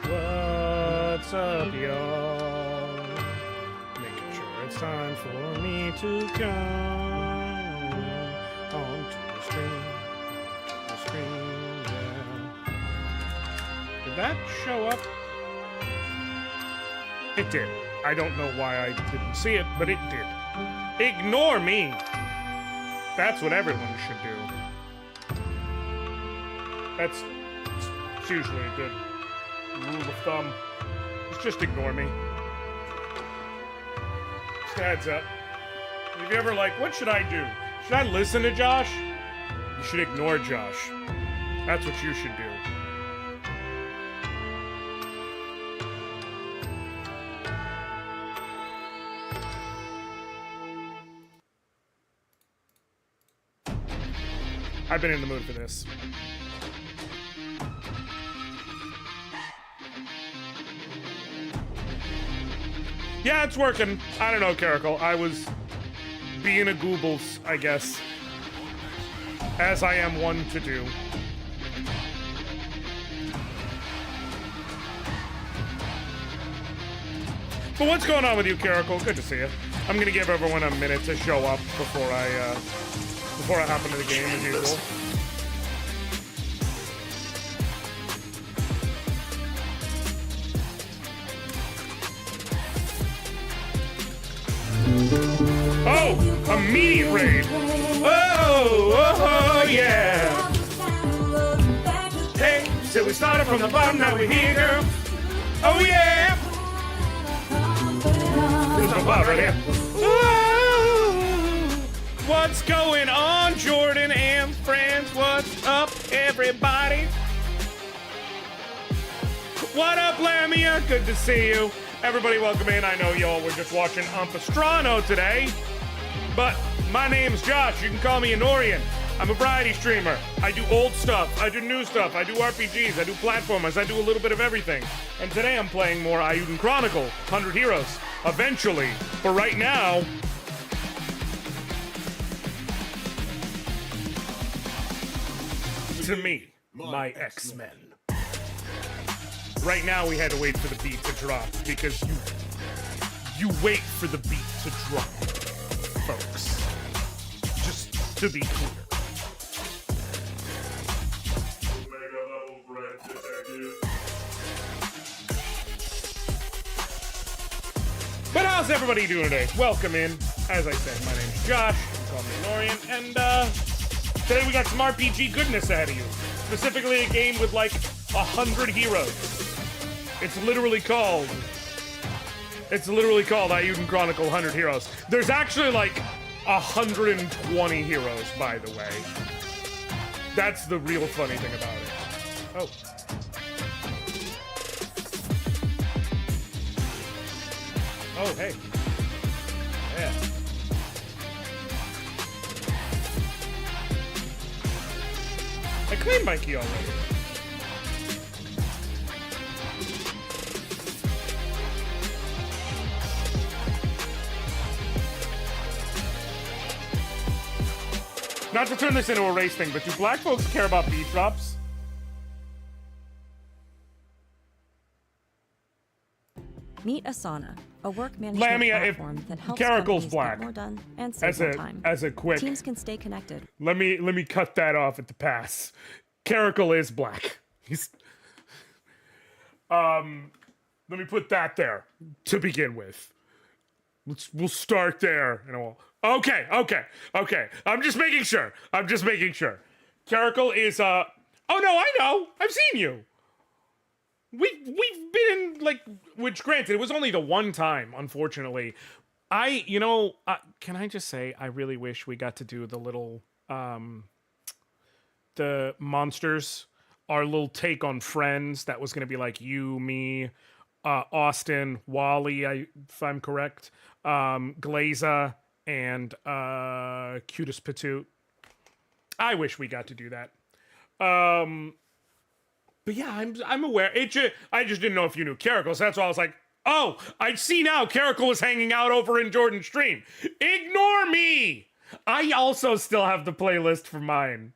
What's up, y'all? Making sure it's time for me to come onto the screen, yeah. Did that show up? It did. I don't know why I didn't see it, but it did. Ignore me! That's what everyone should do. That's usually a good rule of thumb. Just ignore me. Just heads up. If you ever like, what should I do? Should I listen to Josh? You should ignore Josh. That's what you should do. I've been in the mood for this. Yeah, it's working. I don't know, Caracal. I was being a goobles, I guess. As I am one to do. But what's going on with you, Caracal? Good to see you. I'm gonna give everyone a minute to show up before I hop into the game as usual. Oh, a meat raid. Oh, yeah. Hey, so we started from the bottom, now we're here, girl. Oh, yeah. There's no bar right here. What's going on, Jordan and friends? What's up, everybody? What up, Lamia? Good to see you. Everybody welcome in. I know y'all were just watching Umpastrano today, but my name's Josh. You can call me Anoriand. I'm a variety streamer. I do old stuff. I do new stuff. I do RPGs. I do platformers. I do a little bit of everything. And today I'm playing more Eiyuden Chronicle, 100 Heroes. Eventually. But right now, to me, my X-Men. Right now we had to wait for the beat to drop because you wait for the beat to drop, folks. Just to be clear. But how's everybody doing today? Welcome in. As I said, my name's Josh. You can call me Anoriand. And today we got some RPG goodness ahead of you. Specifically a game with like 100 heroes. It's literally called Eiyuden Chronicle 100 Heroes. There's actually like 120 heroes, by the way. That's the real funny thing about it. Oh. Oh, hey. Yeah. I claimed Mikey already. Not to turn this into a race thing, but do black folks care about beat drops? Meet Asana, a work management Lamia, platform that helps Caracal's companies black. get more done and save more time. As a quick, Teams can stay connected. let me cut that off at the pass. Caracal is black. He's let me put that there to begin with. We'll start there, and we'll. Okay. I'm just making sure. Caracal is Oh no, I know. I've seen you. We've been like, which granted, it was only the one time, unfortunately. Can I just say, I really wish we got to do the little, the monsters, our little take on Friends. That was going to be like you, me, Austin, Wally, if I'm correct, Glaza, and Cutest Patoot. I wish we got to do that. But yeah, I'm aware. I just didn't know if you knew Caracal, so that's why I was like, oh, I see now Caracal is hanging out over in Jordan's stream. Ignore me! I also still have the playlist for mine.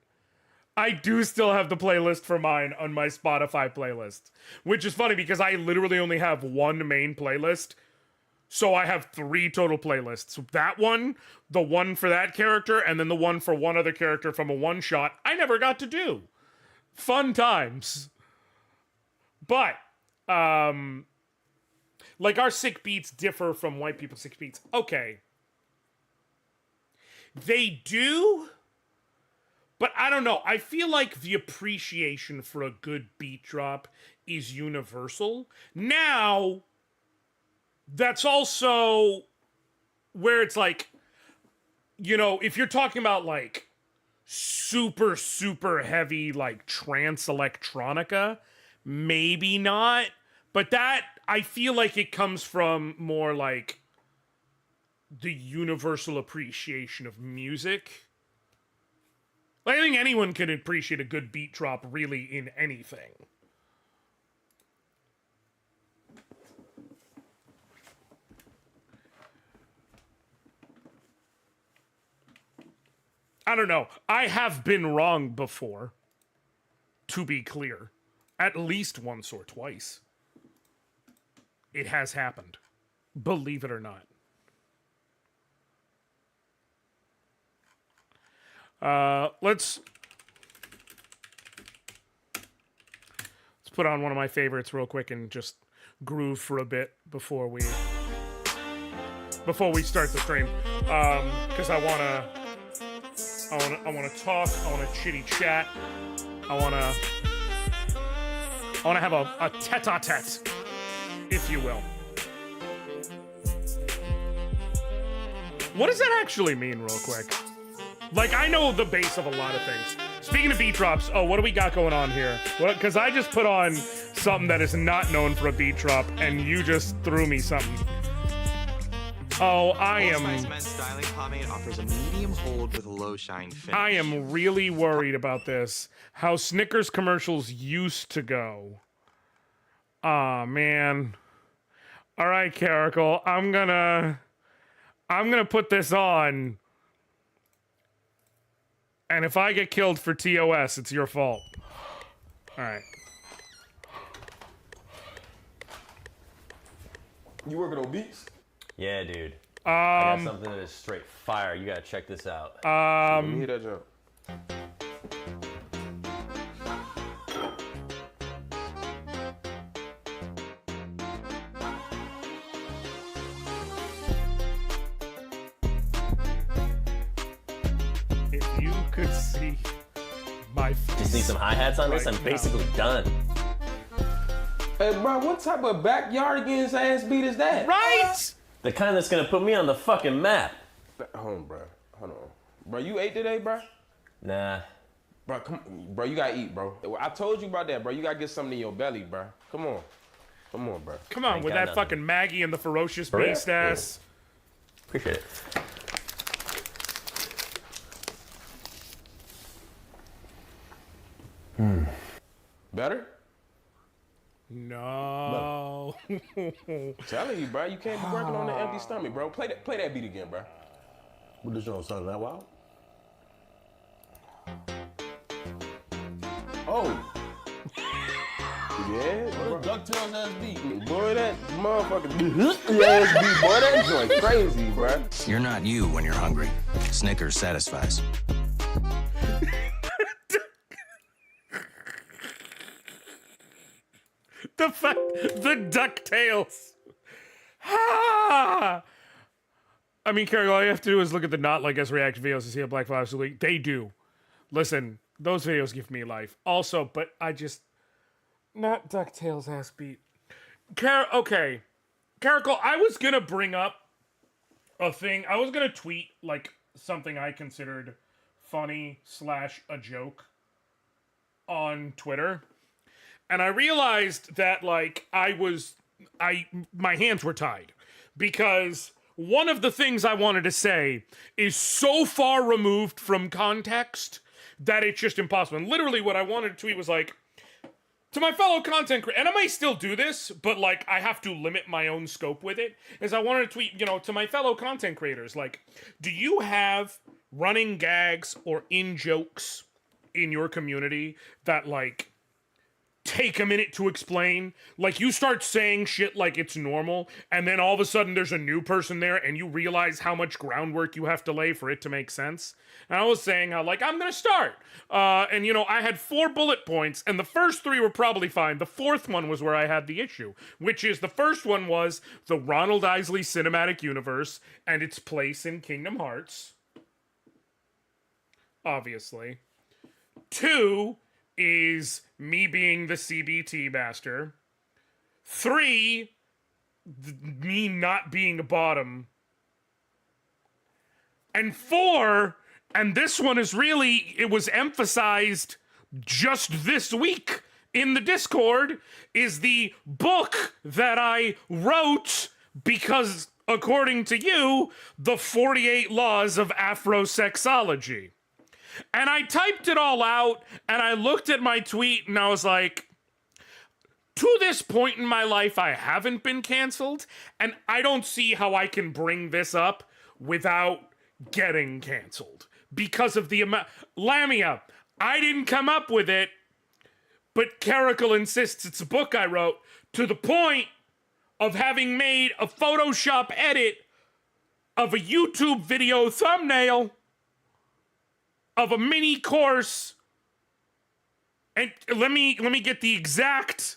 I do still have the playlist for mine on my Spotify playlist. Which is funny because I literally only have one main playlist. So I have 3 total playlists. That one, the one for that character, and then the one for one other character from a one-shot I never got to do. Fun times. But, like our sick beats differ from white people's sick beats. Okay. They do, but I don't know. I feel like the appreciation for a good beat drop is universal. Now, that's also where it's like, if you're talking about like super, super heavy, like trance electronica, maybe not. But that, I feel like it comes from more like the universal appreciation of music. Like, I think anyone can appreciate a good beat drop really in anything. I don't know. I have been wrong before, to be clear. At least once or twice. It has happened. Believe it or not. Let's put on one of my favorites real quick and just groove for a bit before we start the stream. Because I wanna talk. I wanna chitty chat. I wanna have a tete-a-tete, if you will. What does that actually mean, real quick? Like, I know the base of a lot of things. Speaking of beat drops, what do we got going on here? Because I just put on something that is not known for a beat drop, and you just threw me something. Oh, Men's styling pomade offers a medium hold with a low shine finish. I am really worried about this. How Snickers commercials used to go. Aw, man. All right, Caracal, I'm gonna put this on. And if I get killed for TOS, it's your fault. All right. You working on beats? Yeah, dude. I got something that is straight fire. You gotta check this out. Let me hear that jump. If you could see my face. Just need some hi-hats on this. right I'm now. basically done. Hey, bro, what type of backyardigans ass beat is that? Right? The kind that's gonna put me on the fucking map. Back home, bro. Hold on. Bro, you ate today, bro? Nah. Bro, come bro, you gotta eat, bro. I told you about that, bro. You gotta get something in your belly, bro. Come on. Come on, bro. Come on, with that nothing. fucking Maggie and the ferocious real? beast ass. Appreciate it. Better? No. Telling you, bro. You can't be working on an empty stomach, bro. Play that beat again, bro. What this on sound that wild? Oh. Yeah, bro. DuckTales ass beat. Boy, that motherfucker ass beat, boy, that joint crazy, bro. You're not you when you're hungry. Snickers satisfies. The DuckTales. Ah! I mean, Carrie, all you have to do is look at the Not Like Us reaction videos to see how Black Flowers are leaked. They do. Listen, those videos give me life. Also, but I just... Not DuckTales ass beat. Okay. Caracol, I was gonna bring up a thing. I was gonna tweet, like, something I considered funny / a joke on Twitter. And I realized that, like, my hands were tied. Because one of the things I wanted to say is so far removed from context that it's just impossible. And literally what I wanted to tweet was like, to my fellow content creators, and I may still do this, but, like, I have to limit my own scope with it, is I wanted to tweet, to my fellow content creators, like, do you have running gags or in-jokes in your community that, like, take a minute to explain? Like, you start saying shit like it's normal, and then all of a sudden there's a new person there, and you realize how much groundwork you have to lay for it to make sense. And I was saying how, like, I'm gonna start. And, I had 4 bullet points, and the first 3 were probably fine. The 4th one was where I had the issue, which is the first one was the Ronald Isley Cinematic Universe and its place in Kingdom Hearts. Obviously. 2 is me being the CBT master. 3, me not being a bottom. And 4, and this one is really, it was emphasized just this week in the Discord, is the book that I wrote because, according to you, the 48 Laws of Afrosexology. And I typed it all out, and I looked at my tweet, and I was like, to this point in my life, I haven't been canceled, and I don't see how I can bring this up without getting canceled. Because of the amount... Lamia, I didn't come up with it, but Caracal insists it's a book I wrote, to the point of having made a Photoshop edit of a YouTube video thumbnail of a mini course, and let me get the exact.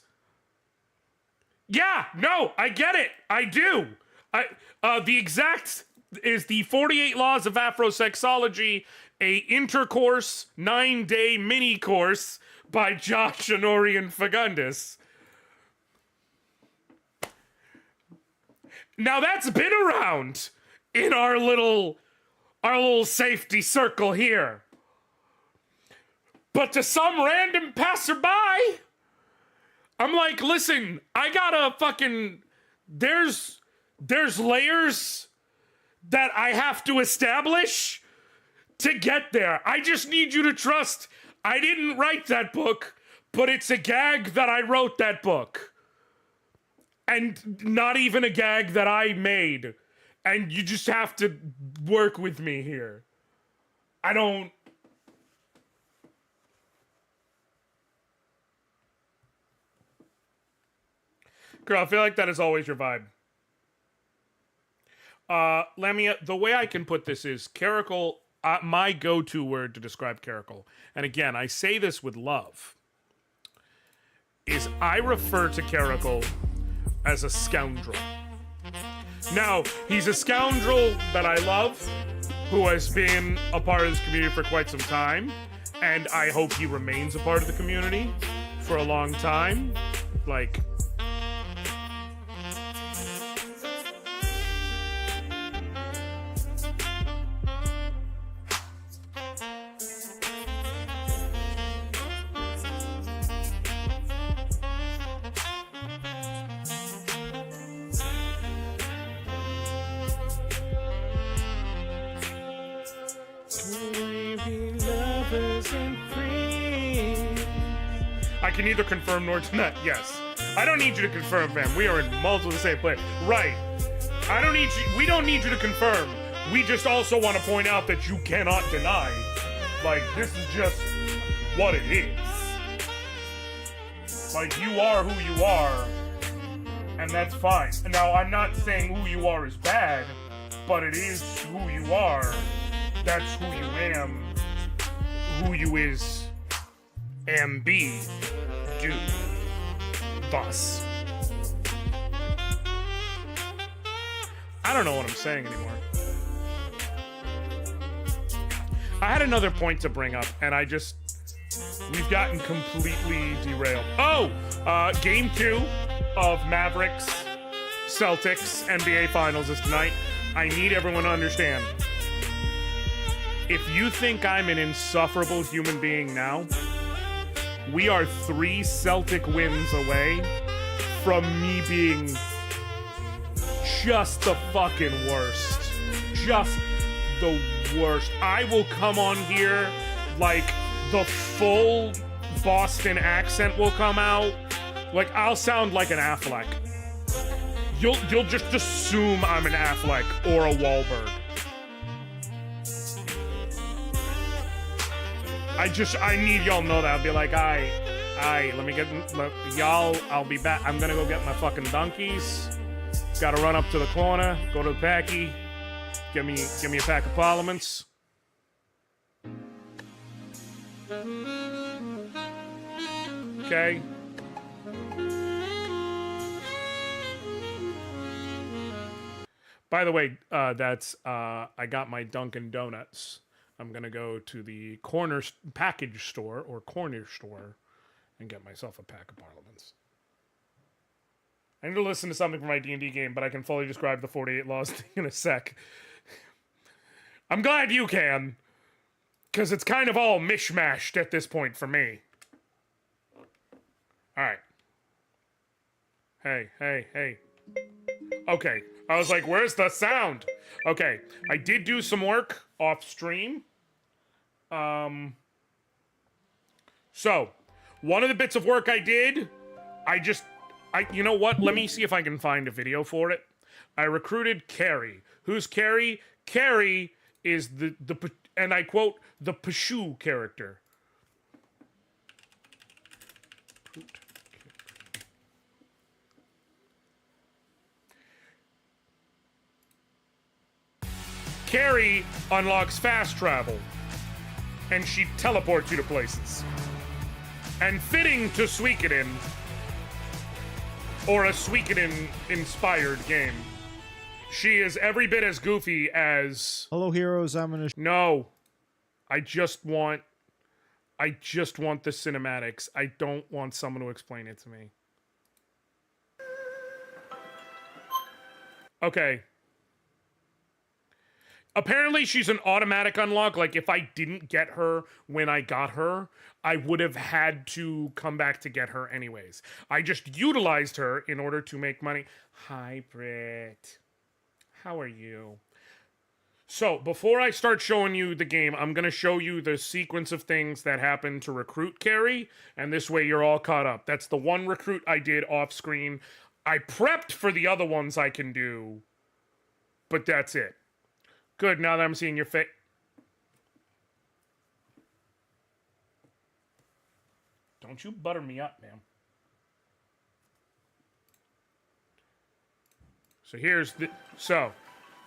Yeah, no, I get it. I do. The exact is the 48 Laws of Afrosexology, a intercourse 9-day mini course by Josh Anoriand Fagundis. Now that's been around in our little safety circle here. But to some random passerby, I'm like, listen, I gotta fucking, there's layers that I have to establish to get there. I just need you to trust I didn't write that book, but it's a gag that I wrote that book. And not even a gag that I made. And you just have to work with me here. I don't... Girl, I feel like that is always your vibe. Lamia, the way I can put this is Caracal, my go-to word to describe Caracal, and again, I say this with love, is I refer to Caracal as a scoundrel. Now, he's a scoundrel that I love, who has been a part of this community for quite some time, and I hope he remains a part of the community for a long time. Like... isn't free. I can neither confirm nor deny. Yes. I don't need you to confirm, fam. We are in multiple the same place. Right. I don't need you. We don't need you to confirm. We just also want to point out that you cannot deny. Like, this is just what it is. Like, you are who you are, and that's fine. Now, I'm not saying who you are is bad, but it is who you are. That's who you am. Who you is, am be, do. Thus. I don't know what I'm saying anymore. I had another point to bring up, and we've gotten completely derailed. Oh! Game 2 of Mavericks Celtics NBA Finals is tonight. I need everyone to understand. If you think I'm an insufferable human being now, we are 3 Celtic wins away from me being just the fucking worst. Just the worst. I will come on here like the full Boston accent will come out. Like, I'll sound like an Affleck. You'll just assume I'm an Affleck or a Wahlberg. I need y'all to know that. I'll be like, let me get y'all. I'll be back. I'm gonna go get my fucking donkeys. Gotta run up to the corner, go to the packy, give me a pack of parliaments. Okay. By the way, that's I got my Dunkin' Donuts. I'm gonna go to the corner package store or corner store and get myself a pack of parliaments. I need to listen to something from my D&D game, but I can fully describe the 48 laws in a sec. I'm glad you can, because it's kind of all mishmashed at this point for me. All right. Hey. Okay, I was like, where's the sound? Okay, I did do some work off stream. So, one of the bits of work I did, you know what? Let me see if I can find a video for it. I recruited Carrie. Who's Carrie? Carrie is the and I quote, the Pashu character. Carrie unlocks fast travel, and she teleports you to places. And fitting to Suikoden, or a Suikoden-inspired game, she is every bit as goofy as... Hello, heroes, I'm gonna... No. I just want the cinematics. I don't want someone to explain it to me. Okay. Apparently, she's an automatic unlock. Like, if I didn't get her when I got her, I would have had to come back to get her anyways. I just utilized her in order to make money. Hi, Britt. How are you? So, before I start showing you the game, I'm going to show you the sequence of things that happen to recruit Carrie, and this way you're all caught up. That's the one recruit I did off screen. I prepped for the other ones I can do, but that's it. Good, now that I'm seeing your face. Don't you butter me up, man. So here's the... So,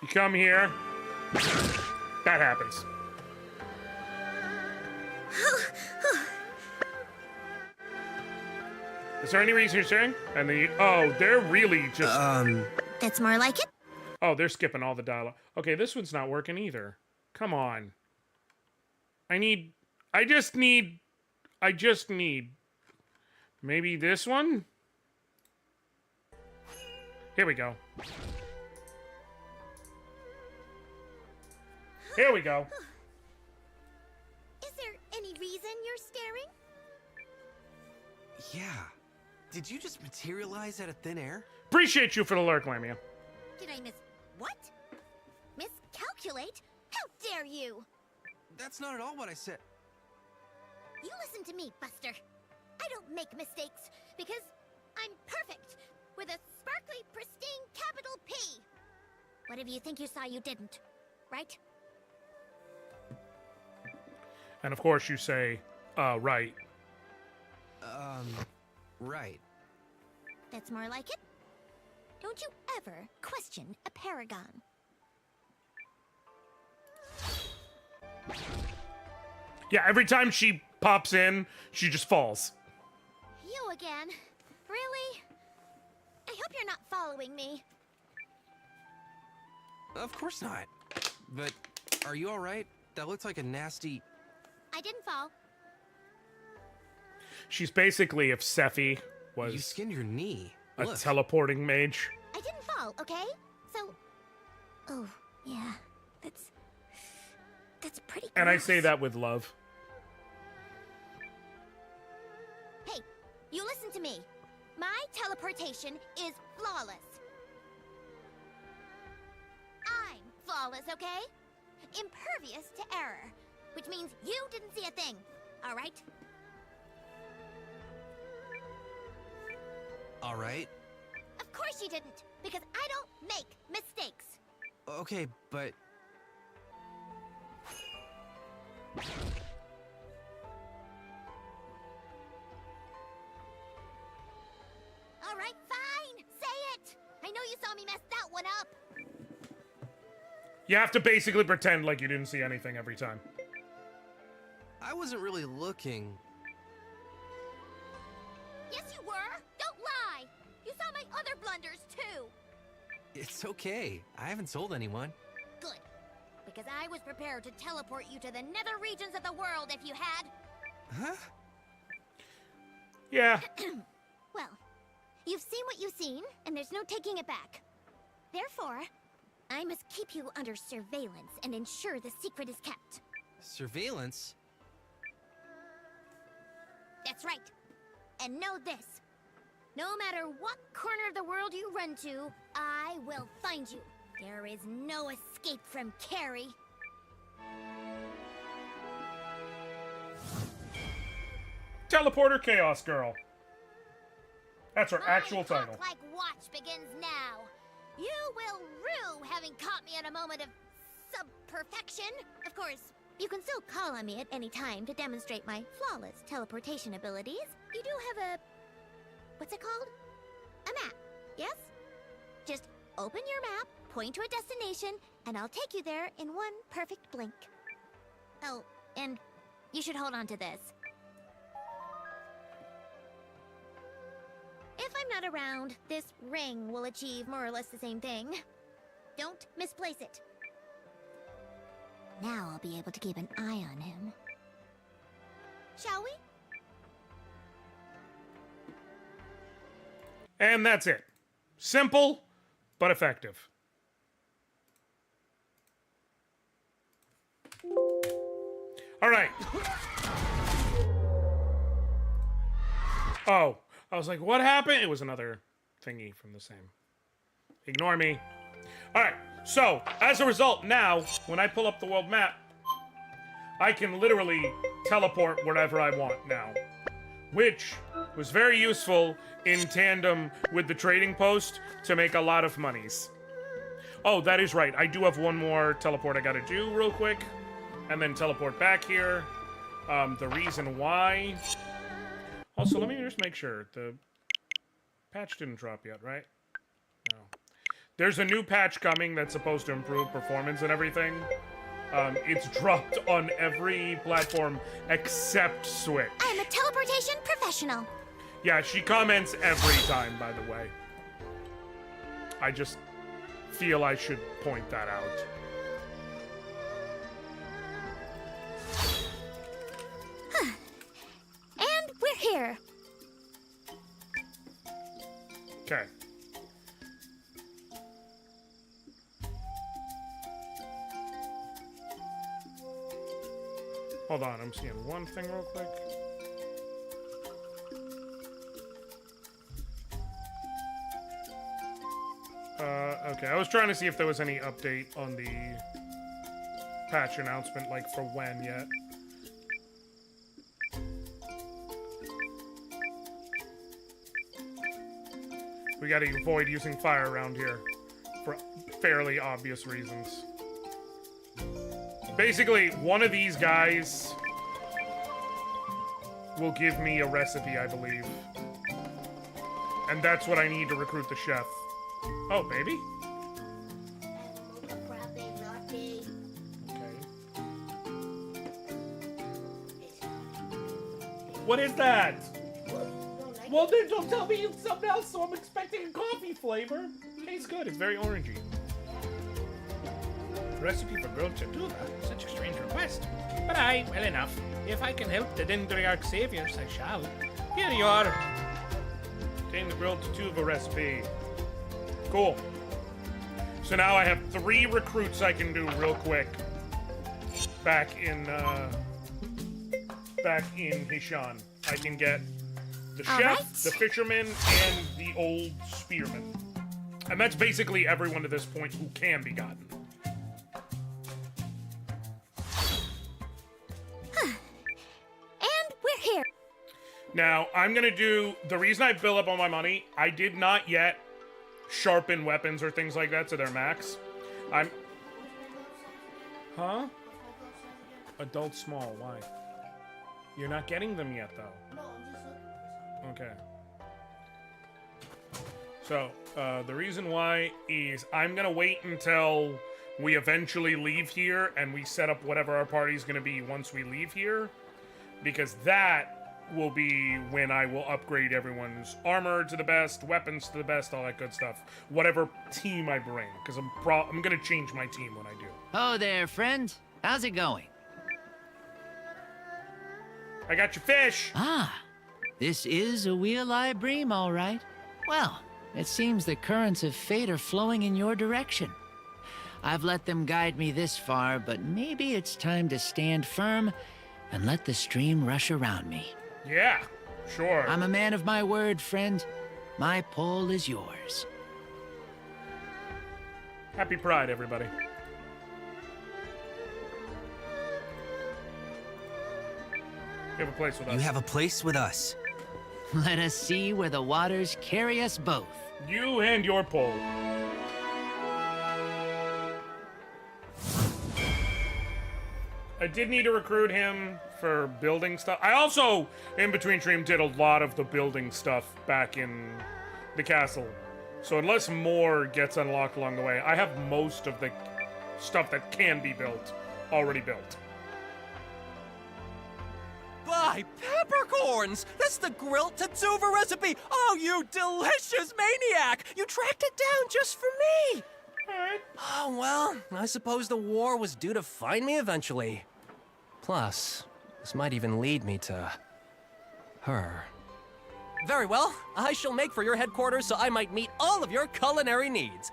you come here. That happens. Is there any reason you're saying? And then they're really just... It's more like it. Oh, they're skipping all the dialogue. Okay, this one's not working either. Come on. I just need... Maybe this one? Here we go. Here we go. Is there any reason you're staring? Yeah. Did you just materialize out of thin air? Appreciate you for the lurk, Lamia. Did I miss what? Miscalculate? How dare you? That's not at all what I said. You listen to me, Buster. I don't make mistakes because I'm perfect with a sparkly, pristine capital P. Whatever you think you saw, you didn't, right? And of course you say, right. Right. That's more like it. Don't you ever question a paragon. Yeah, every time she pops in, she just falls. You again? Really? I hope you're not following me. Of course not. But are you all right? That looks like a nasty... I didn't fall. She's basically if Sephi You was skinned your knee. a Look. teleporting mage. I didn't fall, okay? So... Oh, yeah. That's pretty gross. And I say that with love. Hey, you listen to me. My teleportation is flawless. I'm flawless, okay? Impervious to error, which means you didn't see a thing, all right? All right. Of course you didn't, because I don't make mistakes. Okay, but... All right, fine, say it. I know you saw me mess that one up. You have to basically pretend like you didn't see anything every time. I wasn't really looking. Yes, you were. Don't lie. You saw my other blunders, too. It's okay. I haven't sold anyone. Good. Because I was prepared to teleport you to the nether regions of the world if you had. Huh? Yeah. Well, you've seen what you've seen, and there's no taking it back. Therefore, I must keep you under surveillance and ensure the secret is kept. Surveillance? That's right. And know this. No matter what corner of the world you run to, I will find you. There is no escape from Carrie. Teleporter Chaos Girl. That's her actual My title. clock-like watch begins now. You will rue having caught me in a moment of sub-perfection. Of course, you can still call on me at any time to demonstrate my flawless teleportation abilities. You do have a... what's it called? A map, yes? Just open your map, point to a destination, and I'll take you there in one perfect blink. Oh, and you should hold on to this. If I'm not around, this ring will achieve more or less the same thing. Don't misplace it. Now I'll be able to keep an eye on him. Shall we? And that's it. Simple, but effective. All right. Oh, I was like, what happened? It was another thingy from the same. Ignore me. All right, so as a result, now, when I pull up the world map, I can literally teleport wherever I want now. Which was very useful in tandem with the trading post to make a lot of monies. Oh, that is right. I do have one more teleport I gotta do real quick. And then teleport back here. The reason why... Also, let me just make sure. The patch didn't drop yet, right? No. There's a new patch coming that's supposed to improve performance and everything. It's dropped on every platform except Switch. I'm a teleportation professional. Yeah, she comments every time, by the way. I just feel I should point that out. And we're here. Okay. Hold on, I'm seeing one thing real quick. Okay, I was trying to see if there was any update on the patch announcement, like for when yet. We gotta avoid using fire around here for fairly obvious reasons. Basically, one of these guys will give me a recipe, I believe. And that's what I need to recruit the chef. Oh, baby? Okay. What is that? Well, then don't tell me it's something else, so I'm expecting a coffee flavor. Tastes good. It's very orangey. Recipe for grilled tortuga. Such a strange request. But well enough. If I can help the Dendriarch saviors, I shall. Here you are. Obtain the grilled tortuga recipe. Cool. So now I have 3 recruits I can do real quick. Back in Hishan. I can get the chef, the fisherman, and the old spearman. And that's basically everyone to this point who can be gotten. And we're here. Now, I'm gonna do... The reason I build up all my money, I did not yet sharpen weapons or things like that to their max. Huh? Adult small, why? You're not getting them yet, though. Okay. So, the reason why is I'm gonna wait until we eventually leave here and we set up whatever our party's gonna be once we leave here. Because that will be when I will upgrade everyone's armor to the best, weapons to the best, all that good stuff. Whatever team I bring, because I'm gonna change my team when I do. Oh there, friend. How's it going? I got your fish! Ah, this is a wheel-eye bream, all right. Well, it seems the currents of fate are flowing in your direction. I've let them guide me this far, but maybe it's time to stand firm and let the stream rush around me. Yeah, sure. I'm a man of my word, friend. My pull is yours. Happy Pride, everybody. You have a place with us. You have a place with us. Let us see where the waters carry us both. You and your pole. I did need to recruit him for building stuff. I also, in between stream, did a lot of the building stuff back in the castle. So unless more gets unlocked along the way, I have most of the stuff that can be built already built. By peppercorns! That's the grilled Tatsuva recipe! Oh, you delicious maniac! You tracked it down just for me! Alright. Oh, well, I suppose the war was due to find me eventually. Plus, this might even lead me to... her. Very well, I shall make for your headquarters so I might meet all of your culinary needs.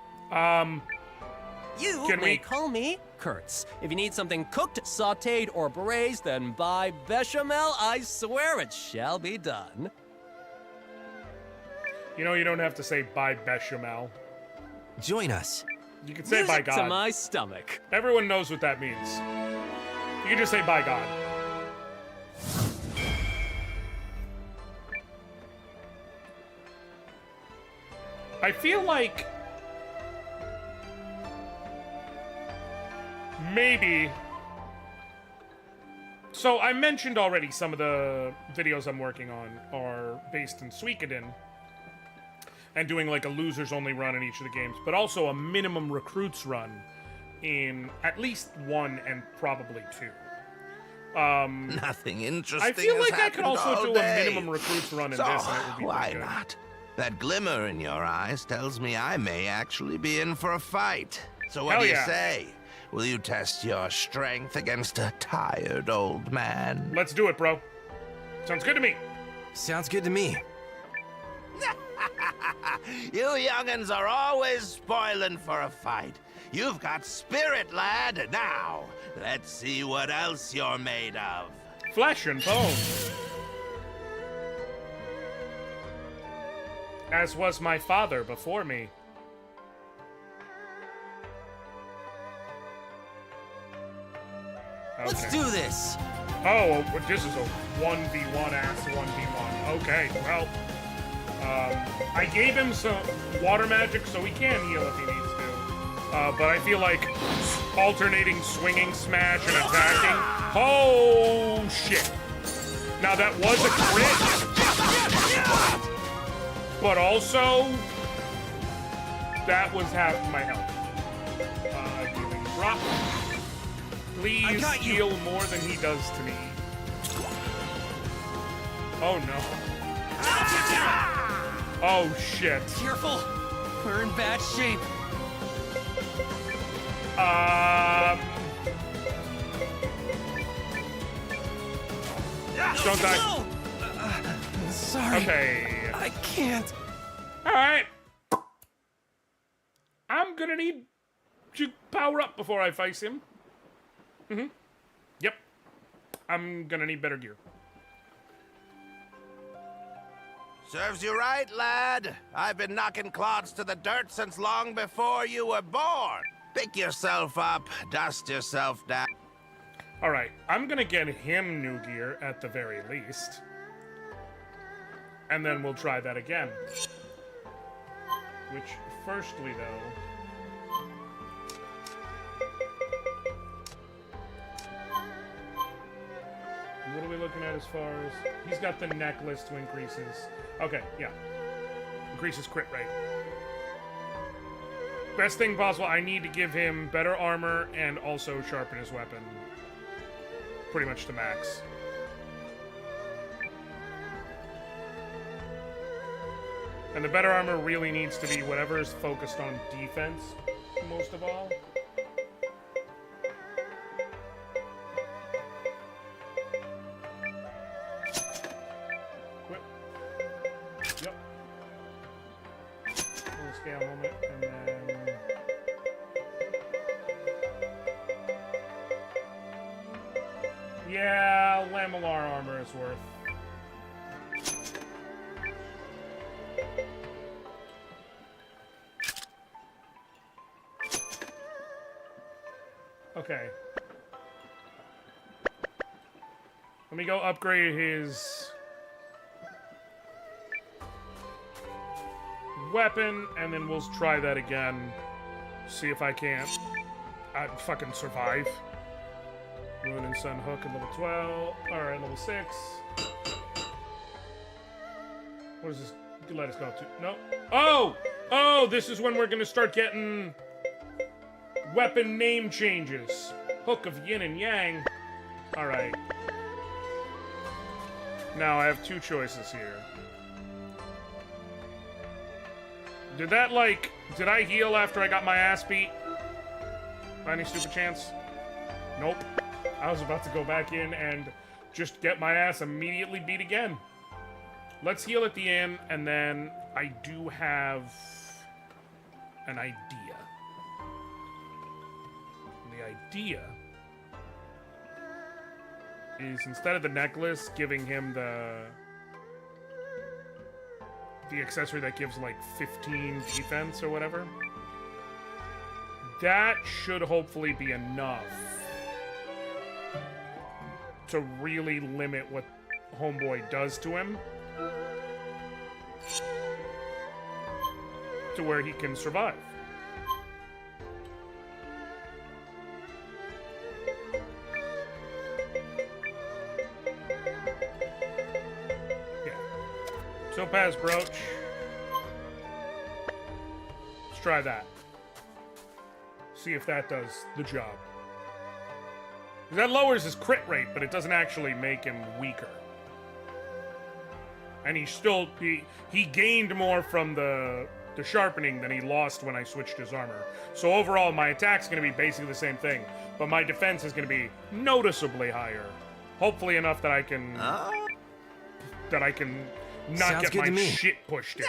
You may call me Kurtz. If you need something cooked, sautéed, or braised, then by bechamel, I swear it shall be done. You know, you don't have to say by bechamel. Join us. You can say by Music God. to my stomach. Everyone knows what that means. You can just say by God. I feel like maybe. So I mentioned already some of the videos I'm working on are based in Suikoden and doing like a losers only run in each of the games, but also a minimum recruits run in at least 1 and probably 2. Nothing interesting. I feel like has I could also happened do all a day. minimum recruits run in So, this, and it would be why pretty good. not? That glimmer in your eyes tells me I may actually be in for a fight. So what Hell do you yeah. say? Will you test your strength against a tired old man? Let's do it, bro. Sounds good to me. Sounds good to me. You young'uns are always spoiling for a fight. You've got spirit, lad. Now, let's see what else you're made of. Flesh and bone. As was my father before me. Let's do this. Oh, this is a 1v1 ass 1v1. Okay, well, I gave him some water magic so he can heal if he needs to. But I feel like alternating swinging smash and attacking. Oh, shit. Now that was a crit. But also, that was half my health. Healing drop. Please heal more than he does to me. Oh no. Oh shit. Careful! We're in bad shape. Don't die. Sorry. Okay. I can't. Alright. I'm gonna need to power up before I face him. Yep. I'm gonna need better gear. Serves you right, lad. I've been knocking clods to the dirt since long before you were born. Pick yourself up, dust yourself down. Alright, I'm gonna get him new gear at the very least. And then we'll try that again. Which, firstly, though... What are we looking at as far as... He's got the necklace to increase his... Okay, yeah. Increases crit rate. Best thing possible, I need to give him better armor and also sharpen his weapon. Pretty much to max. And the better armor really needs to be whatever is focused on defense, most of all. Quit. Yep. Full scale helmet, and then... Yeah, Lamellar armor is worth. Okay. Let me go upgrade his weapon, and then we'll try that again. See if I can't fucking survive. Moon and Sun Hook at level 12. Alright, level 6. What does this let us go up to? No. Oh! Oh, this is when we're gonna start getting weapon name changes. Hook of Yin and Yang. Alright. Now I have two choices here. Did I heal after I got my ass beat? By any stupid chance? Nope. I was about to go back in and just get my ass immediately beat again. Let's heal at the end, and then I do have an idea. And the idea is instead of the necklace, giving him the accessory that gives like 15 defense or whatever. That should hopefully be enough to really limit what Homeboy does to him to where he can survive. Yeah. Topaz Brooch. Let's try that. See if that does the job. That lowers his crit rate, but it doesn't actually make him weaker. And he gained more from the sharpening than he lost when I switched his armor. So overall, my attack's going to be basically the same thing, but my defense is going to be noticeably higher. Hopefully enough that I can not get my shit pushed in.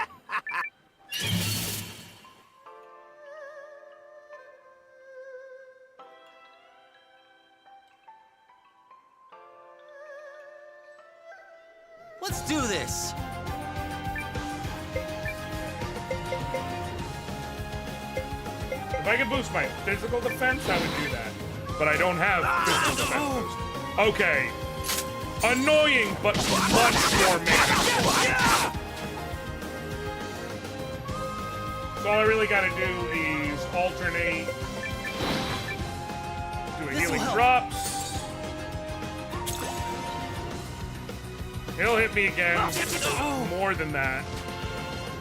Let's do this! If I could boost my physical defense, I would do that. But I don't have physical defense boost. Okay. Annoying, but much more mana. So all I really gotta do is alternate. Do a healing drops. He'll hit me again. More than that.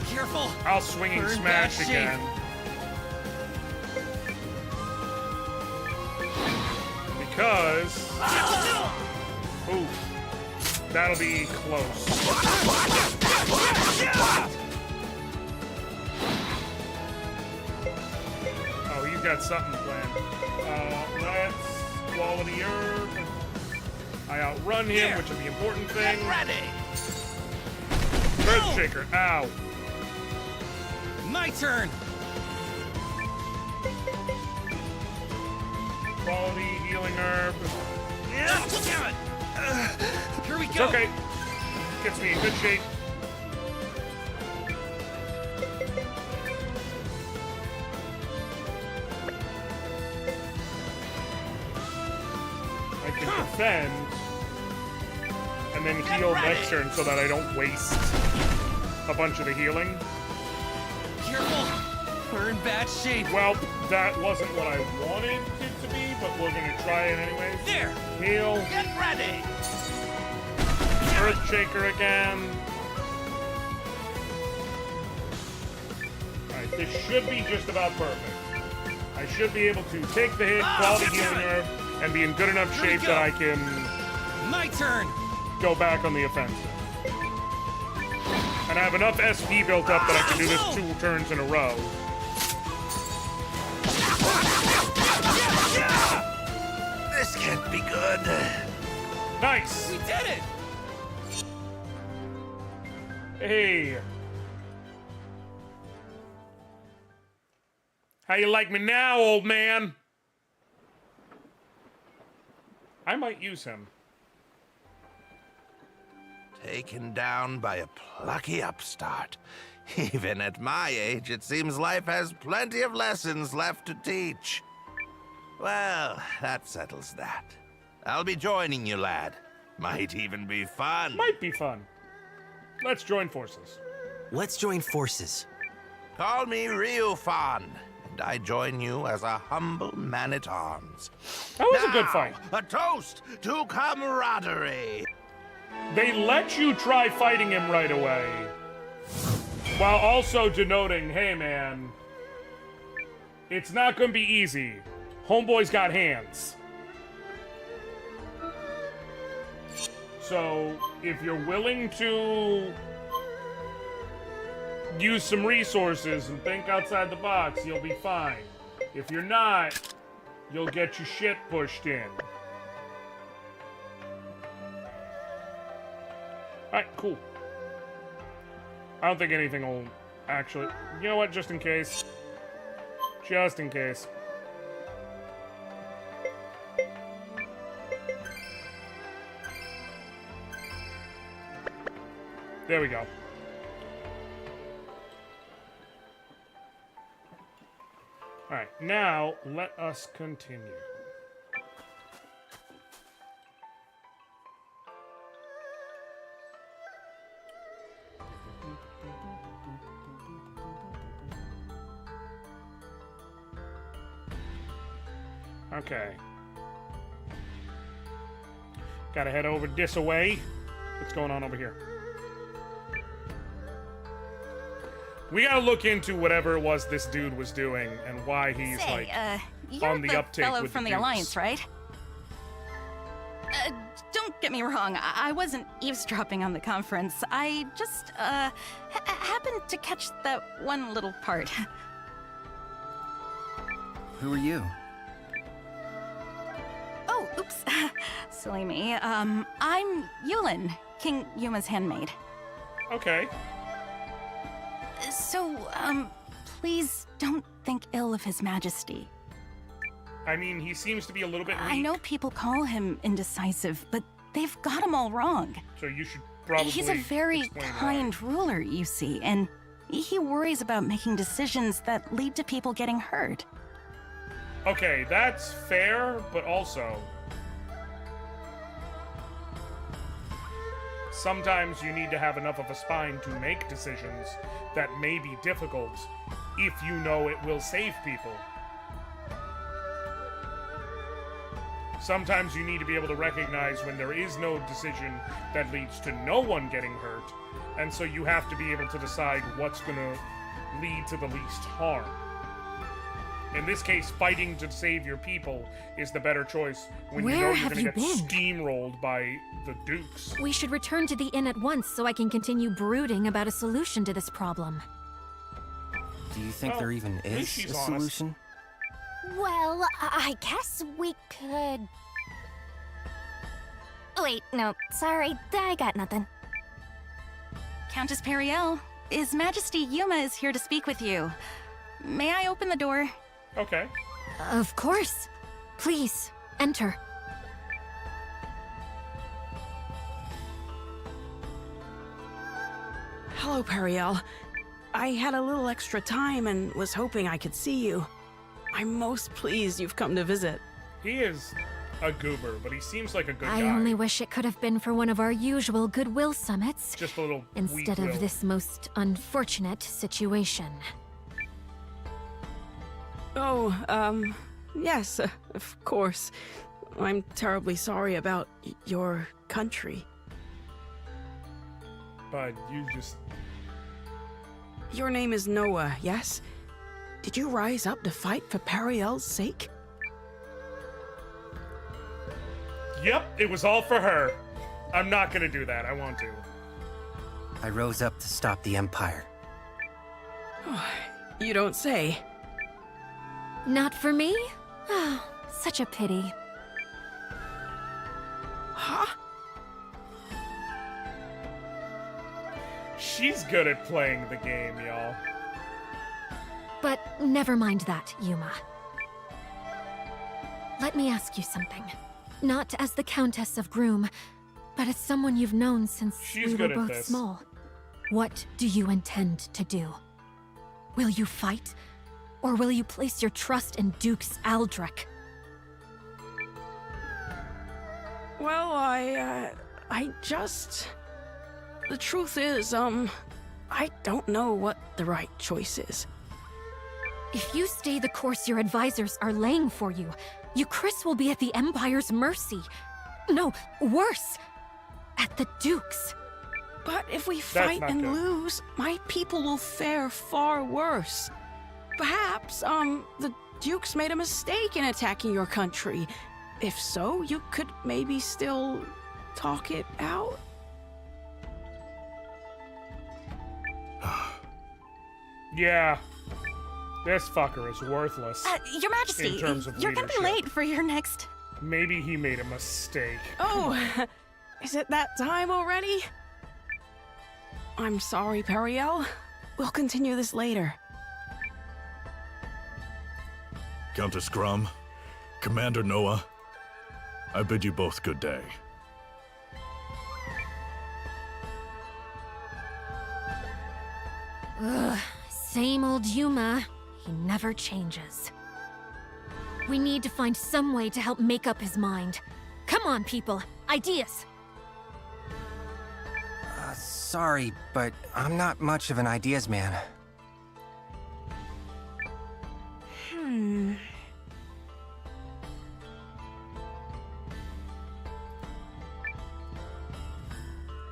Careful. I'll swinging Burn smash that again. Because. Oof. That'll be close. Oh, he's got something planned. Let's quality herb. I outrun him, which is the important thing. Get ready. Earthshaker. Ow. My turn. Quality healing herb. Damn it. Here we It's go. okay. Gets me in good shape. I can defend and then heal next turn so that I don't waste a bunch of the healing. Careful. We're in bad shape. Well, that wasn't what I wanted it to be, but we're gonna try it anyways. There. Heal. Get ready. Earthshaker again. Alright, this should be just about perfect. I should be able to take the hit, quality healing herb, and be in good enough Here we shape go. that I can My turn. go back on the offensive. And I have enough SP built up that I can do this 2 turns in a row. This can't be good. Nice! We did it. Hey. How you like me now, old man? I might use him. Taken down by a plucky upstart. Even at my age, it seems life has plenty of lessons left to teach. Well, that settles that. I'll be joining you, lad. Might even be fun. Might be fun. Let's join forces. Let's join forces. Call me Ryufan, and I join you as a humble man-at-arms. That was a good Now, fight. A toast to camaraderie. They let you try fighting him right away, while also denoting, hey man, it's not gonna be easy. Homeboy's got hands. So, if you're willing to use some resources and think outside the box, you'll be fine. If you're not, you'll get your shit pushed in. Alright, cool. I don't think anything will actually... You know what? Just in case. Just in case. There we go. Alright, now let us continue. Okay. Gotta head over this away. What's going on over here? We gotta look into whatever it was this dude was doing and why he's like you're on the uptake fellow with from the Dukes. Alliance, right? Don't get me wrong. I wasn't eavesdropping on the conference. I just happened to catch that one little part. Who are you? Oh, oops. Silly me. I'm Yulin, King Yuma's handmaid. Okay. So, please don't think ill of His Majesty. I mean, he seems to be a little bit weak. I know people call him indecisive, but they've got him all wrong. So you should probably He's a very explain why. kind ruler, you see, and he worries about making decisions that lead to people getting hurt. Okay, that's fair, but also... sometimes you need to have enough of a spine to make decisions that may be difficult if you know it will save people. Sometimes you need to be able to recognize when there is no decision that leads to no one getting hurt, and so you have to be able to decide what's going to lead to the least harm. In this case, fighting to save your people is the better choice when you know you're going to get steamrolled by the Dukes. We should return to the inn at once so I can continue brooding about a solution to this problem. Do you think there even is a solution? Well, I guess we could... Wait, no, sorry, I got nothing. Countess Periel, His Majesty Yuma is here to speak with you. May I open the door? Okay. Of course. Please, enter. Hello, Periel. I had a little extra time and was hoping I could see you. I'm most pleased you've come to visit. He is a goober, but he seems like a good guy. I only wish it could have been for one of our usual goodwill summits. Just a little instead of this most unfortunate situation. Oh, yes, of course. I'm terribly sorry about your country. But you just... Your name is Noah, yes? Did you rise up to fight for Periel's sake? Yep, it was all for her. I'm not gonna do that, I want to. I rose up to stop the Empire. You don't say. Not for me? Oh, such a pity. Huh? She's good at playing the game, y'all. But never mind that, Yuma. Let me ask you something. Not as the Countess of Groom, but as someone you've known since we were both small. What do you intend to do? Will you fight? Or will you place your trust in Dukes Aldrich? Well, I just... The truth is, I don't know what the right choice is. If you stay the course your advisors are laying for you, Chris will be at the Empire's mercy. No, worse, at the Duke's. But if we fight and lose, my people will fare far worse. Perhaps, the Dukes made a mistake in attacking your country. If so, you could maybe still talk it out? Yeah. This fucker is worthless. Your Majesty, in terms of you're gonna be late for your next... Maybe he made a mistake. Oh, is it that time already? I'm sorry, Periel. We'll continue this later. Countess Grum, Commander Noah, I bid you both good day. Ugh, same old Yuma. He never changes. We need to find some way to help make up his mind. Come on, people. Ideas! Sorry, but I'm not much of an ideas man.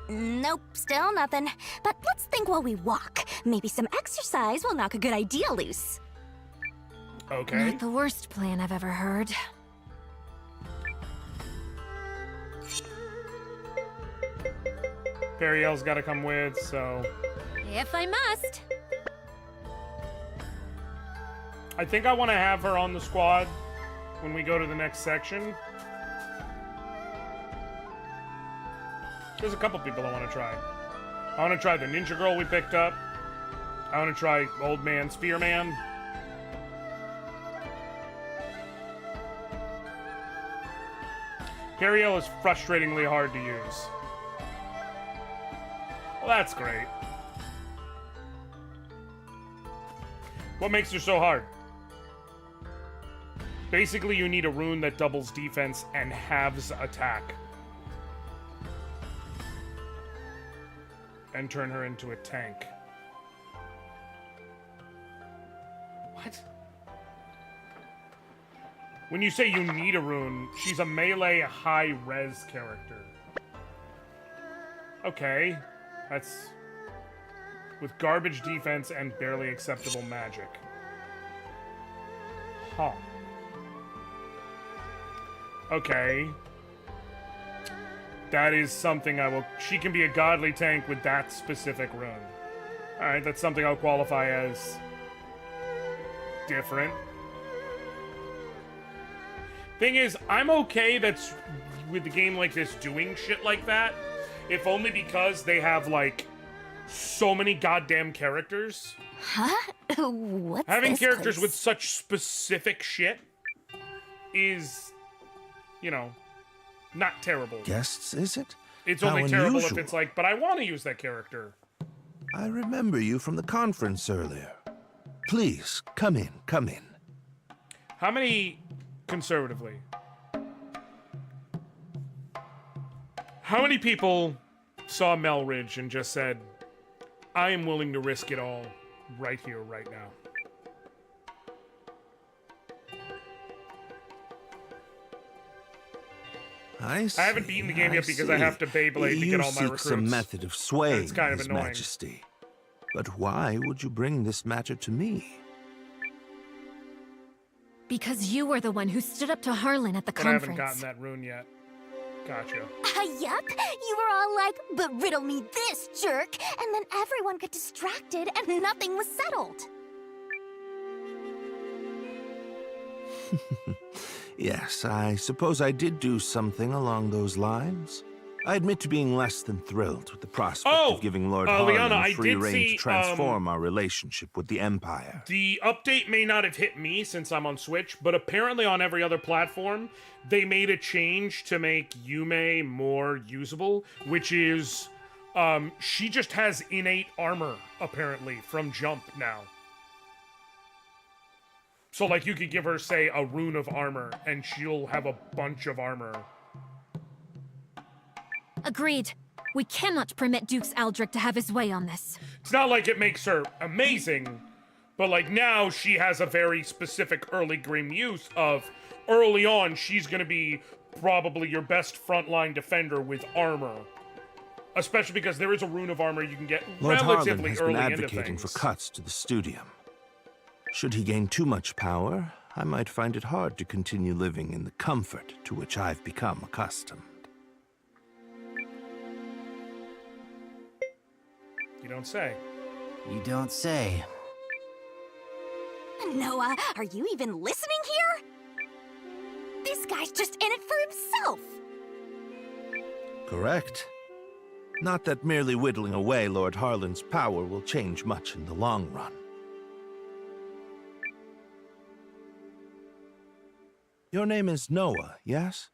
Nope, still nothing. But let's think while we walk. Maybe some exercise will knock a good idea loose. Okay. Not the worst plan I've ever heard. Periel's gotta come with, so... If I must. I think I want to have her on the squad when we go to the next section. There's a couple people I want to try. I want to try the ninja girl we picked up. I want to try Old Man Spearman. Periel is frustratingly hard to use. Well, that's great. What makes her so hard? Basically, you need a rune that doubles defense and halves attack. and turn her into a tank. What? When you say you need a rune, she's a melee high-res character. Okay. That's... with garbage defense and barely acceptable magic. Huh. Okay. That is something I will... She can be a godly tank with that specific rune. Alright, that's something I'll qualify as... different. Thing is, I'm okay that's with the game like this doing shit like that, if only because they have, like, so many goddamn characters. Huh? What's Having this characters place? with such specific shit is, you know, not terrible. Guests, is it? It's How only terrible if unusual. it's like, but I want to use that character. I remember you from the conference earlier. Please, come in, come in. How many, conservatively, how many people saw Melridge and just said, I am willing to risk it all right here, right now? I haven't beaten the game yet because I have to Beyblade to get all my recruits. You seek some method of swaying It's kind of His annoying. Majesty. But why would you bring this matter to me? Because you were the one who stood up to Harlan at the But I haven't conference. gotten that rune yet. Gotcha. Yup, you were all like, but riddle me this, jerk! And then everyone got distracted and nothing was settled. Yes, I suppose I did do something along those lines. I admit to being less than thrilled with the prospect of giving Lord Harlan Liana, I free did rein see, to transform our relationship with the Empire. The update may not have hit me since I'm on Switch, but apparently on every other platform, they made a change to make Yume more usable, which is, she just has innate armor, apparently, from jump now. So, like, you could give her, say, a rune of armor, and she'll have a bunch of armor. Agreed. We cannot permit Dukes Aldrich to have his way on this. It's not like it makes her amazing, but, like, now she has a very specific early game use of, early on, she's gonna be probably your best frontline defender with armor. Especially because there is a rune of armor you can get Lord Harlan relatively has been early into advocating things. for cuts to the studium. Should he gain too much power, I might find it hard to continue living in the comfort to which I've become accustomed. You don't say. You don't say. Noah, are you even listening here? This guy's just in it for himself. Correct. Not that merely whittling away Lord Harlan's power will change much in the long run. Your name is Noah, yes?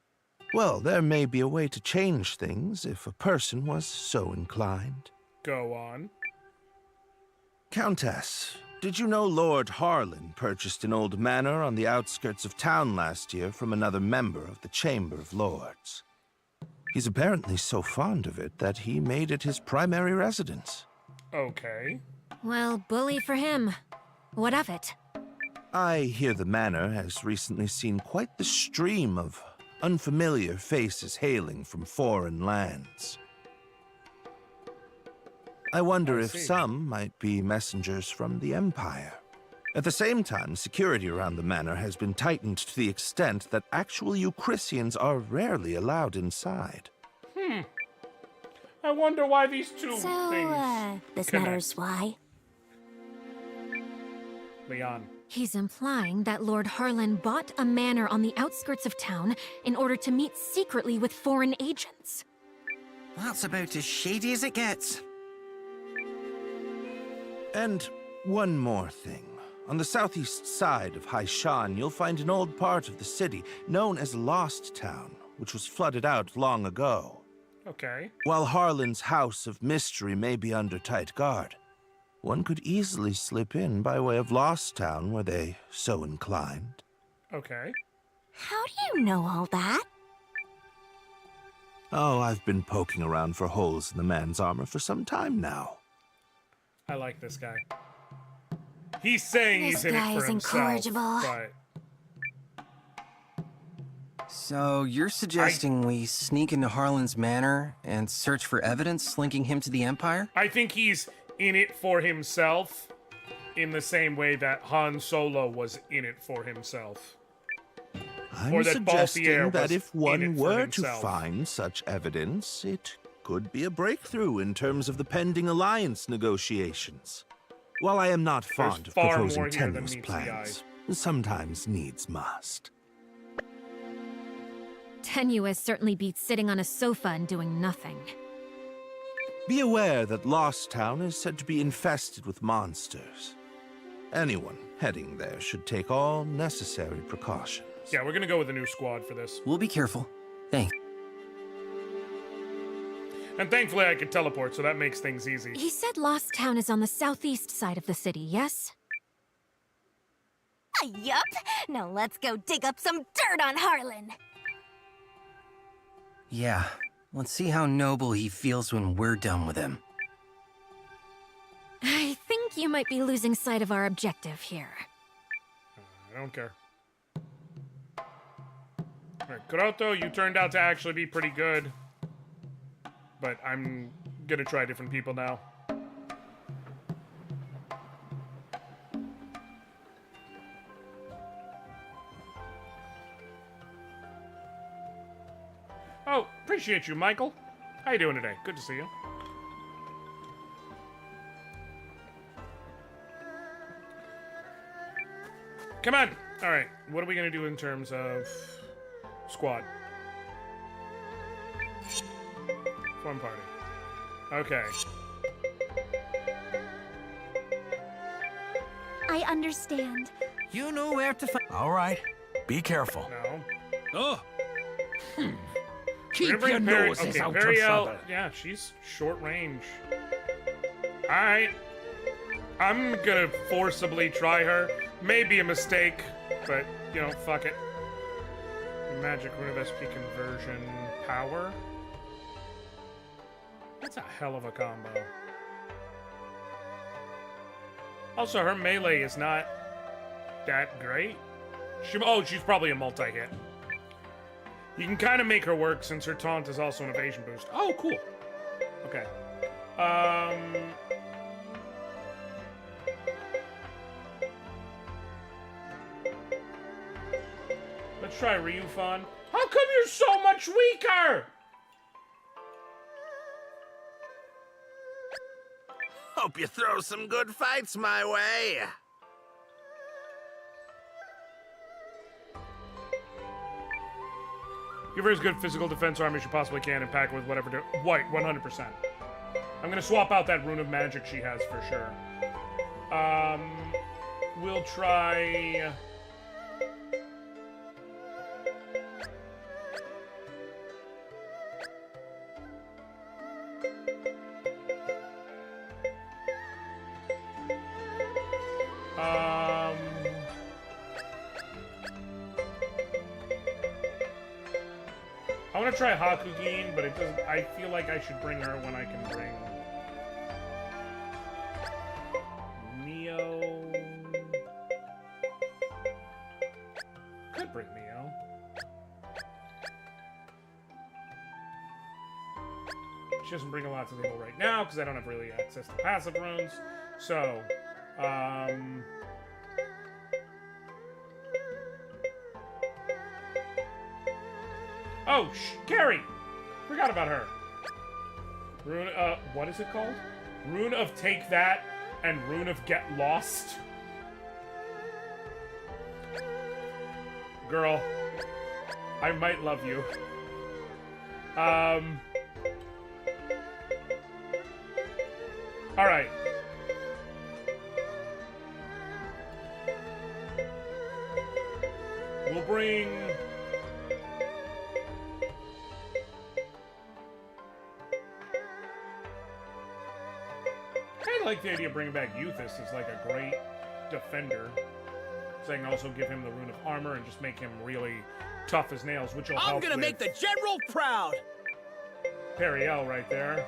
Well, there may be a way to change things if a person was so inclined. Go on. Countess, did you know Lord Harlan purchased an old manor on the outskirts of town last year from another member of the Chamber of Lords? He's apparently so fond of it that he made it his primary residence. Okay. Well, bully for him. What of it? I hear the manor has recently seen quite the stream of unfamiliar faces hailing from foreign lands. I wonder if some might be messengers from the Empire. At the same time, security around the manor has been tightened to the extent that actual Eucrisians are rarely allowed inside. I wonder why these two So, things this connect. matters why? Leon. He's implying that Lord Harlan bought a manor on the outskirts of town in order to meet secretly with foreign agents. That's about as shady as it gets. And one more thing. On the southeast side of Haishan, you'll find an old part of the city known as Lost Town, which was flooded out long ago. Okay. While Harlan's House of Mystery may be under tight guard, one could easily slip in by way of Lost Town were they so inclined. Okay. How do you know all that? Oh, I've been poking around for holes in the man's armor for some time now. I like this guy. He's saying he's in it for himself, but... So, you're suggesting we sneak into Harlan's manor and search for evidence linking him to the Empire? I think he's in it for himself in the same way that Han Solo was in it for himself. I'm suggesting that if one were to find such evidence, it could be a breakthrough in terms of the pending alliance negotiations. While I am not fond of proposing tenuous plans, sometimes needs must. Tenuous certainly beats sitting on a sofa and doing nothing. Be aware that Lost Town is said to be infested with monsters. Anyone heading there should take all necessary precautions. Yeah, we're gonna go with a new squad for this. We'll be careful. Thanks. And thankfully I could teleport, so that makes things easy. He said Lost Town is on the southeast side of the city, yes? Yup. Now let's go dig up some dirt on Harlan. Yeah, let's see how noble he feels when we're done with him. I think you might be losing sight of our objective here. I don't care. Alright, Kuroto, you turned out to actually be pretty good. But I'm gonna try different people now. Oh, appreciate you, Michael. How you doing today? Good to see you. Come on! Alright, what are we gonna do in terms of squad? One party. Okay. I understand. You know where to find. All right. Be careful. No. Oh. Keep your noses out of trouble. Yeah, she's short range. Alright. I'm gonna forcibly try her. Maybe a mistake, but, you know, fuck it. Magic Rune of SP Conversion Power. That's a hell of a combo. Also, her melee is not that great. She's probably a multi-hit. You can kind of make her work since her taunt is also an evasion boost. Oh, cool. Okay. Let's try Ryufan. How come you're so much weaker? Hope you throw some good fights my way. Give her as good physical defense armor as you possibly can and pack her with whatever. White, 100%. I'm gonna swap out that rune of magic she has for sure. We'll try. I want to try Hakugin, but it doesn't. I feel like I should bring her when I can bring Neo. Could bring Neo. She doesn't bring a lot to the table right now because I don't have really access to passive runes. So, oh, Carrie! Forgot about her. Rune, what is it called? Rune of Take That and Rune of Get Lost. Girl, I might love you. Alright. We'll bring... I like the idea of bringing back Euthus as like a great defender. So I can also give him the Rune of Armor and just make him really tough as nails, which will help. I'm gonna make the General proud! Periel right there.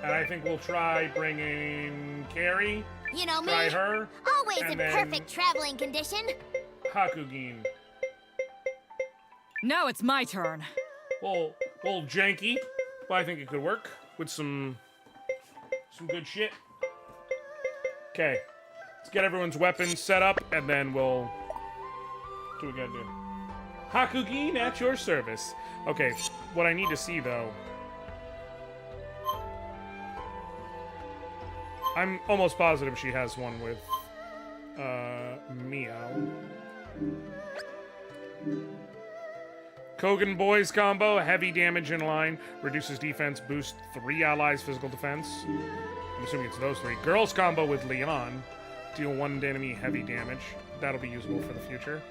And I think we'll try bringing Carrie. You know me. Try her. Always in perfect traveling condition. Hakugin. Now it's my turn. Well, janky, but I think it could work with some good shit. Okay, let's get everyone's weapons set up, and then we'll do what we gotta do. Hakugin at your service. Okay, what I need to see though. I'm almost positive she has one with Meow. Kogan Boys combo, heavy damage in line, reduces defense, boosts 3 allies' physical defense. I'm assuming it's those 3. Girls combo with Leon, deal 1 enemy heavy damage. That'll be usable for the future.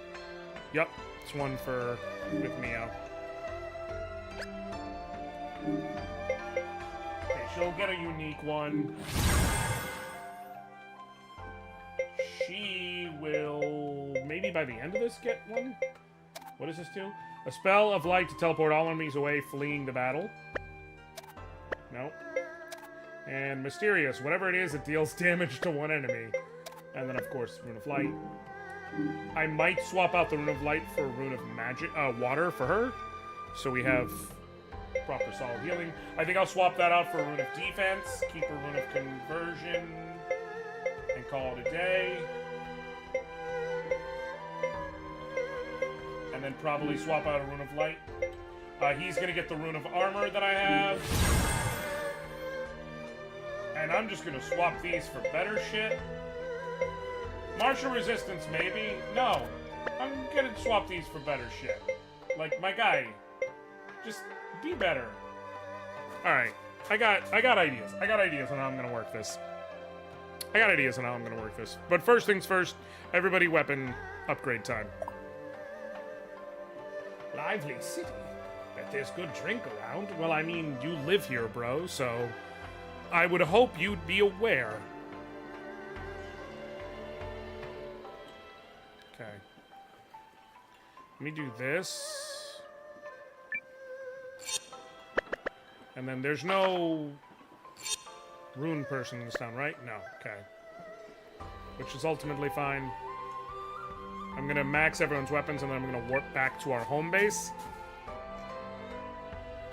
Yep, it's one with Meow. Okay, she'll get a unique one. She will, maybe by the end of this, get one? What does this do? A spell of light to teleport all enemies away fleeing the battle. Nope. And mysterious, whatever it is, it deals damage to 1 enemy. And then, of course, Rune of Light. I might swap out the Rune of Light for Rune of Magic, Water for her. So we have proper solid healing. I think I'll swap that out for Rune of Defense, keep a Rune of Conversion, and call it a day. And then probably swap out a Rune of Light. He's gonna get the Rune of Armor that I have. And I'm just gonna swap these for better shit. Martial Resistance, maybe? No. I'm gonna swap these for better shit. Like, my guy, just be better. Alright, I got ideas. I got ideas on how I'm gonna work this. But first things first, everybody weapon upgrade time. Lively city. Bet there's good drink around. Well, I mean, you live here, bro, so I would hope you'd be aware. Okay. Let me do this. And then there's no rune person in this town, right? No. Okay. Which is ultimately fine. I'm gonna max everyone's weapons, and then I'm gonna warp back to our home base.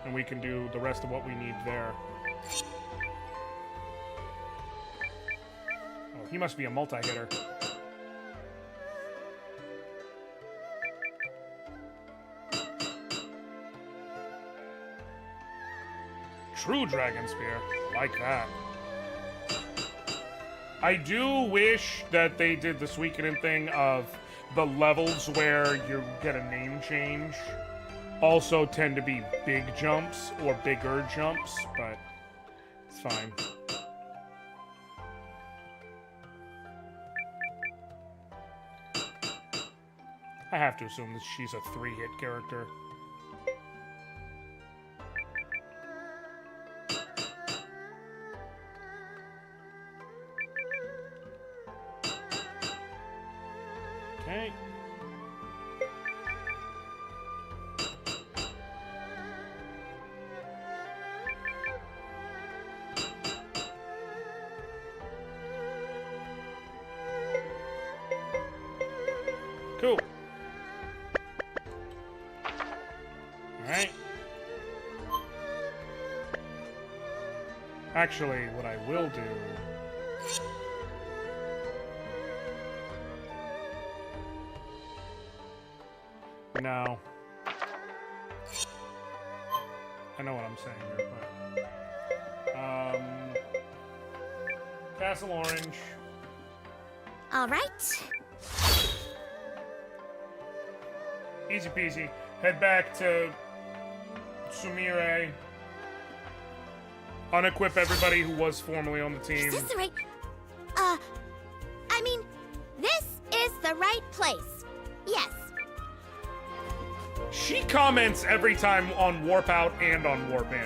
And we can do the rest of what we need there. Oh, he must be a multi-hitter. True Dragon Spear. Like that. I do wish that they did the Suikoden thing of the levels where you get a name change also tend to be big jumps or bigger jumps, but it's fine. I have to assume that she's a 3-hit character. Okay. Cool. Alright. Actually, what I will do... No. I know what I'm saying here, but... Castle Orange. Alright. Easy peasy. Head back to Sumire. Unequip everybody who was formerly on the team. Is this the right... I mean, this is the right place. Yes. She comments every time on Warp Out and on Warp In.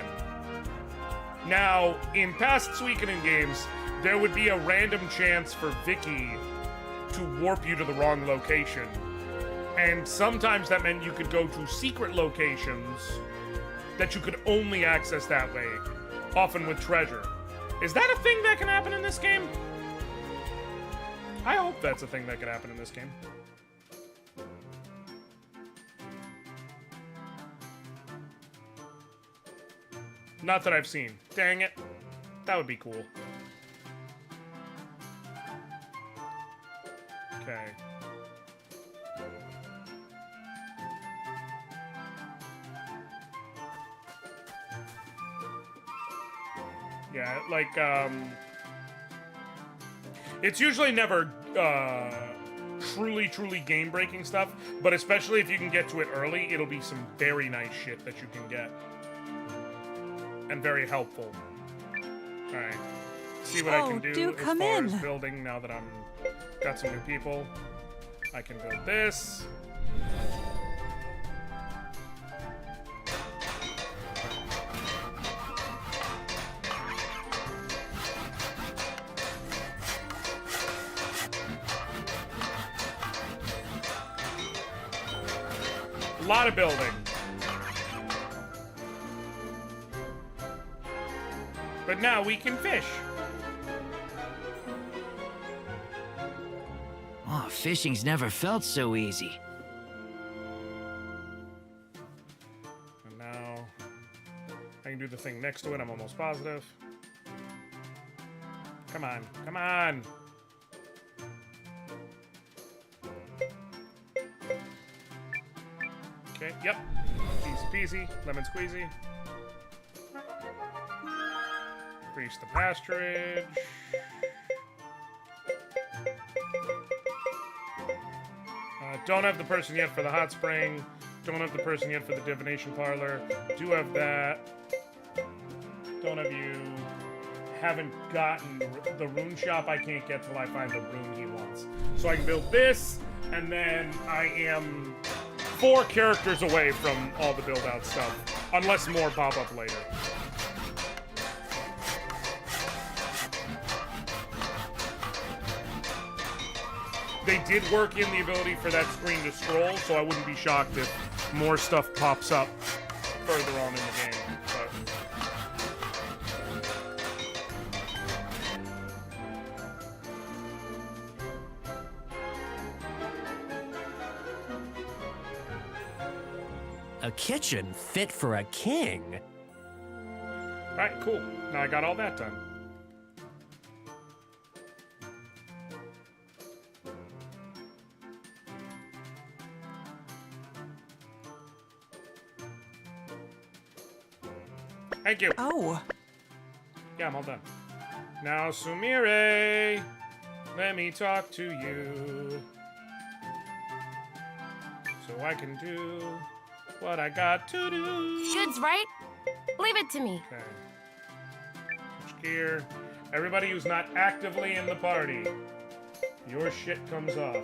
Now, in past Suikoden games, there would be a random chance for Vicky to warp you to the wrong location. And sometimes that meant you could go to secret locations that you could only access that way, often with treasure. Is that a thing that can happen in this game? I hope that's a thing that could happen in this game. Not that I've seen. Dang it. That would be cool. Okay. Yeah, like, it's usually never, truly game-breaking stuff, but especially if you can get to it early, it'll be some very nice shit that you can get. And very helpful. Alright. See what I can do as far as building now that I'm got some new people. I can build this. A lot of building. But now we can fish. Oh, fishing's never felt so easy. And now I can do the thing next to it, I'm almost positive. Come on, come on! Okay, yep. Easy peasy, lemon squeezy. Increase the pasturage. Don't have the person yet for the hot spring. Don't have the person yet for the divination parlor. Do have that. Don't have you. Haven't gotten the rune shop. I can't get till I find the rune he wants. So I can build this, and then I am 4 characters away from all the build-out stuff. Unless more pop up later. They did work in the ability for that screen to scroll, so I wouldn't be shocked if more stuff pops up further on in the game. A kitchen fit for a king? Alright, cool. Now I got all that done. Thank you. Oh. Yeah, I'm all done. Now, Sumire, let me talk to you. So I can do what I got to do. Goods, right? Leave it to me. Okay. Switch gear. Everybody who's not actively in the party, your shit comes off.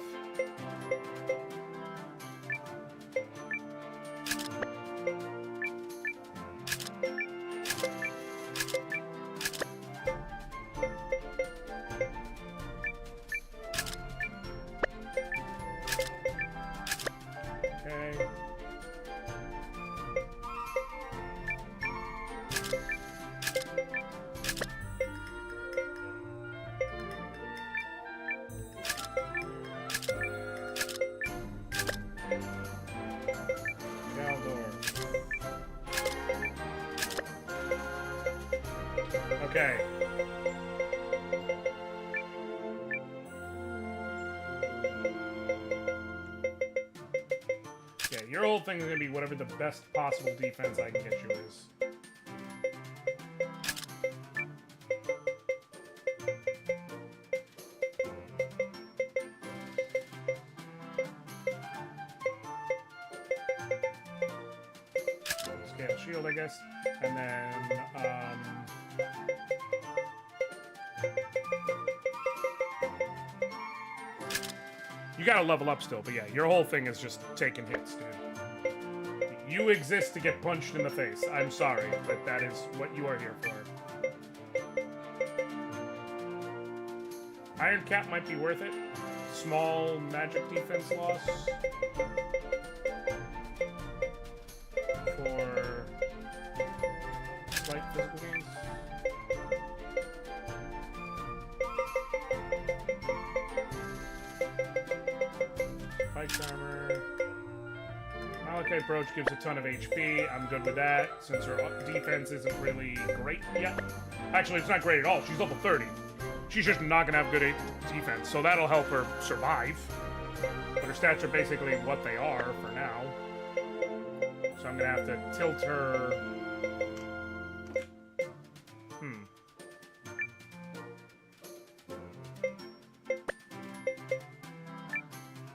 Okay. Yeah, your whole thing is gonna be whatever the best possible defense I can get you is. Scale shield, I guess. And then, you gotta level up still, but yeah, your whole thing is just taking hits, dude. You exist to get punched in the face. I'm sorry, but that is what you are here for. Iron Cap might be worth it. Small magic defense loss. For Strength armor. Malachite brooch gives a ton of HP. I'm good with that, since her defense isn't really great yet. Actually, it's not great at all. She's level 30. She's just not gonna have good defense, so that'll help her survive. But her stats are basically what they are for now. So I'm gonna have to tilt her.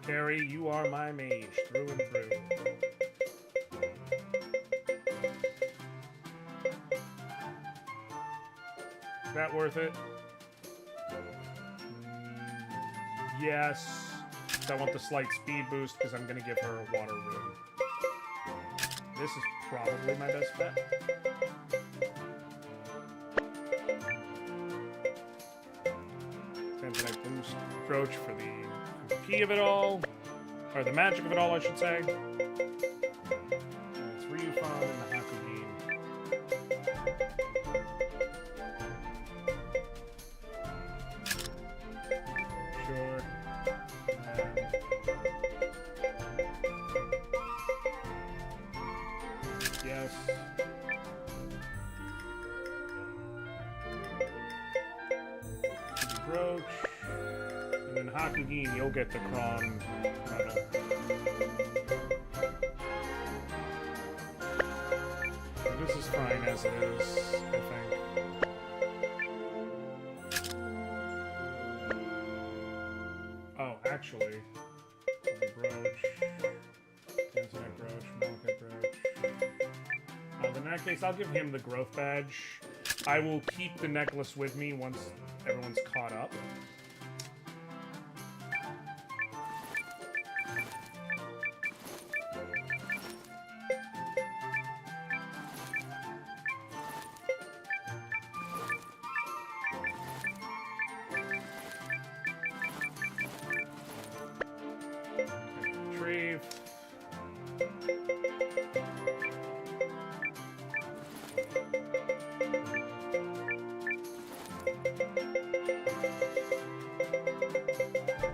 Carrie, you are my mage, through and through. Is that worth it? Yes. I want the slight speed boost because I'm going to give her a water rune. This is probably my best bet. Tanzanite boost brooch for the key of it all. Or the magic of it all, I should say. It's Ryufan and the Hakugin. Sure. Yes. Brooch. And then Hakugin, you'll get the Kron medal. This is fine as it is, I think. Oh, actually, the brooch, Tanzanite brooch, Malachite brooch. In that case, I'll give him the growth badge. I will keep the necklace with me once everyone's caught up. Retrieve.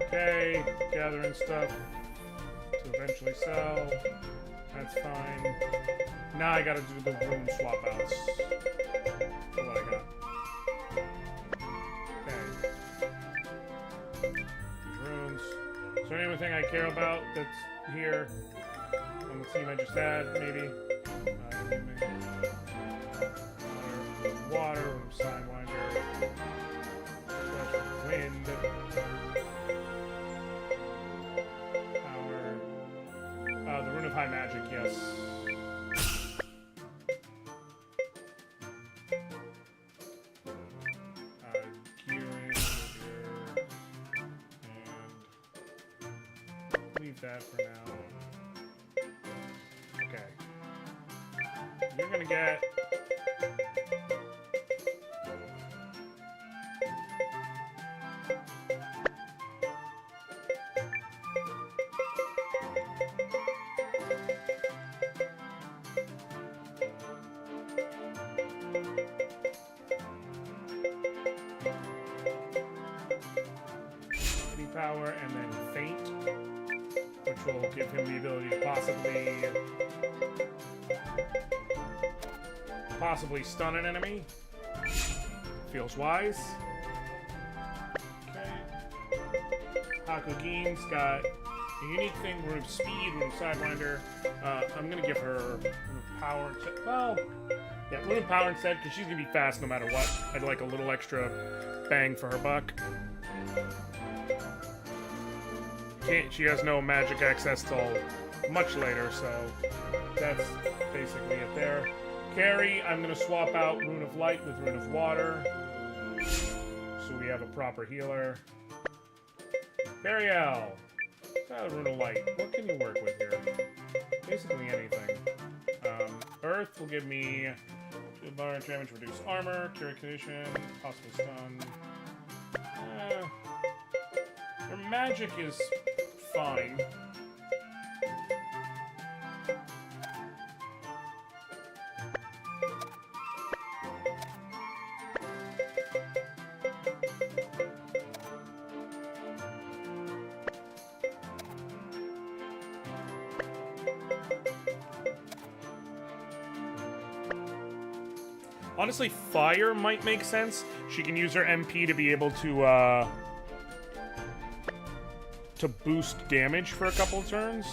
Okay, gathering stuff to eventually sell. That's fine. Now I gotta do the rune swap outs. For what I got. Okay. These runes. Is there anything I care about that's here on the team I just had? Maybe. Water, Sidewinder, wind. The Rune of High Magic, yes. Gearing and leave that for now. Okay. You're gonna get power and then faint, which will give him the ability to possibly stun an enemy. Feels wise. Okay. Hakugin's got a unique thing, Rune of Speed, Rune of Sidewinder. I'm gonna give her Rune of Power. Well, yeah, Rune of Power instead, because she's gonna be fast no matter what. I'd like a little extra bang for her buck. She has no magic access till much later, so that's basically it there. Carrie, I'm going to swap out Rune of Light with Rune of Water, so we have a proper healer. Burial, Rune of Light. What can you work with here? Basically anything. Earth will give me bar damage, reduce armor, cure condition, possible stun. Her magic is fine. Honestly, fire might make sense. She can use her MP to be able to boost damage for a couple turns.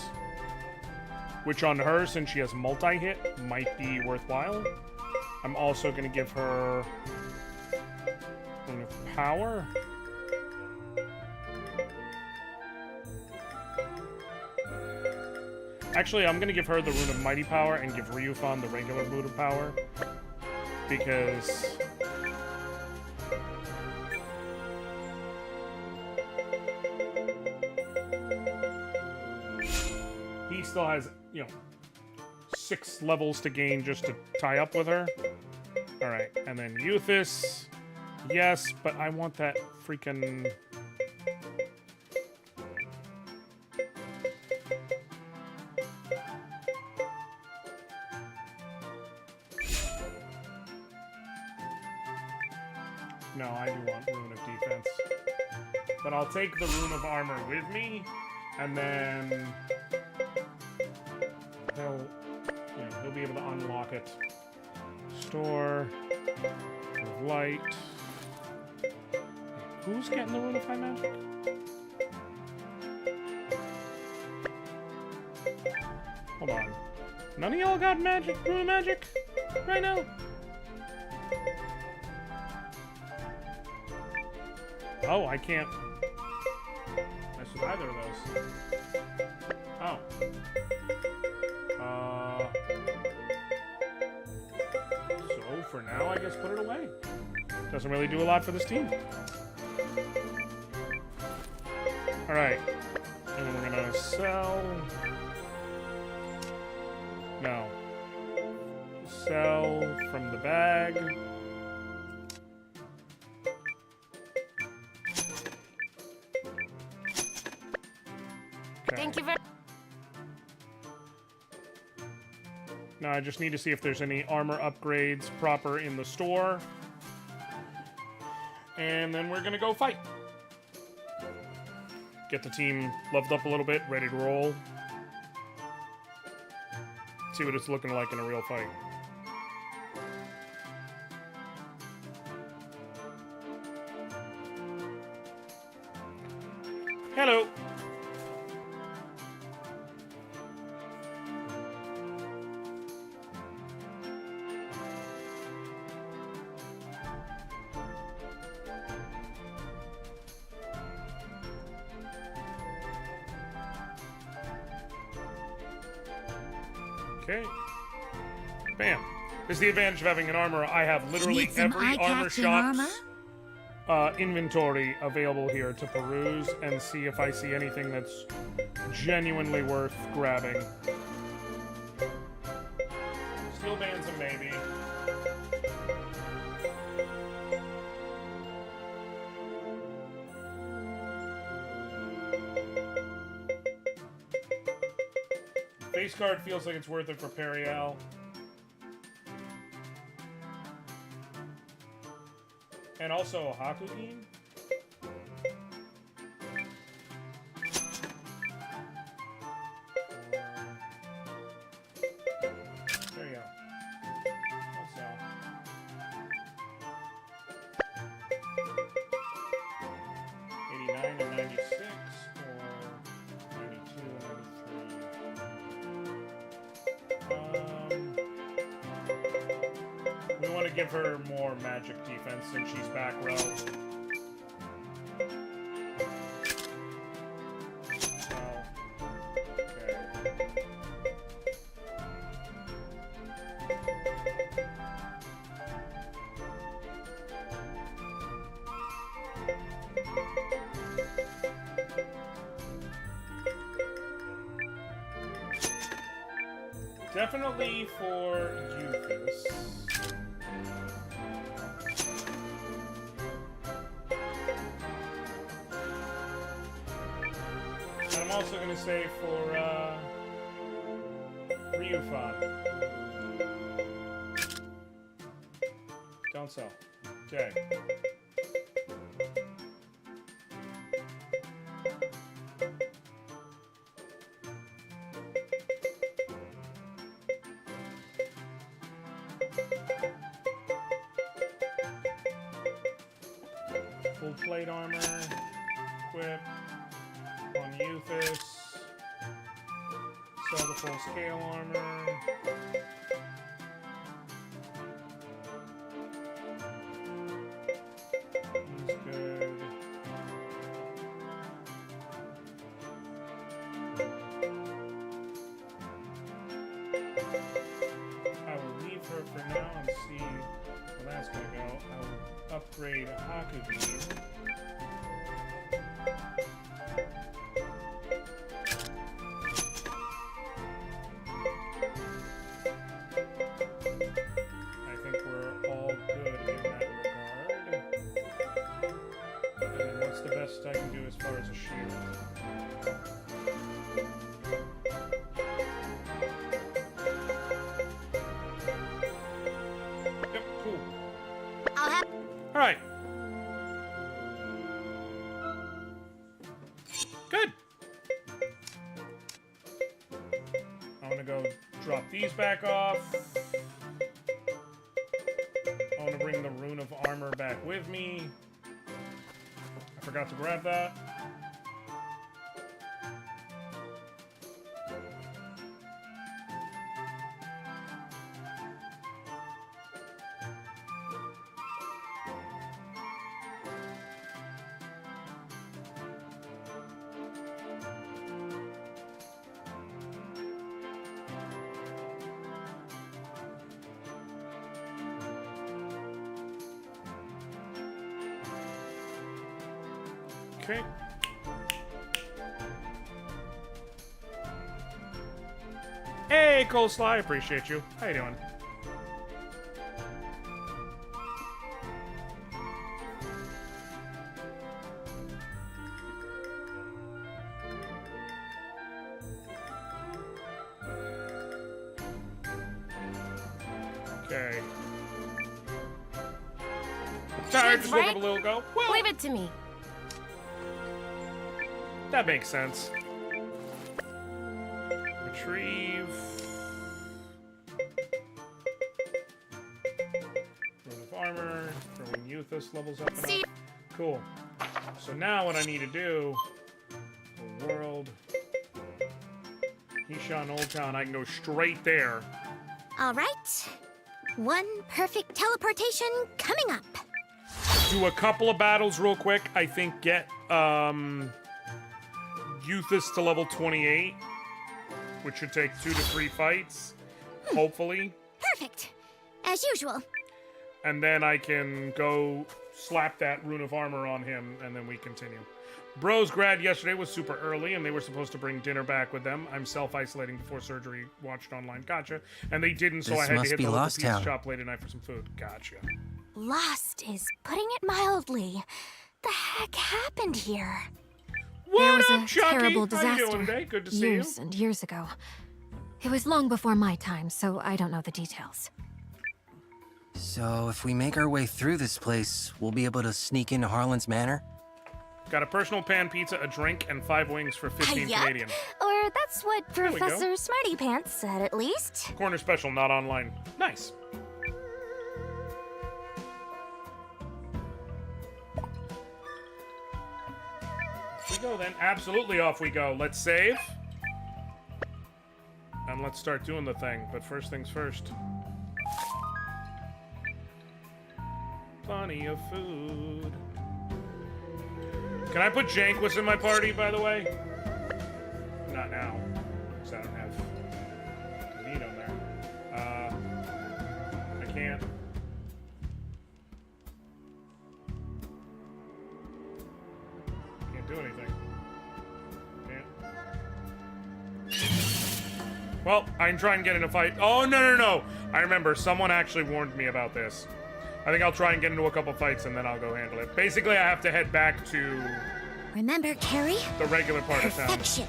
Which on her, since she has multi-hit, might be worthwhile. I'm also going to give her Rune of Power. Actually, I'm going to give her the Rune of Mighty Power and give Ryufan the regular Rune of Power. Because... he still has, you know, 6 levels to gain just to tie up with her. Alright, and then Euthys. Yes, but I want that freaking... No, I do want Rune of Defense. But I'll take the Rune of Armor with me, and then he'll be able to unlock it. Store of Light. Who's getting the Rune of High Magic? Hold on. None of y'all got magic, Rune of Magic right now? Oh, I can't mess with either of those. Oh. So for now, I guess put it away. Doesn't really do a lot for this team. Alright. And then we're gonna sell... No. Sell from the bag. Thank you very Now I just need to see if there's any armor upgrades proper in the store. And then we're gonna go fight. Get the team leveled up a little bit, ready to roll. See what it's looking like in a real fight. Hello. Okay. Bam. This is the advantage of having an armor. I have literally Need some every armor eye-catching shop's inventory available here to peruse and see if I see anything that's genuinely worth grabbing. Steel bands a maybe. Face card feels like it's worth it for Periel. And also Hakugin. There you go. That's all. 89 and 96, or 92 and 93. We want to give her more magic defense since she's back row. Definitely for Euphis. And I'm also going to say for Ryufan. Don't sell. Okay. Full plate armor. Equip. On Euthus. Sell the full scale armor. He's good. I will leave her for now and see where that's gonna go. I will upgrade Hakuji. I think we're all good in that regard. And then what's the best I can do as far as a shield? Yep, cool. Alright. Good. I'm gonna go drop these back off. I want to bring the Rune of Armor back with me. I forgot to grab that. Okay. Hey, Coleslaw, I appreciate you. How you doing? Okay. Sorry, just woke up a little ago. Well, leave it to me. That makes sense. Retrieve. Rune of Armor. Throwing Euthus levels up and up. Cool. So now what I need to do... The world... Hishan Old Town. I can go straight there. Alright. One perfect teleportation coming up. Do a couple of battles real quick. I think get, Euthus to level 28, which should take 2 to 3 fights, hopefully. Perfect. As usual. And then I can go slap that Rune of Armor on him, and then we continue. Bros grad yesterday was super early, and they were supposed to bring dinner back with them. I'm self-isolating before surgery, watched online. Gotcha. And they didn't, so I had to hit the local pizza shop late at night for some food. Gotcha. Lost is putting it mildly. The heck happened here? What there was up, a Chucky? terrible How disaster you doing today? Good to see you. years and years ago. It was long before my time, so I don't know the details. So if we make our way through this place, we'll be able to sneak into Harlan's Manor? Got a personal pan pizza, a drink, and 5 wings for 15 Yup. Canadian. Or that's what There we go. Professor Smarty Pants said, at least. Corner special, not online. Nice. Off we go then. Absolutely off we go. Let's save. And let's start doing the thing. But first things first. Plenty of food. Can I put Janquist in my party, by the way? Not now, because I don't have meat on there. I can't. Can't do anything. Can't. Well, I can try and get in a fight. Oh, no. I remember, someone actually warned me about this. I think I'll try and get into a couple fights and then I'll go handle it. Basically, I have to head back to... Remember, Carrie? The regular part of town. Perfection.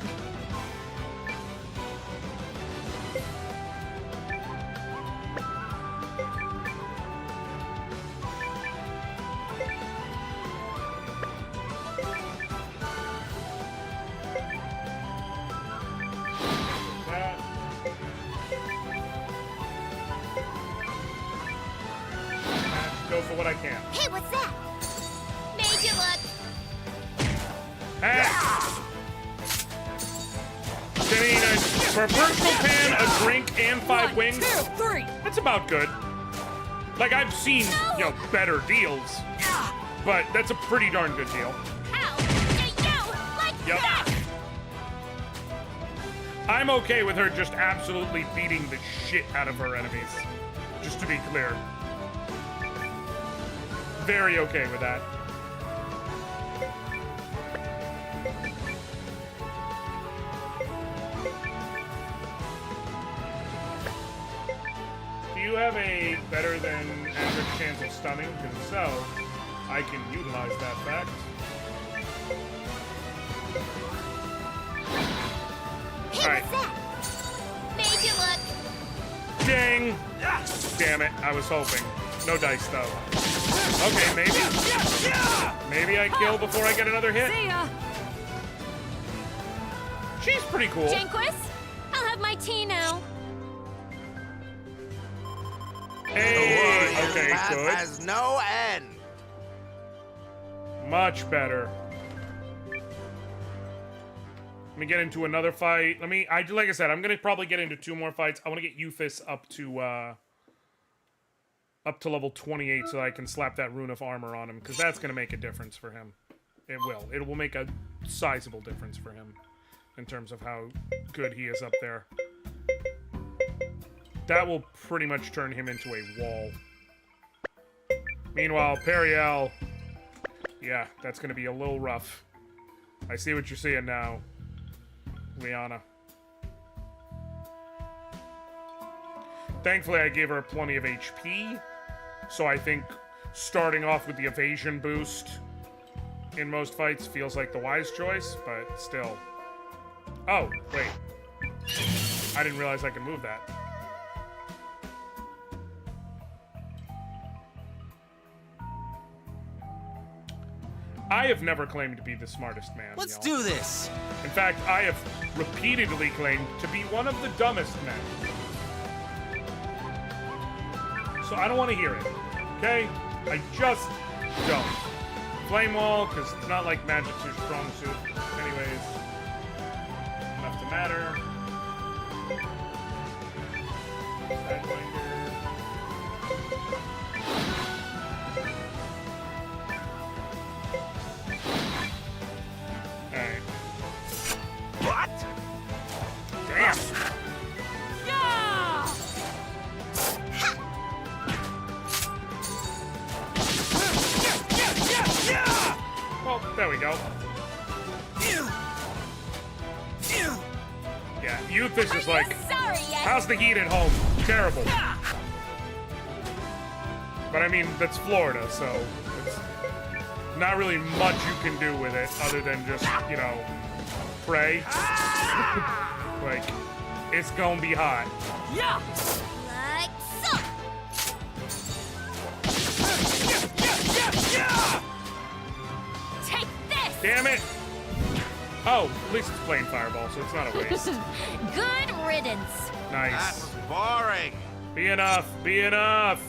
Go for what I can. Hey, what's that? Make Made you look. For a personal pan, a drink, and 5 wings, 1, 2, 3. that's about good. Like, I've seen, you know, better deals, but that's a pretty darn good deal. Ow! To you! Like Yep. that! I'm okay with her just absolutely beating the shit out of her enemies. Just to be clear. Very okay with that. Do you have a better than average chance of stunning? Because if so, I can utilize that fact. Hey, what's that? Made you look. Ding! Damn it, I was hoping. No dice, though. Okay, maybe. Maybe I kill before I get another hit. See ya. She's pretty cool. Janquist, I'll have my tea now. Hey, The okay, path good. has no end. Much better. Let me get into another fight. Like I said, I'm gonna probably get into 2 more fights. I want to get Euphis up to level 28 so that I can slap that rune of armor on him, because that's gonna make a difference for him. It will. It will make a sizable difference for him in terms of how good he is up there. That will pretty much turn him into a wall. Meanwhile, Periel, yeah, that's gonna be a little rough. I see what you're seeing now, Liana. Thankfully, I gave her plenty of HP, so I think starting off with the evasion boost in most fights feels like the wise choice, but still. Oh, wait. I didn't realize I could move that. I have never claimed to be the smartest man. Let's y'all. do this. In fact, I have repeatedly claimed to be one of the dumbest men. So I don't want to hear it, okay? I just don't. Flame wall, because it's not like magic's your strong suit. Anyways, enough to matter. Sidewinder. Alright. What? Damn! Yeah! Well, there we go. Yeah, Euphis is like, Sorry, yet. how's the heat at home? Terrible. But I mean, that's Florida, so it's not really much you can do with it other than just, you know, pray. Like, it's gonna be hot. Yeah! Like so. Take this. Damn it! Oh, at least it's plain fireball, so it's not a waste. Good riddance. Nice. That was boring. Be enough. Be enough.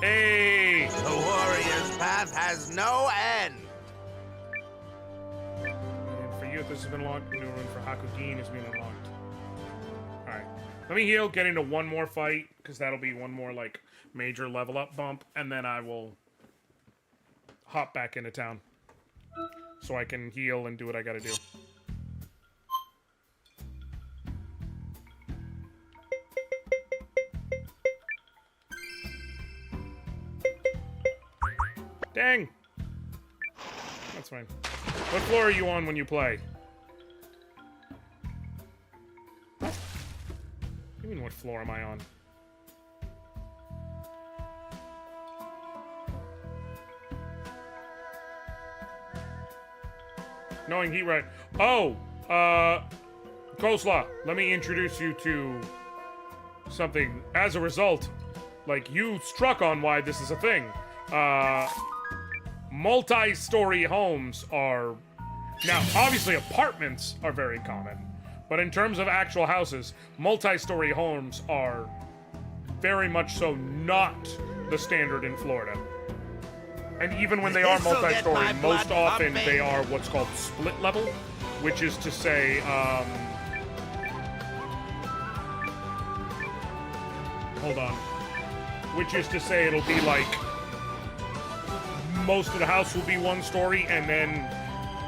Hey. The warrior's path has no end. And for you, this has been unlocked. New rune for Hakugin has been unlocked. Alright. Let me heal, get into one more fight, because that'll be one more, like, major level up bump, and then I will hop back into town. So I can heal and do what I gotta do. Dang! That's fine. What floor are you on when you play? What do you mean, what floor am I on? Knowing heat right. Oh! Coleslaw, let me introduce you to something. As a result, like, you struck on why this is a thing. Multi-story homes are... Now, obviously, apartments are very common. But in terms of actual houses, multi-story homes are very much so not the standard in Florida. And even when they are This'll get multi-story, my blood most often pumping. they are what's called split level, which is to say, hold on. Which is to say it'll be like, most of the house will be one story, and then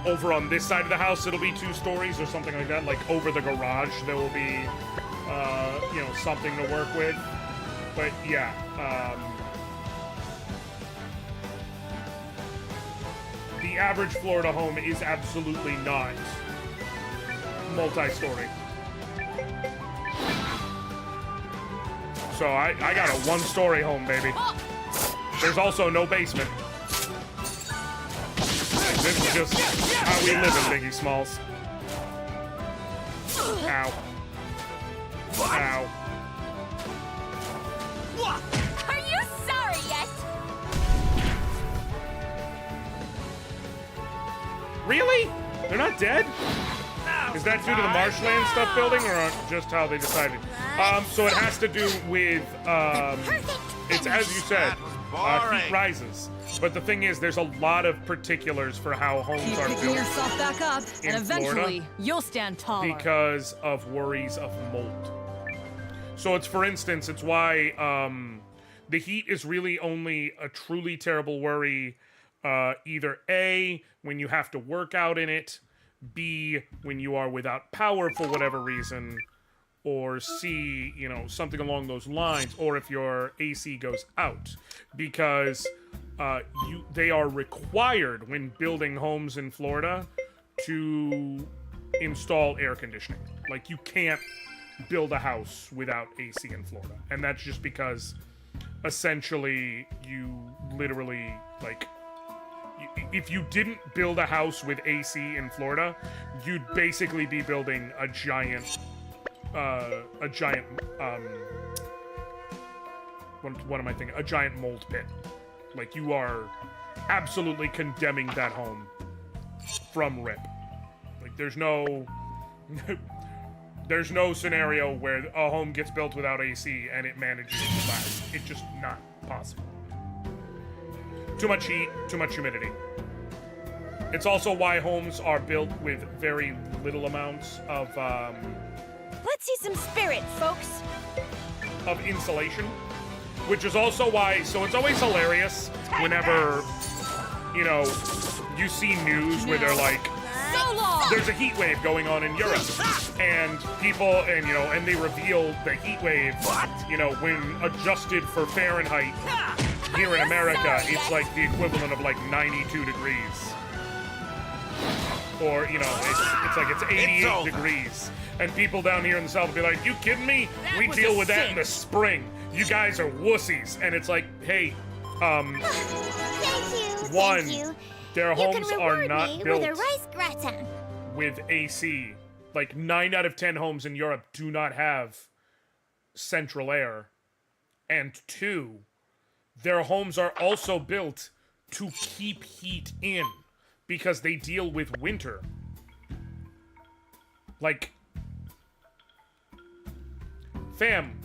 over on this side of the house it'll be 2 stories or something like that. Like over the garage there will be, you know, something to work with. But yeah, the average Florida home is absolutely not multi-story. So I got a 1-story home, baby. There's also no basement. This is just how we live in Biggie Smalls. Ow. Ow. Are you sorry yet? Really? They're not dead? Is that due to the marshland stuff building, or just how they decided? So it has to do with, it's as you said, heat rises. But the thing is, there's a lot of particulars for how homes Keep are picking built yourself back up, in and eventually Florida you'll stand taller. because of worries of mold. So it's, for instance, it's why the heat is really only a truly terrible worry either A, when you have to work out in it, B, when you are without power for whatever reason, or C, you know, something along those lines, or if your AC goes out. Because they are required when building homes in Florida to install air conditioning. Like, you can't build a house without AC in Florida. And that's just because essentially you literally, like, if you didn't build a house with AC in Florida, you'd basically be building a giant what am I thinking? A giant mold pit. Like, you are absolutely condemning that home from rip. Like, there's no scenario where a home gets built without AC and it manages to last. It's just not possible. Too much heat, too much humidity. It's also why homes are built with very little amounts of, Let's see some spirit, folks. of insulation, which is also why, so it's always hilarious whenever, you know, you see news where they're like, So long. there's a heat wave going on in Europe, and people, and you know, and they reveal the heat wave, you know, when adjusted for Fahrenheit here in America, it's like the equivalent of like 92 degrees. Or, you know, it's like it's 88 degrees. And people down here in the South will be like, you kidding me? We deal with that in the spring. You guys are wussies. And it's like, hey, Thank you. their You homes can are reward not me built with a rice gratin. with AC. Like 9 out of 10 homes in Europe do not have central air. And 2, their homes are also built to keep heat in because they deal with winter. Like, fam,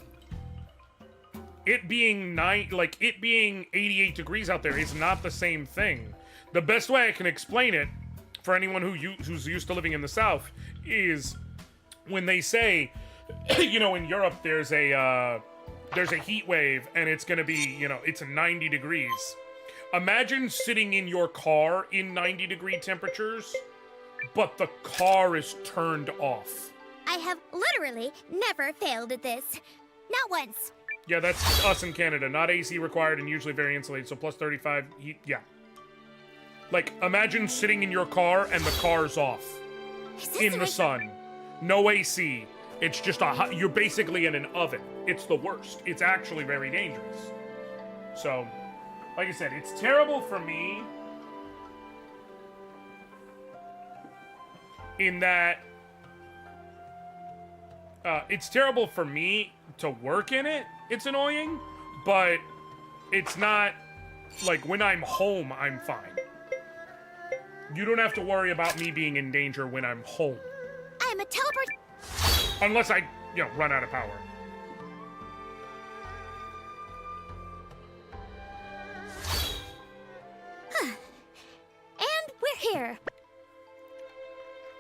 it being 88 degrees out there is not the same thing. The best way I can explain it for anyone who's used to living in the South is when they say, you know, in Europe there's a heat wave and it's gonna be, you know, it's 90 degrees. Imagine sitting in your car in 90-degree temperatures, but the car is turned off. I have literally never failed at this. Not once. Yeah, that's us in Canada. Not AC required and usually very insulated, so plus 35 heat, yeah. Like, imagine sitting in your car and the car's off. In the sun. No AC. It's just you're basically in an oven. It's the worst. It's actually very dangerous. So, like I said, it's terrible for me in that it's terrible for me to work in it. It's annoying, but it's not like when I'm home, I'm fine. You don't have to worry about me being in danger when I'm home. I'm a teleport. Unless I, you know, run out of power. here.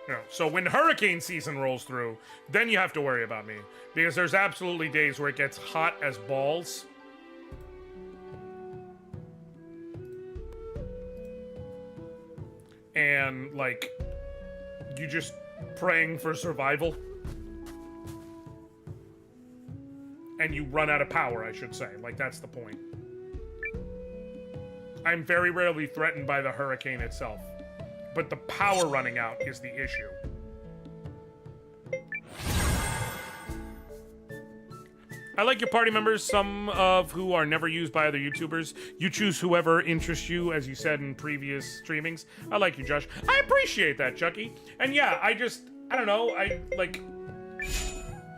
You know, so when hurricane season rolls through, then you have to worry about me. Because there's absolutely days where it gets hot as balls. And, like, you just praying for survival. And you run out of power, I should say. Like, that's the point. I'm very rarely threatened by the hurricane itself. But the power running out is the issue. I like your party members, some of who are never used by other YouTubers. You choose whoever interests you, as you said in previous streamings. I like you, Josh. I appreciate that, Chucky. And yeah, I don't know,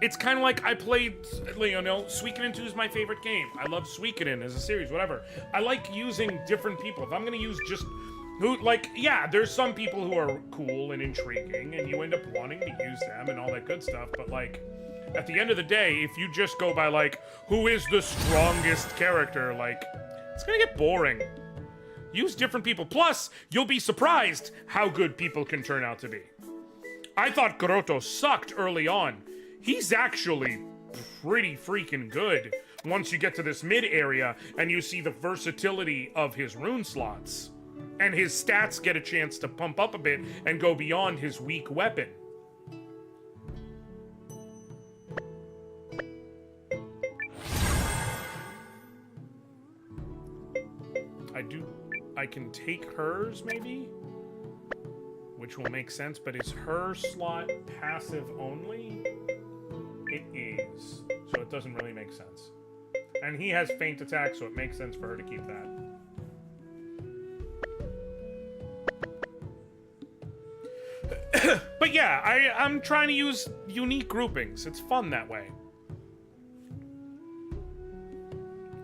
it's kind of like I played, you know, Suikoden 2 is my favorite game. I love Suikoden as a series, whatever. I like using different people. If I'm gonna use just who, like, yeah, there's some people who are cool and intriguing, and you end up wanting to use them and all that good stuff, but, like, at the end of the day, if you just go by, like, who is the strongest character, like, it's gonna get boring. Use different people. Plus, you'll be surprised how good people can turn out to be. I thought Kuroto sucked early on. He's actually pretty freaking good once you get to this mid area and you see the versatility of his rune slots. And his stats get a chance to pump up a bit and go beyond his weak weapon. I can take hers, maybe? Which will make sense, but is her slot passive only? It is. So it doesn't really make sense. And he has feint attack, so it makes sense for her to keep that. But yeah, I'm trying to use unique groupings. It's fun that way.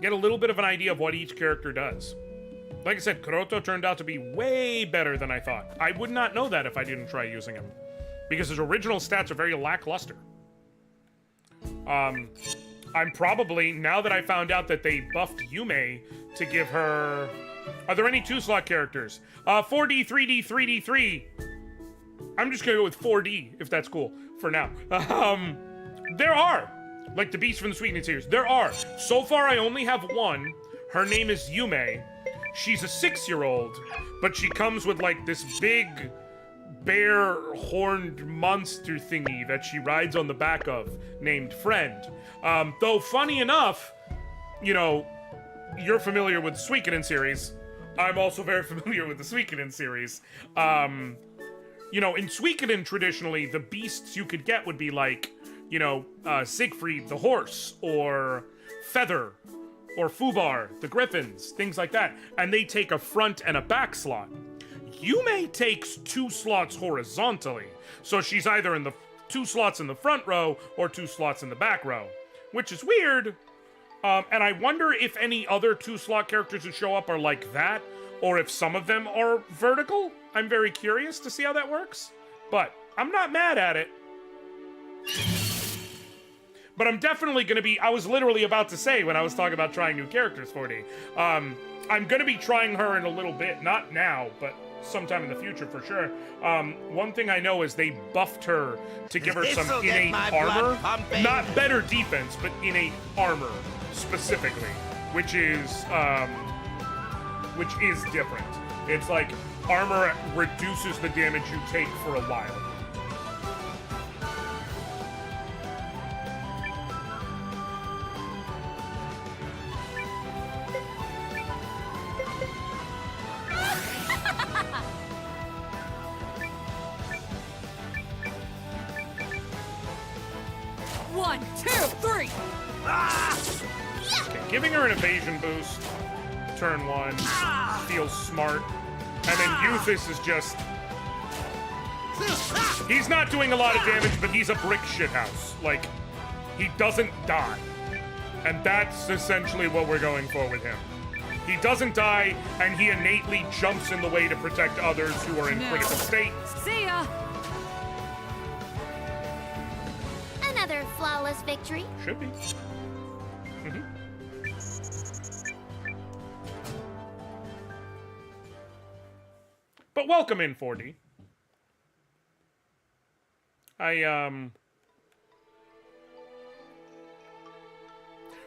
Get a little bit of an idea of what each character does. Like I said, Kuroto turned out to be way better than I thought. I would not know that if I didn't try using him. Because his original stats are very lackluster. I'm probably, now that I found out that they buffed Yume to give her... Are there any 2-slot characters? 4D, 3D, 3D, 3. I'm just gonna go with 4D, if that's cool, for now. There are. Like the Beast from the Suikoden series. There are. So far, I only have one. Her name is Yume. She's a 6-year-old, but she comes with, like, this big bear-horned monster thingy that she rides on the back of, named Friend. Though, funny enough, you know, you're familiar with the Suikoden series. I'm also very familiar with the Suikoden series. You know, in Suikoden, traditionally, the beasts you could get would be like, you know, Siegfried the horse, or Feather, or Fubar, the griffins, things like that. And they take a front and a back slot. Yume takes 2 slots horizontally. So she's either in the 2 slots in the front row or 2 slots in the back row. Which is weird. And I wonder if any other 2-slot characters who show up are like that, or if some of them are vertical. I'm very curious to see how that works. But I'm not mad at it. But I'm definitely going to be... I was literally about to say when I was talking about trying new characters 4D. I'm going to be trying her in a little bit. Not now, but sometime in the future for sure. One thing I know is they buffed her to give her some innate armor. Not better defense, but innate armor specifically. Which is different. It's like armor reduces the damage you take for a while. Giving her an evasion boost, turn 1, feels smart. And then Euthys is just... He's not doing a lot of damage, but he's a brick shithouse. Like, he doesn't die. And that's essentially what we're going for with him. He doesn't die, and he innately jumps in the way to protect others who are in critical state. See ya! Another flawless victory. Should be. But welcome in, 4D.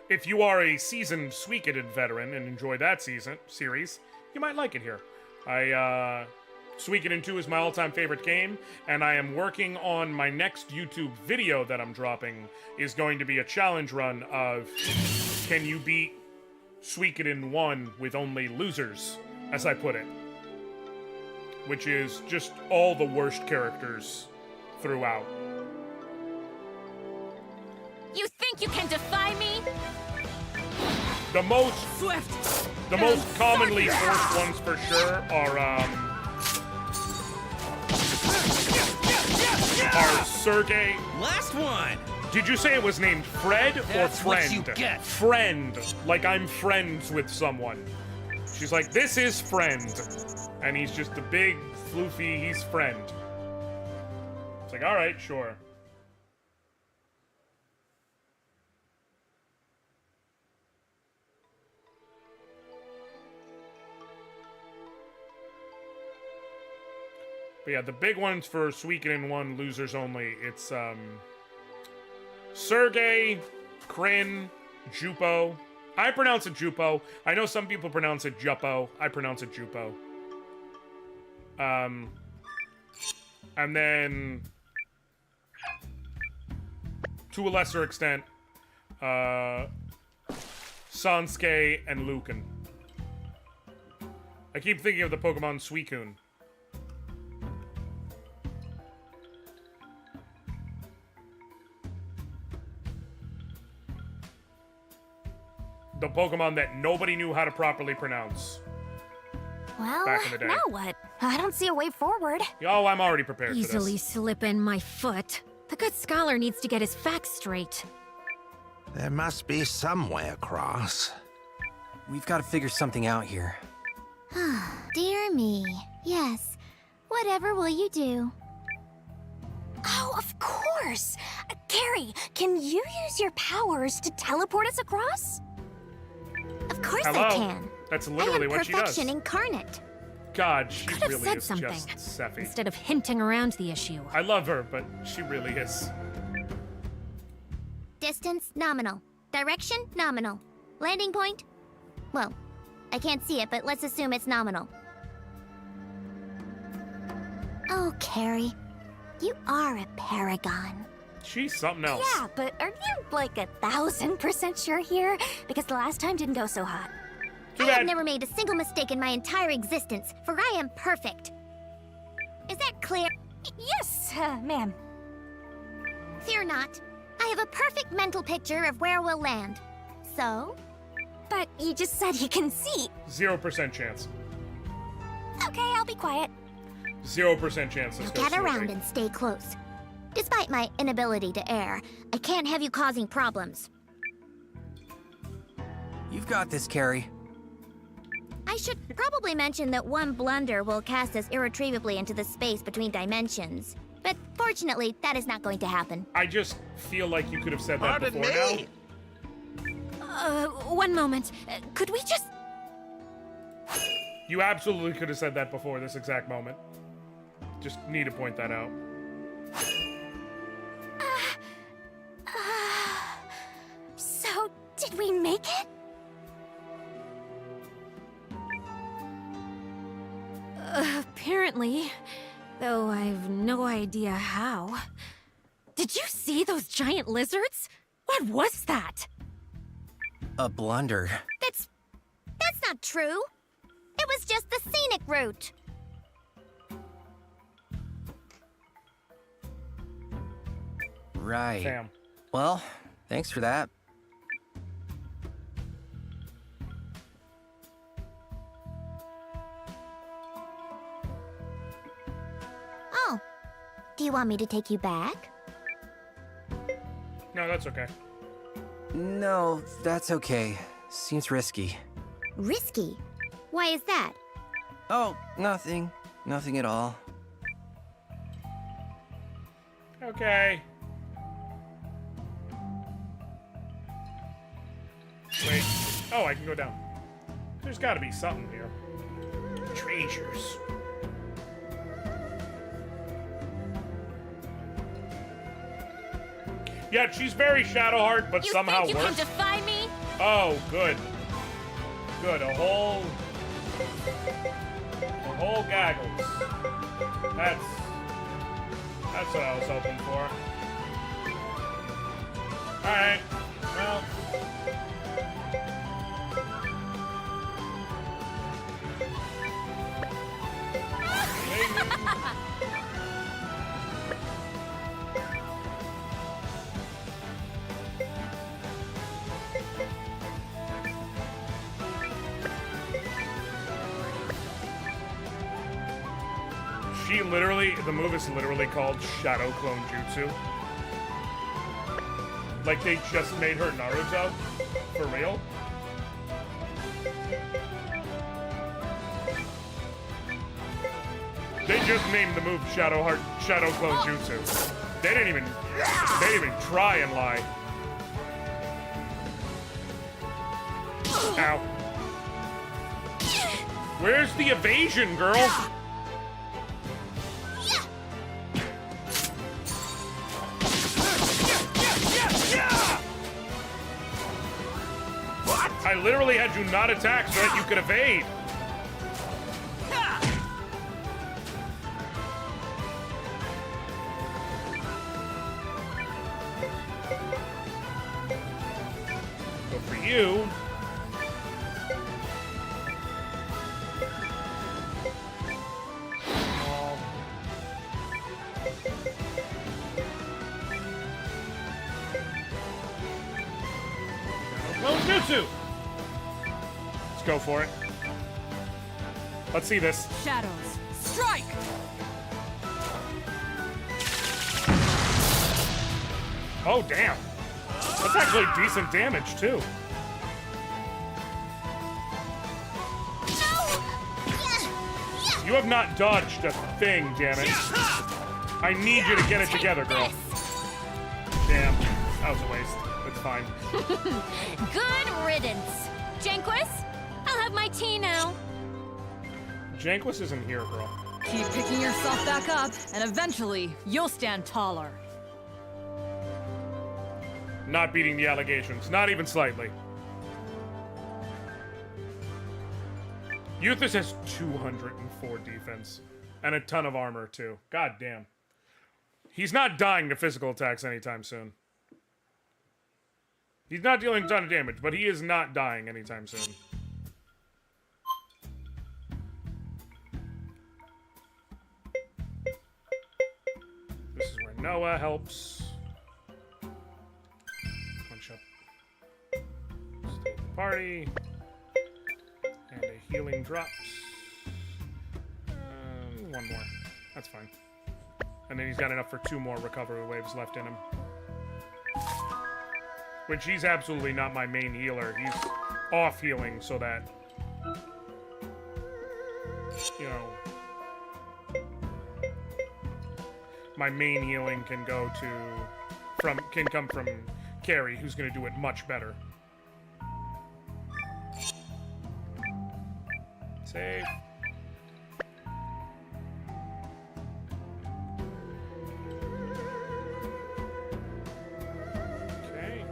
If you are a seasoned Suikoden veteran and enjoy that series, you might like it here. Suikoden 2 is my all-time favorite game, and I am working on my next YouTube video that I'm dropping is going to be a challenge run of can you beat Suikoden 1 with only losers, as I put it. Which is just all the worst characters throughout. You think you can defy me? The most Swift. The most commonly forced ones for sure are Sergey. Last one. Did you say it was named Fred or That's Friend? what you get. Friend, like I'm friends with someone. She's like, this is Friend, and he's just a big floofy. He's Friend. It's like, all right, sure. But yeah, the big ones for Suikoden 1 losers only. It's Sergey, Kryn, Jupo. I pronounce it Jupo. I know some people pronounce it Juppo. I pronounce it Jupo. And then to a lesser extent, Sansuke and Lucan. I keep thinking of the Pokemon Suicune. The Pokemon that nobody knew how to properly pronounce. Well, back in the day. now what? I don't see a way forward. Oh, I'm already prepared Easily for this. slip in my foot. The good scholar needs to get his facts straight. There must be some way across. We've got to figure something out here. Dear me. Yes. Whatever will you do? Oh, of course! Carrie, can you use your powers to teleport us across? Of course Hello? I can. That's literally I am what she does. perfection incarnate. God, she Could have really said is something just Sephi. instead of hinting around the issue. I love her, but she really is. Distance, nominal. Direction, nominal. Landing point? Well, I can't see it, but let's assume it's nominal. Oh, Carrie. You are a paragon. She's something else. Yeah, but are you like 1000% sure here? Because the last time didn't go so hot. I have never made a single mistake in my entire existence, for I am perfect. Is that clear? Yes, ma'am. Fear not. I have a perfect mental picture of where we'll land. So? But you just said you can see. 0% chance. Okay, I'll be quiet. 0% chance this goes Get around smoothly. and stay close. Despite my inability to err, I can't have you causing problems. You've got this, Carrie. I should probably mention that one blunder will cast us irretrievably into the space between dimensions. But fortunately, that is not going to happen. I just feel like you could have said that Pardon before me? now. One moment. Could we just... You absolutely could have said that before this exact moment. Just need to point that out. So, did we make it? Apparently. Though I've no idea how. Did you see those giant lizards? What was that? A blunder. That's not true. It was just the scenic route. Right. Damn. Well, thanks for that. Oh. Do you want me to take you back? No, that's okay. No, that's okay. Seems risky. Risky? Why is that? Oh, nothing. Nothing at all. Okay. Wait. Oh, I can go down. There's gotta be something here. Treasures. Yeah, she's very Shadowheart, but somehow think you worse. can defy me? Oh, good. Good, a whole gaggles. That's what I was hoping for. Alright, well. The move is literally called Shadow Clone Jutsu. Like they just made her Naruto. For real. They just named the move Shadow Clone Jutsu. They didn't even try and lie. Ow. Where's the evasion, girl? I literally had you not attack so that you could evade. Go for you. Clone Jutsu! Go for it. Let's see this. Shadows, strike! Oh, damn. That's actually decent damage, too. You have not dodged a thing, damn it. I need you to get it together, girl. Damn. That was a waste. It's fine. Good riddance. Janquis? I'll have my tea now. Janquis isn't here, girl. Keep picking yourself back up, and eventually, you'll stand taller. Not beating the allegations. Not even slightly. Euthus has 204 defense. And a ton of armor, too. God damn. He's not dying to physical attacks anytime soon. He's not dealing a ton of damage, but he is not dying anytime soon. This is where Noah helps. Punch up. Stay at the party. And a healing drops. One more. That's fine. And then he's got enough for 2 more recovery waves left in him. Which he's absolutely not my main healer. He's off healing so that, you know, my main healing can go to can come from Carrie, who's going to do it much better. Save. Okay.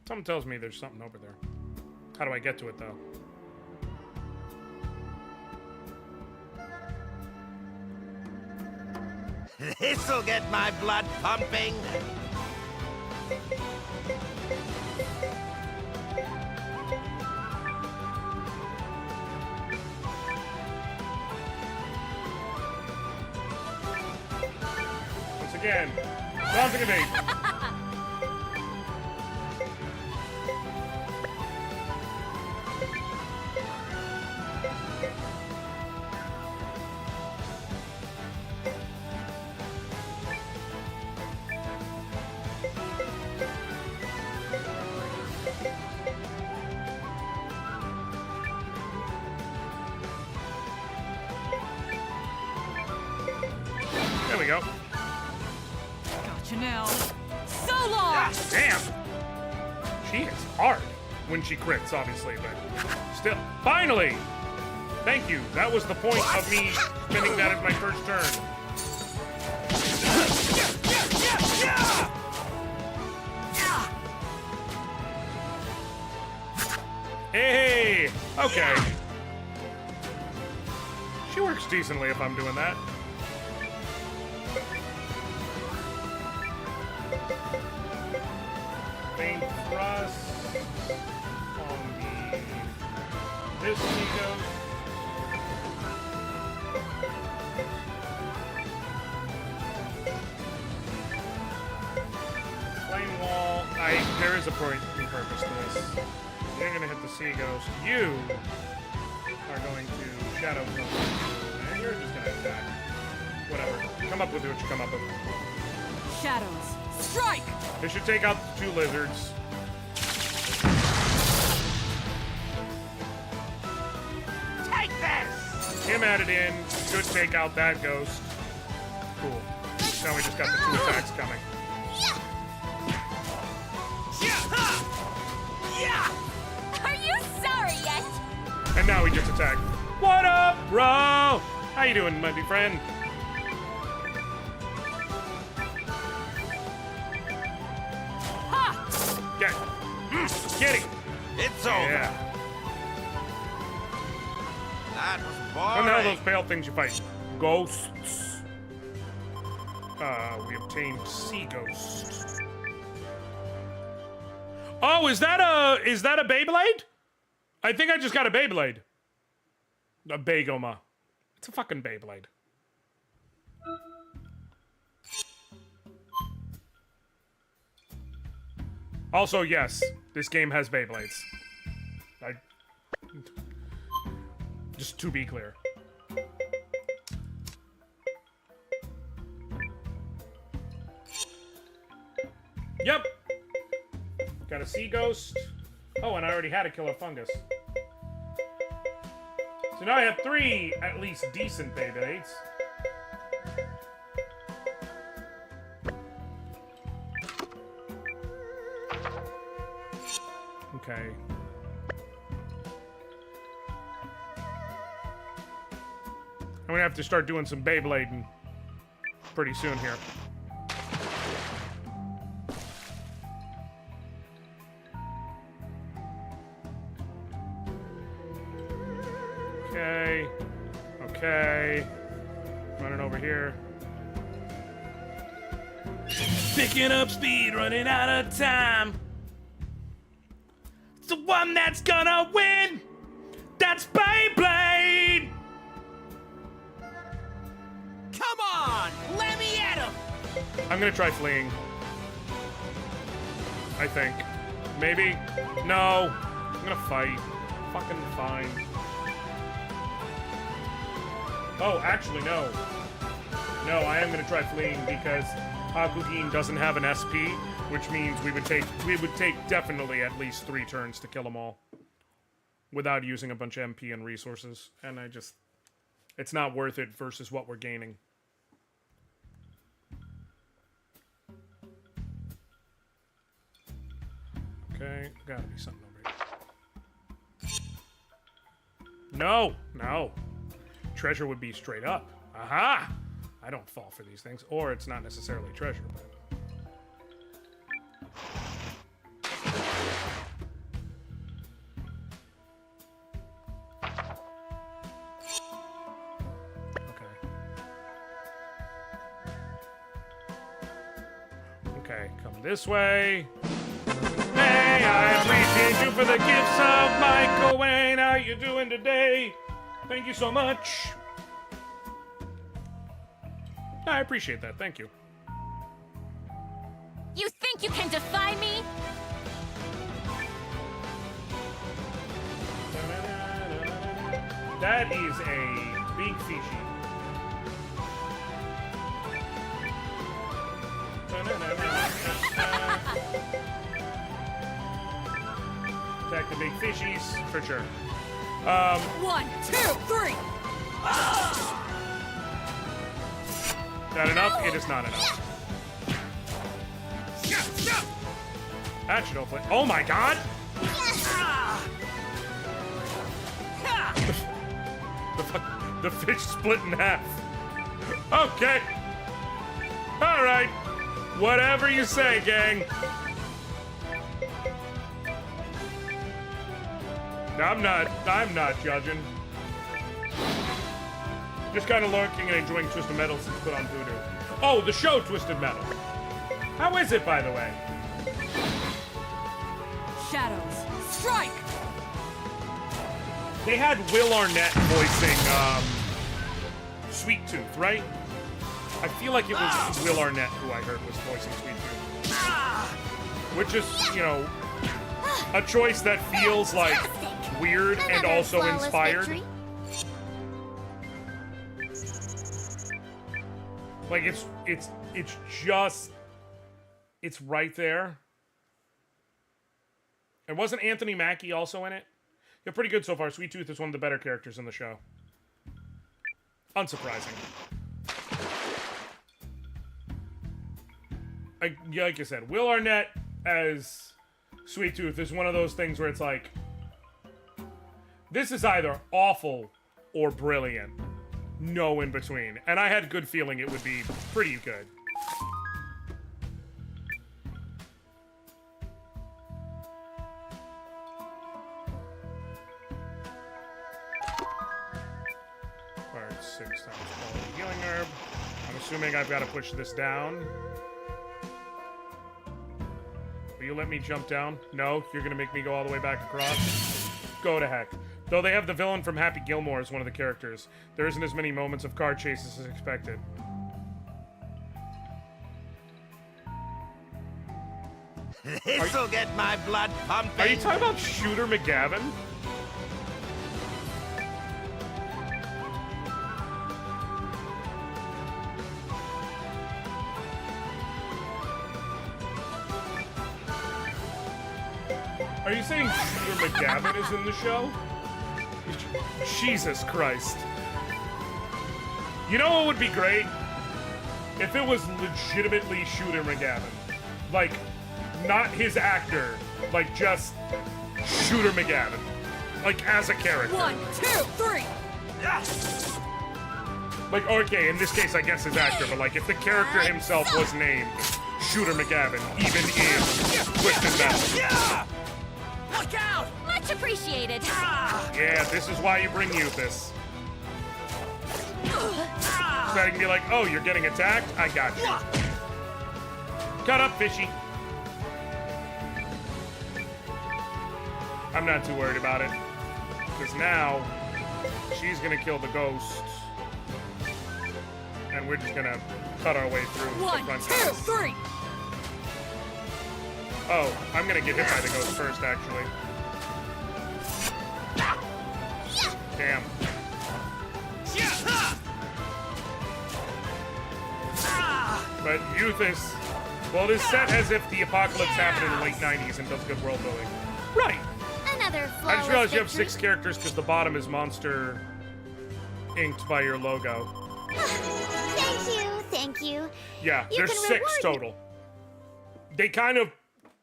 Something tells me there's something over there. How do I get to it, though? This'll get my blood pumping. Once again, something to me. There we go. Gotcha now. So long! Damn! She is hard when she crits, obviously, but still. Finally! Thank you. That was the point of me spending that as my first turn. Hey! Okay. She works decently if I'm doing that. Faint thrust on this ego. Flame wall. There is a point in purpose to this. You're gonna hit the sea ghost. You are going to shadow clone. And you're just gonna attack. Whatever. Come up with what you come up with. Shadows, strike! This should take out the 2 lizards. Take this! Him added in. Should take out that ghost. Cool. Now we just got the 2 attacks coming. Are you sorry yet? And now we just attack. What up, bro? How you doing, my friend? Get it. Get it. It's over. Yeah. That was What boring. the hell are those pale things you fight? Ghosts. We obtained sea ghosts. Oh, is that a Beyblade? I think I just got a Beyblade. A Bagoma. It's a fucking Beyblade. Also, yes, this game has Beyblades. Just to be clear. Yep. Got a sea ghost. Oh, and I already had a killer fungus. So now I have 3 at least decent Beyblades. Okay. I'm gonna have to start doing some Beyblading pretty soon here. Okay. Okay. Running over here. Picking up speed, running out of time. It's the one that's gonna win. That's Beyblade. Come on! Let me at him! I'm gonna try fleeing. I think. Maybe? No. I'm gonna fight. Fucking fine. Oh, actually, no. No, I am gonna try fleeing because Agugin doesn't have an SP, which means we would take definitely at least 3 turns to kill them all without using a bunch of MP and resources. And it's not worth it versus what we're gaining. Okay, gotta be something over here. No, no. Treasure would be straight up. Aha! I don't fall for these things. Or it's not necessarily treasure, but... Okay, come this way. Hey, I appreciate you for the gifts of Michael Wayne. How you doing today? Thank you so much. I appreciate that. Thank you. You think you can defy me? That is a big fishy. Attack the big fishies, for sure. 1, 2, 3! That enough? It is not enough. That should hopefully... Oh my god! The fish split in half. Okay. All right. Whatever you say, gang. I'm not judging. Just kind of lurking and enjoying Twisted Metal since put on Voodoo. Oh, the show Twisted Metal. How is it, by the way? Shadows, strike! They had Will Arnett voicing Sweet Tooth, right? I feel like it was Will Arnett who I heard was voicing Sweet Tooth. Which is, you know, a choice that feels like weird and also inspired. Victory. Like it's just it's right there. And wasn't Anthony Mackie also in it? Yeah, pretty good so far. Sweet Tooth is one of the better characters in the show. Unsurprising. Like I said, Will Arnett as Sweet Tooth is one of those things where it's like, this is either awful or brilliant. No in between. And I had a good feeling it would be pretty good. Acquired 6 times quality healing herb. I'm assuming I've got to push this down. Will you let me jump down? No? You're gonna make me go all the way back across? Go to heck. Though they have the villain from Happy Gilmore as one of the characters, there isn't as many moments of car chases as expected. This'll get my blood pumping. Are you talking about Shooter McGavin? Are you saying Shooter McGavin is in the show? Jesus Christ. You know what would be great? If it was legitimately Shooter McGavin. Like, not his actor. Like, just Shooter McGavin. Like, as a character. 1, 2, 3! Like, okay, in this case, I guess his actor, but like, if the character himself was named Shooter McGavin, even in Twisted Metal. Look out! Much appreciated. Yeah, this is why you bring Euphis. So that he can be like, oh, you're getting attacked? I got you. Cut up, fishy. I'm not too worried about it. Because now, she's gonna kill the ghost. And we're just gonna cut our way through the 1, front 2, guys. 3! Oh, I'm gonna get hit by the ghost first, actually. Damn. But Euphis, well, it is set as if the apocalypse happened in the late 90s and does good world building. Right. Another I just flawless realized you have victory. 6 characters because the bottom is monster inked by your logo. Thank you. Yeah, You there's can 6 reward- total. They kind of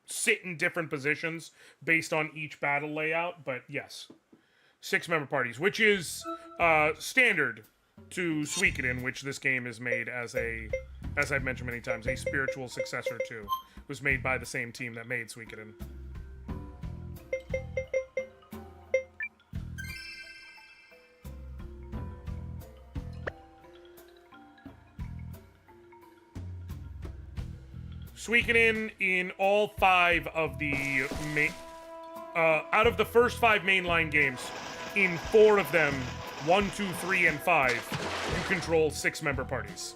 sit in different positions based on each battle layout, but yes. 6 member parties, which is standard to Suikoden, which this game is made as a, as I've mentioned many times, a spiritual successor to. It was made by the same team that made Suikoden. Suikoden in all 5 of the out of the first 5 mainline games, in 4 of them, 1, 2, 3, and 5, you control 6 member parties.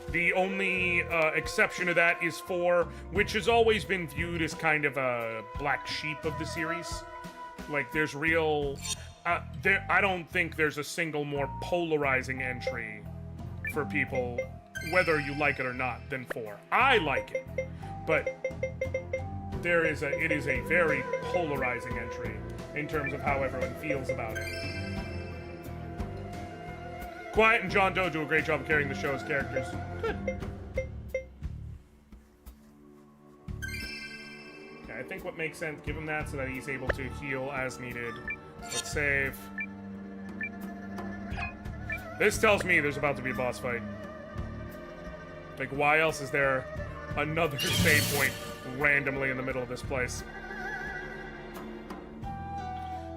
The only exception to that is 4, which has always been viewed as kind of a black sheep of the series. Like, there's real... I don't think there's a single more polarizing entry for people, whether you like it or not, than 4. I like it, but it is a very polarizing entry in terms of how everyone feels about it. Quiet and John Doe do a great job of carrying the show's characters. Good. Okay, I think what makes sense, give him that so that he's able to heal as needed. Let's save. This tells me there's about to be a boss fight. Like, why else is there another save point randomly in the middle of this place?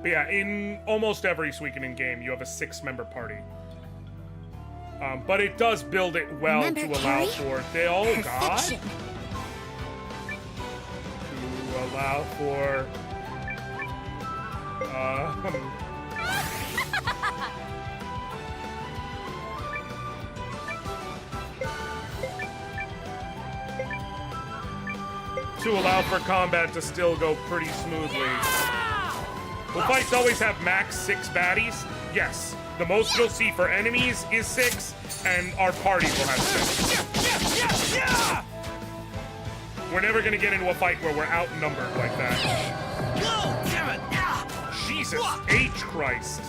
But yeah, in almost every Suikoden game, you have a 6-member party. But it does build it well to allow for... Oh, God! To allow for... to allow for combat to still go pretty smoothly. Will fights always have max 6 baddies? Yes. The most you'll see for enemies is 6, and our party will have 6. We're never gonna get into a fight where we're outnumbered like that. Jesus H. Christ.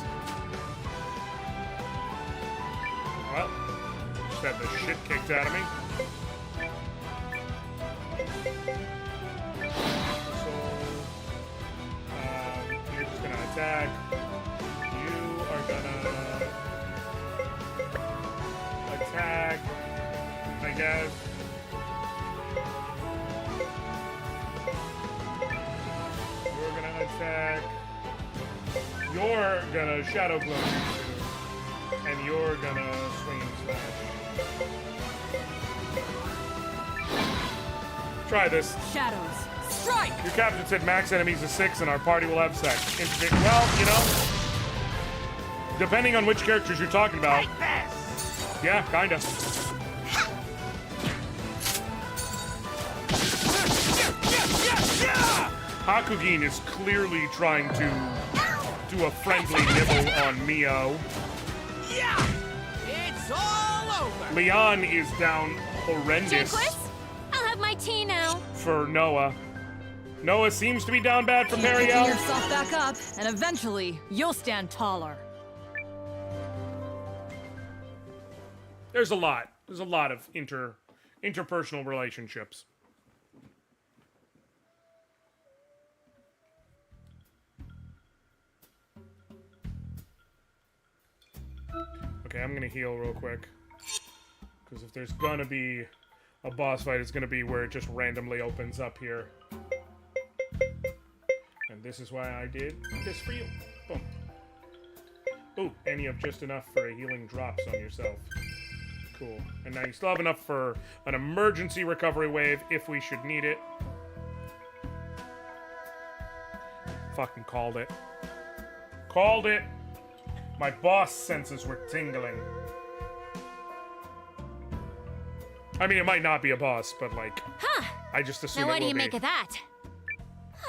Well, just had the shit kicked out of me. You're just gonna attack. You are gonna attack, I guess. You're gonna attack. You're gonna shadow glow jutsu, and you're gonna swing and smash. Try this. Shadows. Strike! Your captain said max enemies is 6 and our party will have sex. Interesting. Well, you know, depending on which characters you're talking about. Yeah, kinda. Hakugin is clearly trying to do a friendly nibble on Mio. It's all over! Leon is down horrendous I'll have my tea now. for Noah. Noah seems to be down bad for Keep Periel. picking yourself back up, and eventually, you'll stand taller. There's a lot. There's a lot of interpersonal relationships. Okay, I'm gonna heal real quick. Because if there's gonna be a boss fight, it's gonna be where it just randomly opens up here. And this is why I did this for you. Boom. Ooh, and you have just enough for a healing drops on yourself. Cool. And now you still have enough for an emergency recovery wave if we should need it. Fucking called it. Called it! My boss senses were tingling. I mean, it might not be a boss, but like... Huh. I just assume Now it what do will you be. make of that?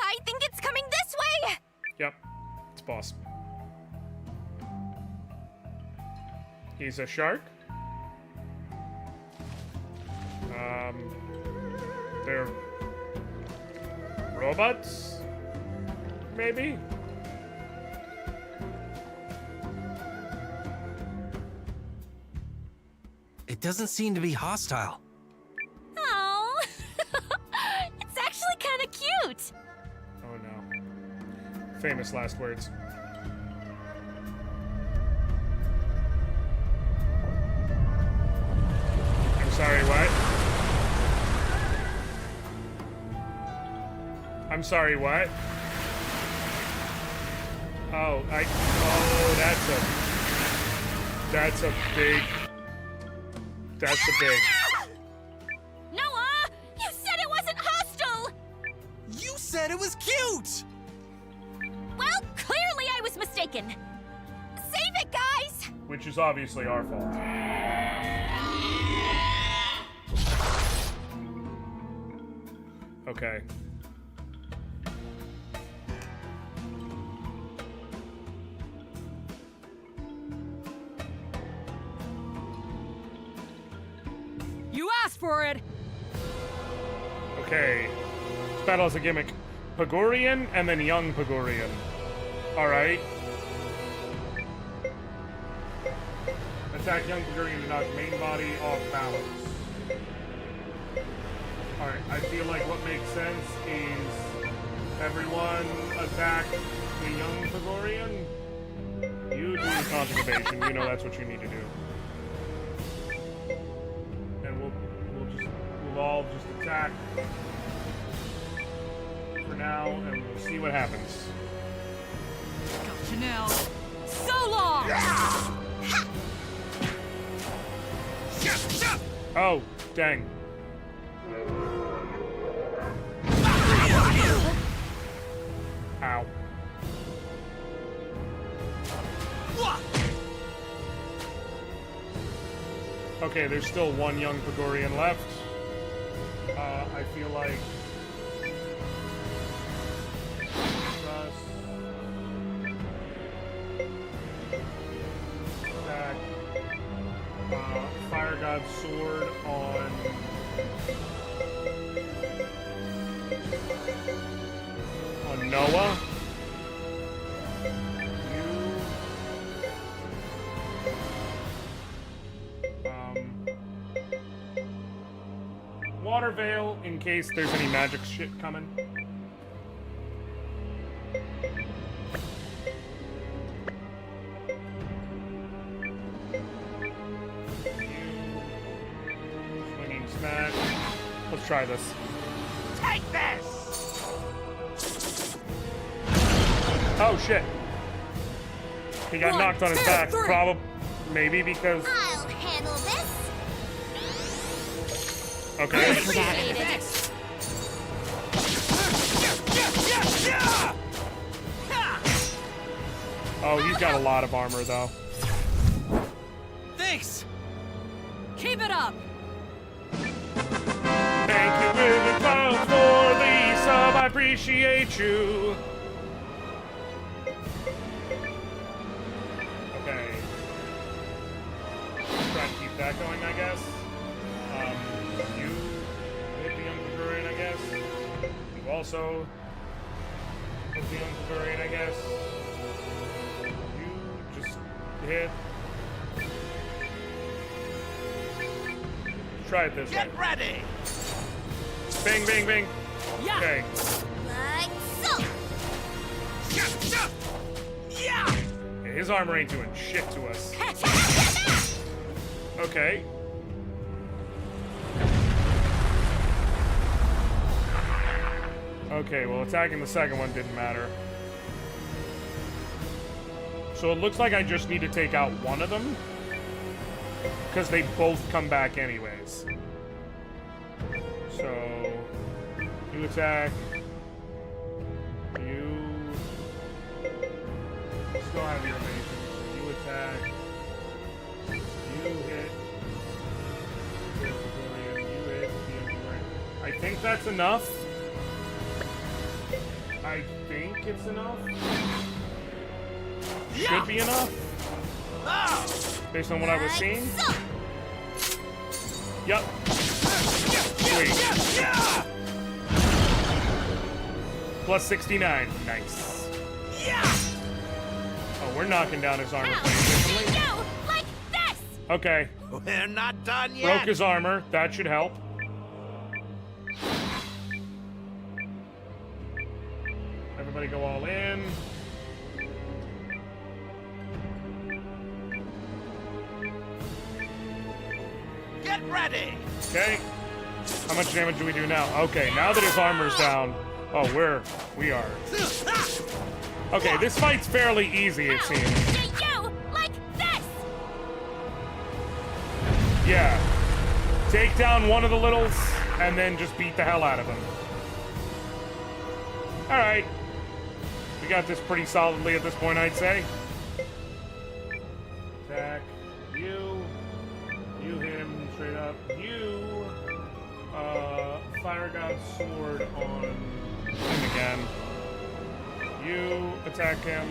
I think it's coming this way! Yep. It's boss. He's a shark? They're... robots? Maybe? It doesn't seem to be hostile. Oh, it's actually kind of cute. Oh no. Famous last words. I'm sorry, what? I'm sorry, what? Oh, that's a big... That's a big... Noah, you said it wasn't hostile. You said it was cute! Well, clearly I was mistaken. Save it, guys! Which is obviously our fault. Okay. You asked for it! Okay. This battle has a gimmick. Pagurian and then young Pagurian. Alright. Attack young Pagurian to knock main body off balance. Alright, I feel like what makes sense is everyone attack the young Pagurian. You do your taunting evasion. You know that's what you need to do. And we'll all just attack for now, and we'll see what happens. Gotcha now. So long! Oh, dang. Ow. Okay, there's still one young Pagorian left. I feel like... Attack. Fire God's Sword on Noah. Water Veil in case there's any magic shit coming. Swinging smash. Let's try this. Take this! Oh shit. He got knocked on his back. Probably, maybe because. I'll handle this. Okay. Oh, he's got a lot of armor though. Thanks. Keep it up. Thank you, Wizard Clouds, for the sub. I appreciate you. Okay. Try to keep that going, I guess. You hit the Young Pagurian, I guess. You also hit the Young Pagurian, I guess. You just hit. Try it this way. Get ready! Bing, bing, bing. Yeah. Okay. Like so. Yeah, his armor ain't doing shit to us. Okay. Okay, well, attacking the second one didn't matter. So it looks like I just need to take out one of them. Because they both come back anyways. So... you attack. You... still have your evasion. You attack. You hit. You hit. I think that's enough. I think it's enough. Should be enough. Based on what I was seeing. Yep. Sweet. Plus 69. Nice. Oh, we're knocking down his armor. Like this. Okay. We're not done yet. Broke his armor. That should help. Everybody go all in. Get ready. Okay. How much damage do we do now? Okay, now that his armor's down. Oh, we are. Okay, this fight's fairly easy, it seems. You like this. Yeah. Take down one of the littles, and then just beat the hell out of him. Alright. We got this pretty solidly at this point, I'd say. Attack. You. You hit him straight up. You. Fire God's Sword on him again. You attack him.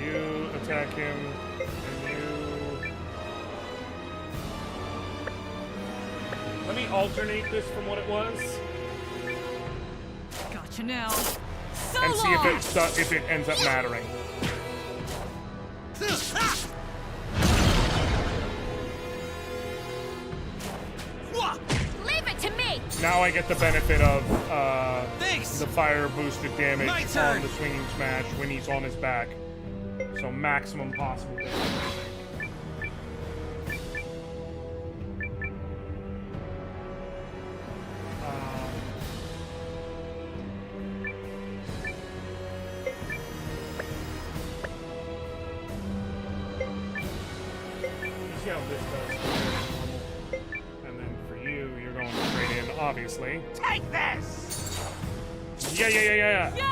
You attack him. And you... let me alternate this from what it was. Gotcha now. So And see if it ends up mattering. Leave it to me. Now I get the benefit of Thanks. the fire boosted damage My turn. on the swinging smash when he's on his back. So maximum possible damage, I think. See how this does. And then for you, you're going straight in, obviously. Take this! Yeah. Yeah! Okay.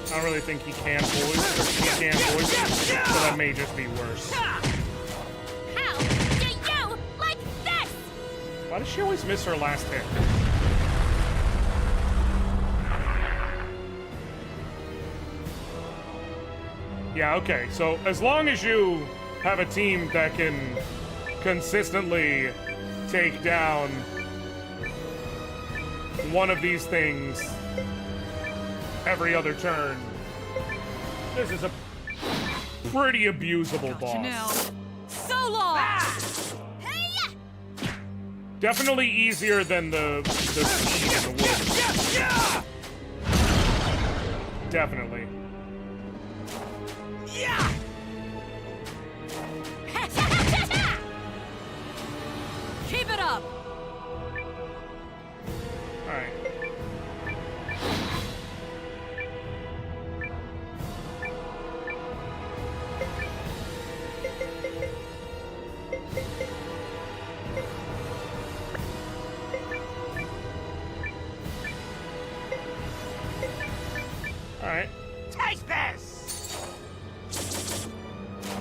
I don't really think he can voice, or she can voice, so that may just be worse. How do you like this? Why does she always miss her last hit? Yeah, okay, so as long as you have a team that can consistently take down one of these things every other turn, this is a pretty abusable boss. So long! Definitely easier than the speed in the woods. Definitely. Yeah! Keep it up! Alright. Alright. Take this!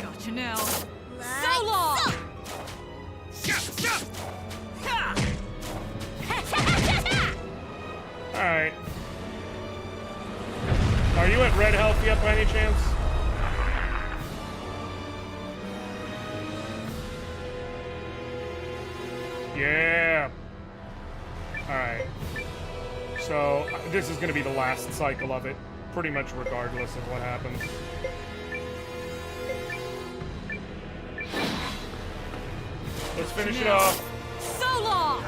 Gotcha now. So long! Alright. Are you at red health yet by any chance? Yeah. Alright. So, this is going to be the last cycle of it, pretty much regardless of what happens. Let's finish it off. So long!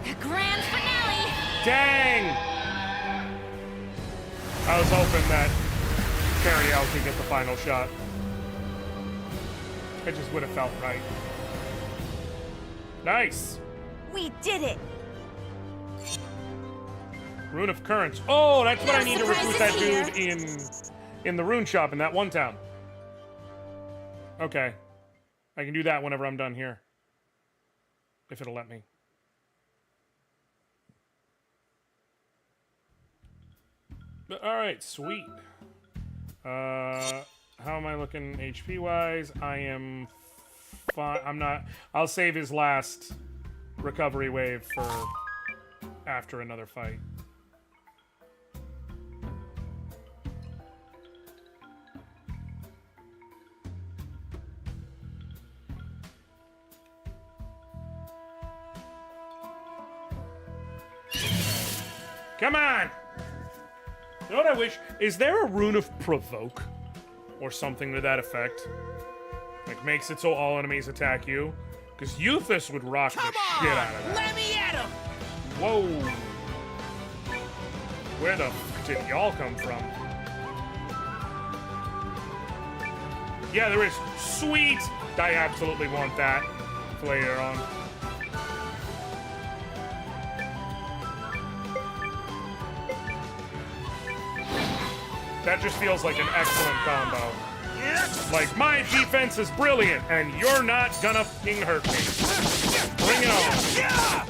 The grand finale! Dang! I was hoping that Cariel could get the final shot. It just would have felt right. Nice! We did it! Rune of Currents. Oh, that's what I need to recruit that surprises dude in the rune shop in that one town. Okay. I can do that whenever I'm done here. If it'll let me. Alright, sweet. How am I looking HP wise? I am fine. I'm not. I'll save his last recovery wave for after another fight. Come on! You know what I wish? Is there a rune of provoke? Or something to that effect? Like, makes it so all enemies attack you? Because Euthus would rock the shit out of that. Let me at him! Whoa! Where the f did y'all come from? Yeah, there is. Sweet! I absolutely want that for later on. That just feels like an excellent combo. Like, my defense is brilliant, and you're not gonna f***ing hurt me. Bring it on.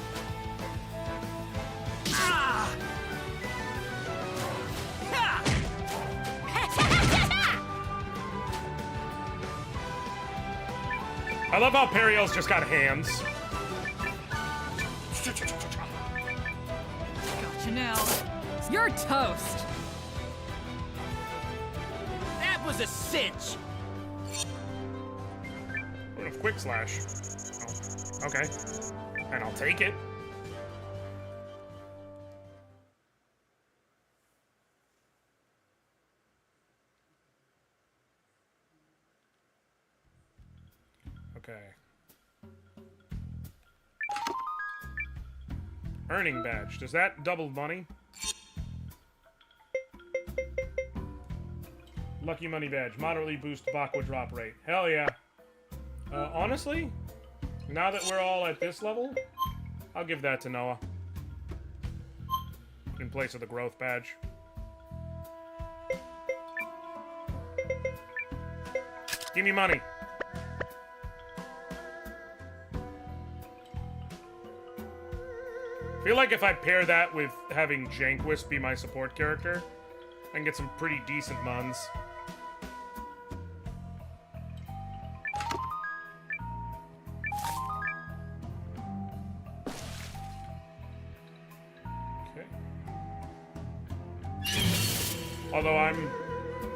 I love how Periel's just got hands. Gotcha now. You're toast. That was a cinch. What if quick slash? Oh, okay. And I'll take it. Okay. Earning badge. Does that double money? Lucky money badge. Moderately boost Bakwa drop rate. Hell yeah. Honestly, now that we're all at this level, I'll give that to Noah. In place of the growth badge. Give me money. I feel like if I pair that with having Jankwist be my support character, I can get some pretty decent muns. Okay. Although I'm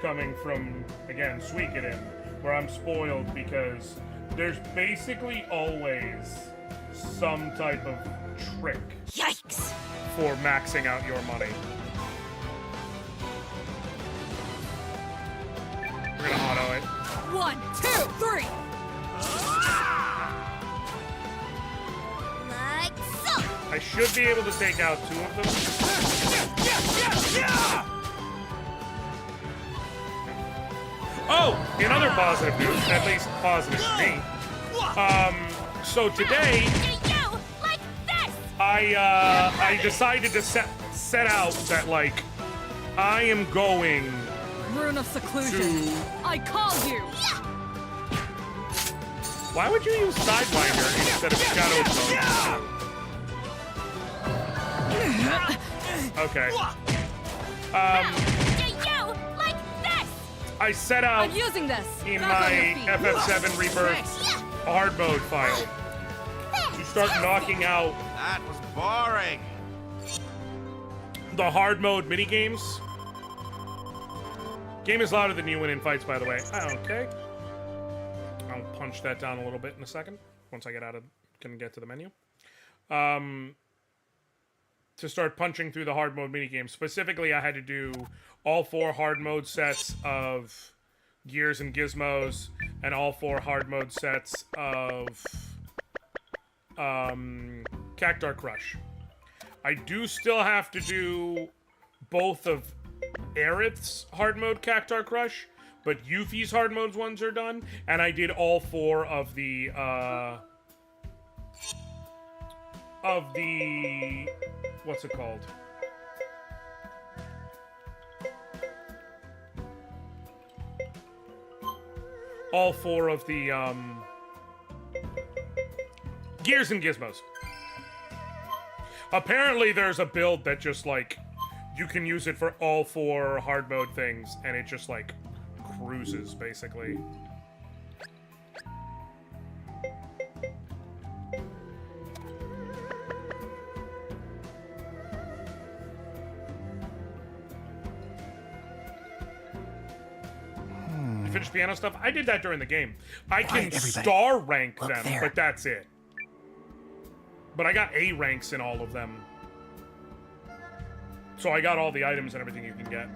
coming from, again, Suikoden, where I'm spoiled because there's basically always some type of trick. Yikes! For maxing out your money. We're gonna auto it. 1, 2, 3! Like so! I should be able to take out 2 of them. Oh, in other positive news, at least positive to me. So today, I decided to set out that like I am going Rune of seclusion. I call you. Why would you use Sidewinder instead of Shadow Clone? Okay. I set out I'm using this. in my FF7 Rebirth hard mode file to start knocking out That was boring. the hard mode minigames. Game is louder than you when in fights, by the way. Okay. I'll punch that down a little bit in a second once I can get to the menu. To start punching through the hard mode minigames. Specifically, I had to do all 4 hard mode sets of Gears and Gizmos and all 4 hard mode sets of Cactar Crush. I do still have to do both of Aerith's hard mode Cactar Crush, but Yuffie's hard modes ones are done, and I did all 4 of the what's it called? All 4 of the Gears and Gizmos. Apparently there's a build that just like you can use it for all 4 hard mode things and it just like cruises basically. You finished piano stuff? I did that during the game. I can star rank them, but that's it. But I got A ranks in all of them. So I got all the items and everything you can get.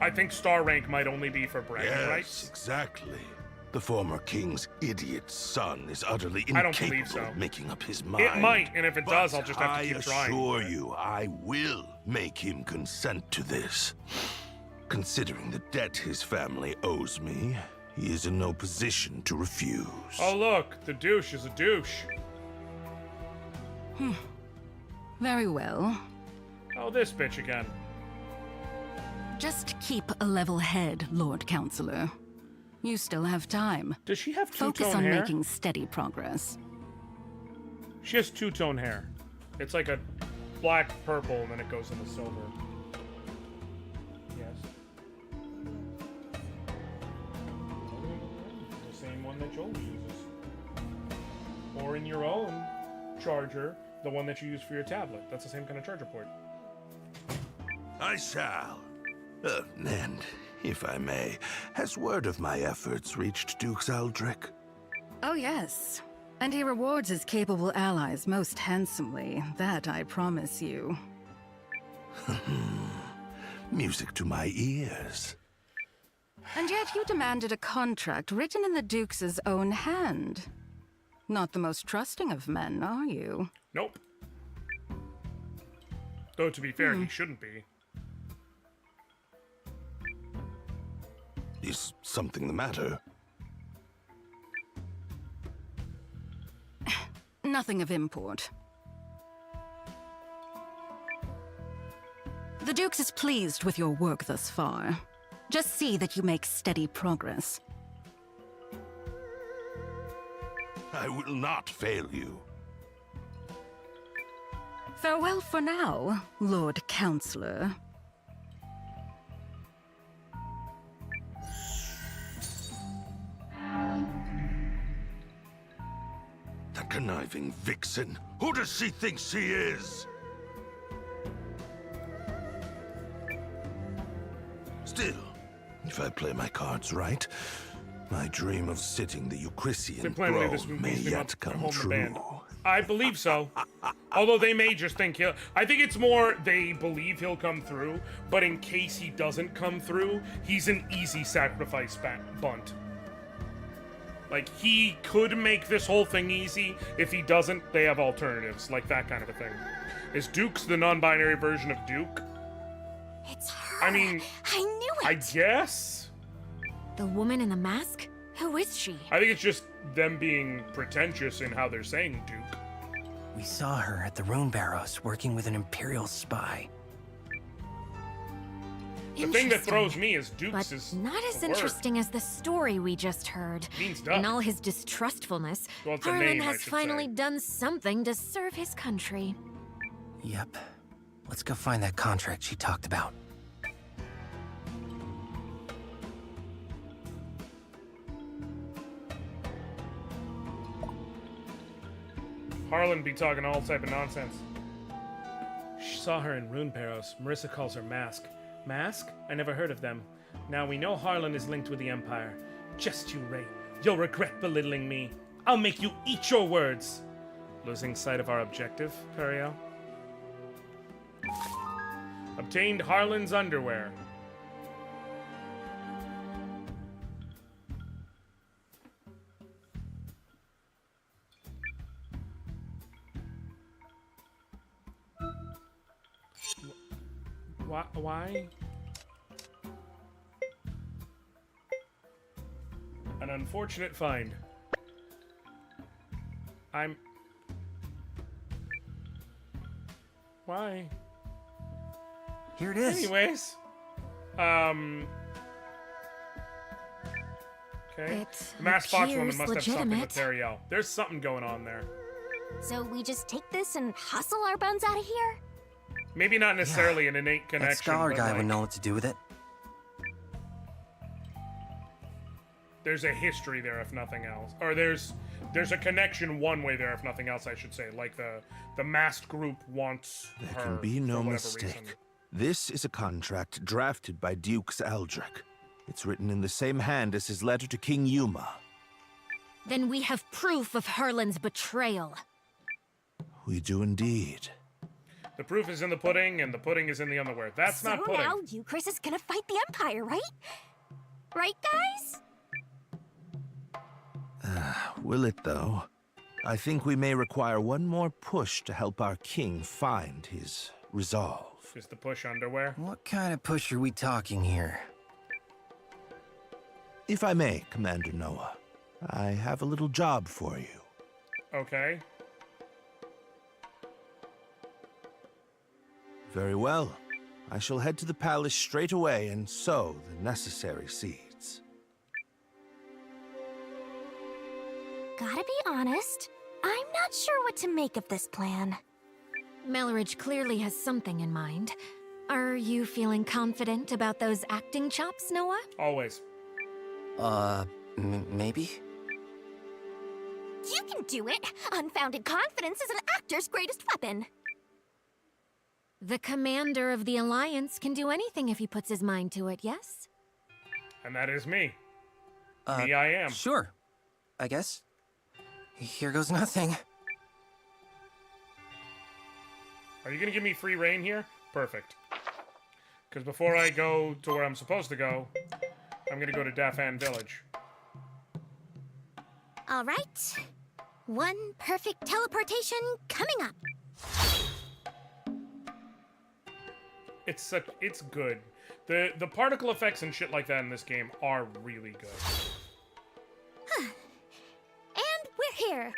I think star rank might only be for bragging rights. Yes, exactly. The former king's idiot son is utterly I don't believe incapable so. of making up his mind. It might, and if it does, I'll just have to keep trying. I assure you, I will make him consent to this. Considering the debt his family owes me, he is in no position to refuse. Oh look, the douche is a douche. Very well. Oh, this bitch again. Just keep a level head, Lord Counselor. You still have time. Does she have Focus two-tone on hair? making steady progress. She has two-tone hair. It's like a black purple, and then it goes into silver. Yes. The same one that Joel uses. Or in your own charger, the one that you use for your tablet. That's the same kind of charger port. I shall. And, if I may, has word of my efforts reached Duke Aldrich? Oh, yes. And he rewards his capable allies most handsomely. That I promise you. Music to my ears. And yet you demanded a contract written in the Duke's own hand. Not the most trusting of men, are you? Nope. Though, to be fair, he shouldn't be. Is something the matter? Nothing of import. The Duke's is pleased with your work thus far. Just see that you make steady progress. I will not fail you. Farewell for now, Lord Counselor. That conniving vixen. Who does she think she is? Still, if I play my cards right, my dream of sitting the Eucrisian throne may yet come true. I believe so. Although they may just think he'll... I think it's more they believe he'll come through, but in case he doesn't come through, he's an easy sacrifice bunt. Like, he could make this whole thing easy. If he doesn't, they have alternatives, like that kind of a thing. Is Duke's the non-binary version of Duke? It's her. I mean... I knew it! I guess? The woman in the mask? Who is she? I think it's just them being pretentious in how they're saying Duke. We saw her at the Rune Barrows working with an Imperial spy. The thing that throws me is Duke's is not as a word. interesting as the story we just heard. Means duck. In all his distrustfulness, Well, it's a Harlan name, I has should finally say. done something to serve his country. Yep. Let's go find that contract she talked about. Harlan be talking all type of nonsense. She saw her in Rune Barrows. Marissa calls her Mask. Mask? I never heard of them. Now we know Harlan is linked with the Empire. Just you wait. You'll regret belittling me. I'll make you eat your words. Losing sight of our objective, Curiel? Obtained Harlan's underwear. Why? An unfortunate find. Why? Here it is. Anyways. Okay. It The masked fox woman appears must have something with legitimate. Teriel. There's something going on there. So we just take this and hustle our buns out of here? Maybe not necessarily an innate That connection. scholar but guy like, would know what to do with it. There's a history there, if nothing else. Or there's a connection one way there, if nothing else, I should say. Like the masked group wants There her can be for no whatever mistake. reason. This is a contract drafted by Dukes Aldrich. It's written in the same hand as his letter to King Yuma. Then we have proof of Harlan's betrayal. We do indeed. The proof is in the pudding, and the pudding is in the underwear. That's not pudding. So now Euchris is gonna fight the Empire, right? Right, guys? Will it, though? I think we may require one more push to help our king find his resolve. Is the push underwear? What kind of push are we talking here? If I may, Commander Noah, I have a little job for you. Okay. Very well. I shall head to the palace straight away and sow the necessary seeds. Gotta be honest, I'm not sure what to make of this plan. Melridge clearly has something in mind. Are you feeling confident about those acting chops, Noah? Always. Maybe? You can do it! Unfounded confidence is an actor's greatest weapon. The commander of the Alliance can do anything if he puts his mind to it, yes? And that is me. Me I am. Sure. I guess. Here goes nothing. Are you gonna give me free reign here? Perfect. Because before I go to where I'm supposed to go, I'm gonna go to Dafan Village. All right. One perfect teleportation coming up. It's good. The particle effects and shit like that in this game are really good. And we're here.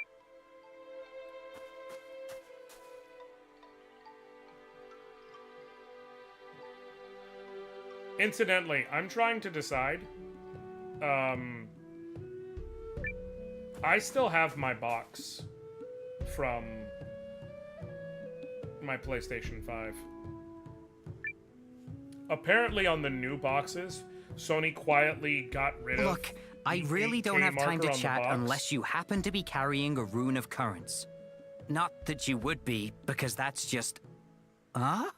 Incidentally, I'm trying to decide. I still have my box from my PlayStation 5. Apparently on the new boxes, Sony quietly got rid of... Look, I really don't have time to chat unless you happen to be carrying a rune of currents. Not that you would be, because that's just... Huh?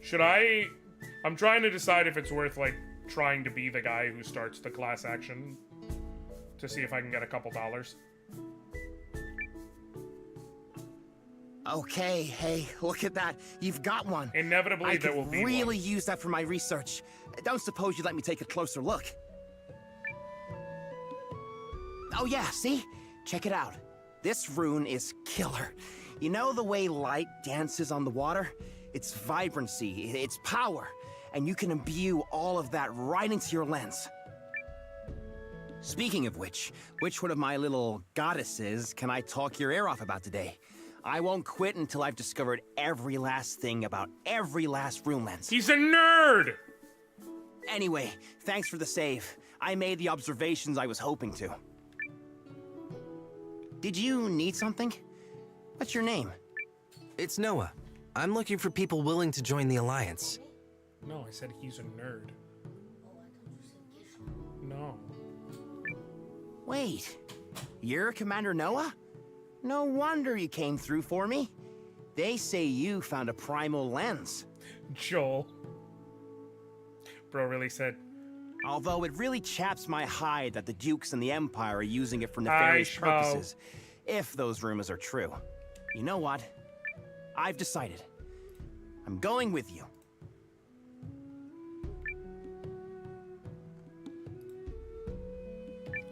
Should I... I'm trying to decide if it's worth, like, trying to be the guy who starts the class action to see if I can get a couple dollars. Okay, hey, look at that. You've got one. Inevitably, there will be I could really use that for my research. Don't suppose you'd let me take a closer look? Oh yeah, see? Check it out. This rune is killer. You know the way light dances on the water? It's vibrancy, it's power, and you can imbue all of that right into your lens. Speaking of which one of my little goddesses can I talk your ear off about today? I won't quit until I've discovered every last thing about every last rune lens. He's a nerd! Anyway, thanks for the save. I made the observations I was hoping to. Did you need something? What's your name? It's Noah. I'm looking for people willing to join the Alliance. No, I said he's a nerd. No. Wait, you're Commander Noah? No wonder you came through for me. They say you found a primal lens. Joel. Bro really said. Although it really chaps my hide that the Dukes and the Empire are using it for nefarious purposes, if those rumors are true. You know what? I've decided. I'm going with you.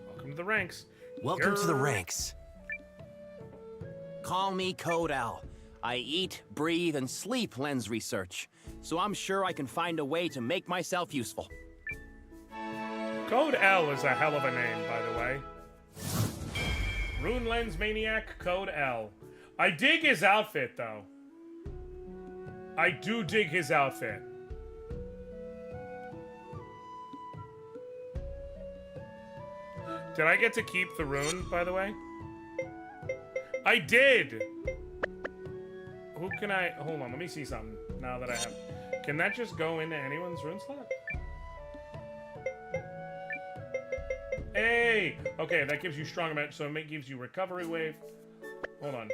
Welcome to the ranks. Welcome to the ranks. Call me Code L. I eat, breathe, and sleep lens research, so I'm sure I can find a way to make myself useful. Code L is a hell of a name, by the way. Rune Lens Maniac Code L. I dig his outfit, though. I do dig his outfit. Did I get to keep the rune, by the way? I did! Who can I... Hold on, let me see something now that I have... Can that just go into anyone's rune slot? Hey! Okay, that gives you strong amount, so it gives you recovery wave. Hold on.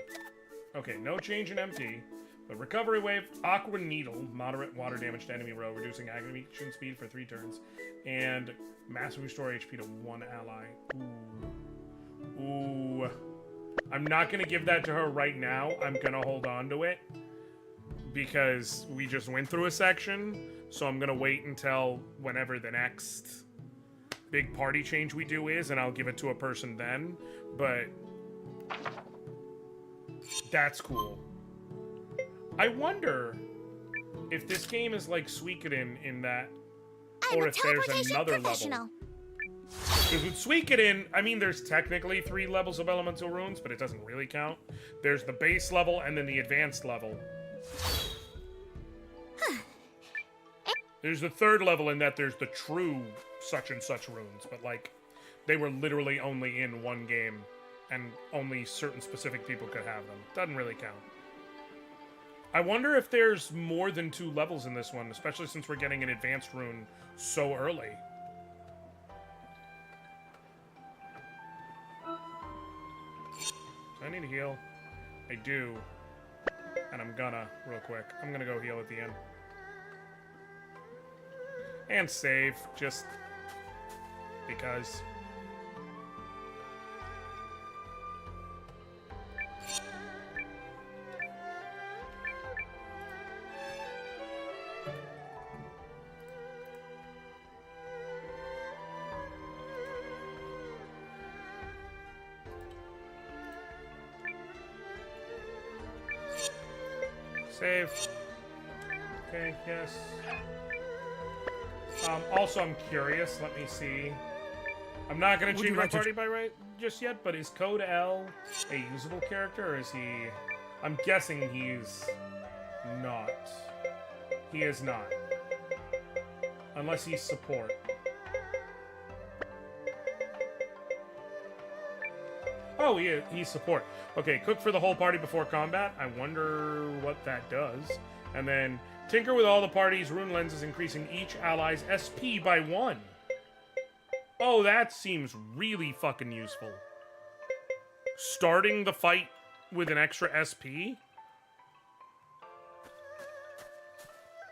Okay, no change in MT. But recovery wave, aqua needle, moderate water damage to enemy row, reducing animation speed for 3 turns, and massive restore HP to 1 ally. Ooh. Ooh. I'm not gonna give that to her right now. I'm gonna hold on to it because we just went through a section, so I'm gonna wait until whenever the next big party change we do is, and I'll give it to a person then. But that's cool. I wonder if this game is like Suikoden in that, or if there's another level. Because with Suikoden, I mean, there's technically 3 levels of elemental runes, but it doesn't really count. There's the base level and then the advanced level. There's the 3rd level in that there's the true such and such runes, but like, they were literally only in one game, and only certain specific people could have them. Doesn't really count. I wonder if there's more than 2 levels in this one, especially since we're getting an advanced rune so early. Do I need to heal? I do. And I'm gonna, real quick. I'm gonna go heal at the end. And save, just because. Save. Okay, yes. Also, I'm curious. Let me see. I'm not going to change my party by right just yet, but is Code L a usable character, or is he... I'm guessing he's not. He is not. Unless he's support. Oh, he's support. Okay, cook for the whole party before combat. I wonder what that does. And then tinker with all the party's rune lenses, increasing each ally's SP by 1. Oh, that seems really fucking useful. Starting the fight with an extra SP?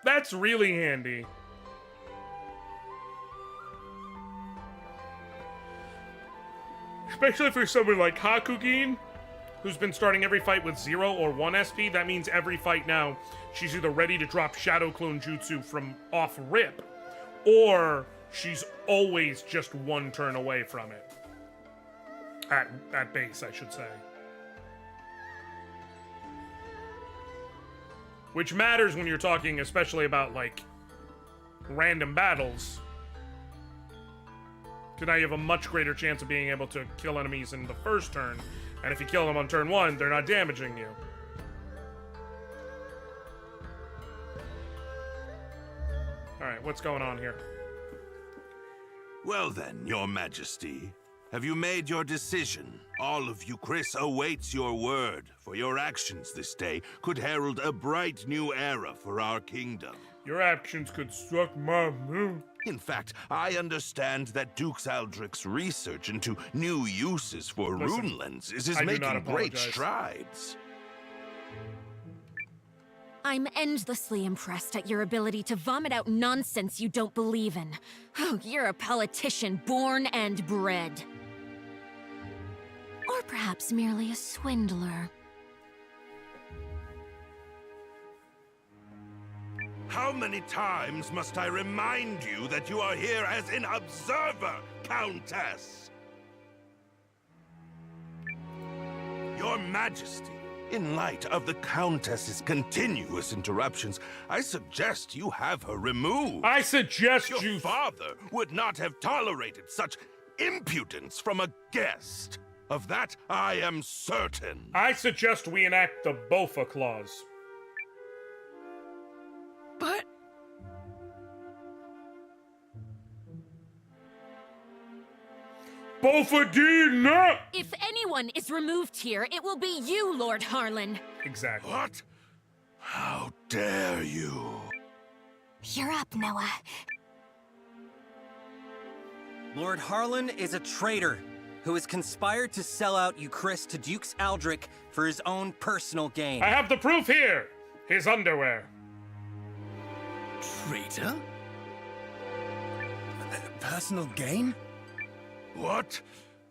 That's really handy. Especially for someone like Hakugin, who's been starting every fight with 0 or 1 SP. That means every fight now, she's either ready to drop Shadow Clone Jutsu from off rip, or she's always just 1 turn away from it. At base, I should say. Which matters when you're talking especially about, like, random battles. Because now you have a much greater chance of being able to kill enemies in the first turn. And if you kill them on turn 1, they're not damaging you. Alright, what's going on here? Well then, Your Majesty, have you made your decision? All of you, Chris, awaits your word, for your actions this day could herald a bright new era for our kingdom. Your actions could suck my moon. In fact, I understand that Duke Aldrich's research into new uses for rune lenses is making great strides. I'm endlessly impressed at your ability to vomit out nonsense you don't believe in. Oh, you're a politician born and bred. Or perhaps merely a swindler. How many times must I remind you that you are here as an observer, Countess? Your Majesty, in light of the Countess's continuous interruptions, I suggest you have her removed. I suggest Your father would not have tolerated such impudence from a guest. Of that, I am certain. I suggest we enact the Bofa Clause. But... Bofadina! If anyone is removed here, it will be you, Lord Harlan. Exactly. What? How dare you? You're up, Noah. Lord Harlan is a traitor who has conspired to sell out Euchris to Duke Aldrich for his own personal gain. I have the proof here! His underwear. Traitor? Personal gain? What?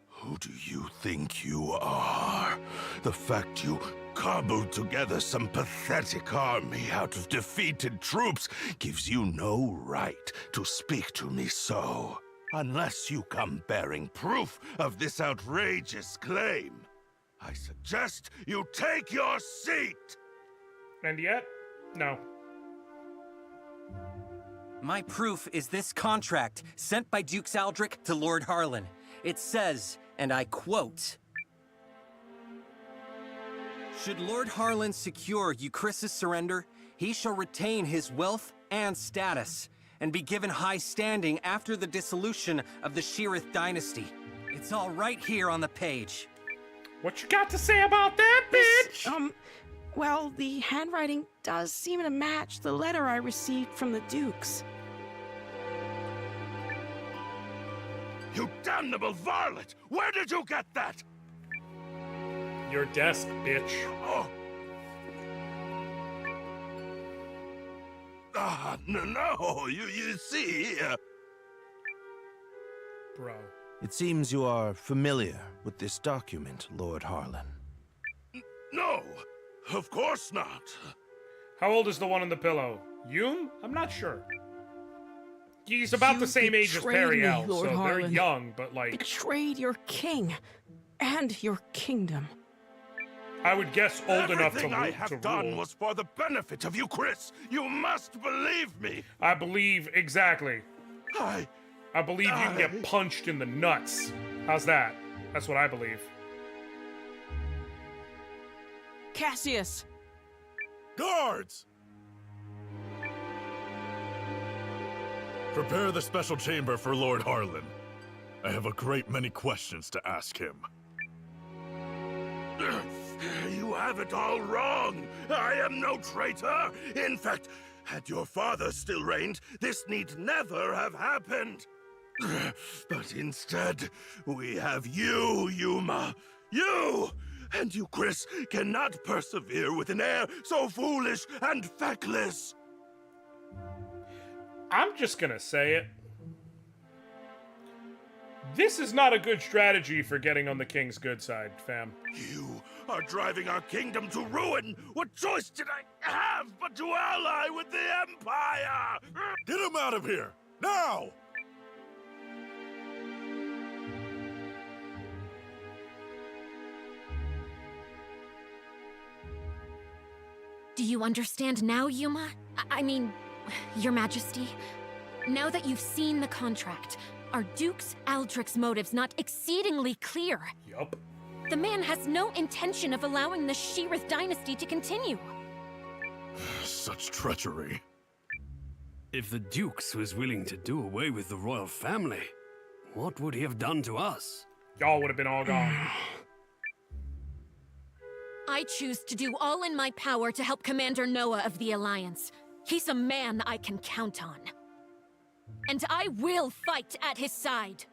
Who do you think you are? The fact you cobbled together some pathetic army out of defeated troops gives you no right to speak to me so. Unless you come bearing proof of this outrageous claim. I suggest you take your seat! And yet, no. My proof is this contract sent by Duke Aldrich to Lord Harlan. It says, and I quote, "Should Lord Harlan secure Euchris' surrender, he shall retain his wealth and status, and be given high standing after the dissolution of the Sheerith dynasty." It's all right here on the page. What you got to say about that, bitch? Well, the handwriting does seem to match the letter I received from the Dukes. You damnable varlet! Where did you get that? Your desk, bitch. Oh. No, you see... Bro. It seems you are familiar with this document, Lord Harlan. No, of course not. How old is the one on the pillow? Yum? I'm not sure. He's about the same age as Periel, so they're young, but like... Betrayed your king and your kingdom. I would guess old enough to Everything I rule. have done was for the benefit of you, Chris. You must believe me. I believe exactly. I believe you can get punched in the nuts. How's that? That's what I believe. Cassius! Guards! Prepare the special chamber for Lord Harlan. I have a great many questions to ask him. You have it all wrong. I am no traitor. In fact, had your father still reigned, this need never have happened. But instead, we have you, Yuma. You! And you, Chris, cannot persevere with an air so foolish and feckless. I'm just gonna say it. This is not a good strategy for getting on the king's good side, fam. You are driving our kingdom to ruin. What choice did I have but to ally with the Empire? Get him out of here! Now! Do you understand now, Yuma? I mean, Your Majesty? Now that you've seen the contract, are Duke's Aldrich's motives not exceedingly clear? Yup. The man has no intention of allowing the Sheerith dynasty to continue. Such treachery. If the Dukes was willing to do away with the royal family, what would he have done to us? Y'all would have been all gone. I choose to do all in my power to help Commander Noah of the Alliance. He's a man I can count on. And I will fight at his side.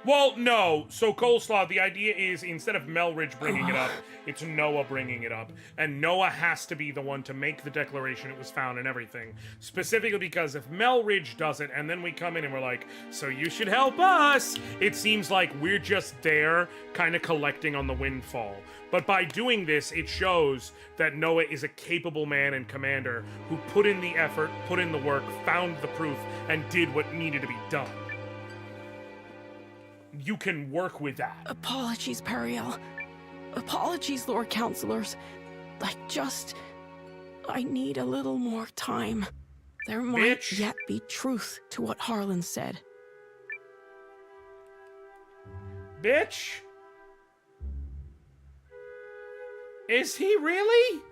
Well, no. So, Coleslaw, the idea is instead of Melridge bringing it up, it's Noah bringing it up. And Noah has to be the one to make the declaration it was found and everything. Specifically because if Melridge does it, and then we come in and we're like, so you should help us, it seems like we're just there, kind of collecting on the windfall. But by doing this, it shows that Noah is a capable man and commander who put in the effort, put in the work, found the proof, and did what needed to be done. You can work with that. Apologies, Periel. Apologies, Lord Counselors. I need a little more time. There might yet be truth to what Harlan said. Bitch? Is he really?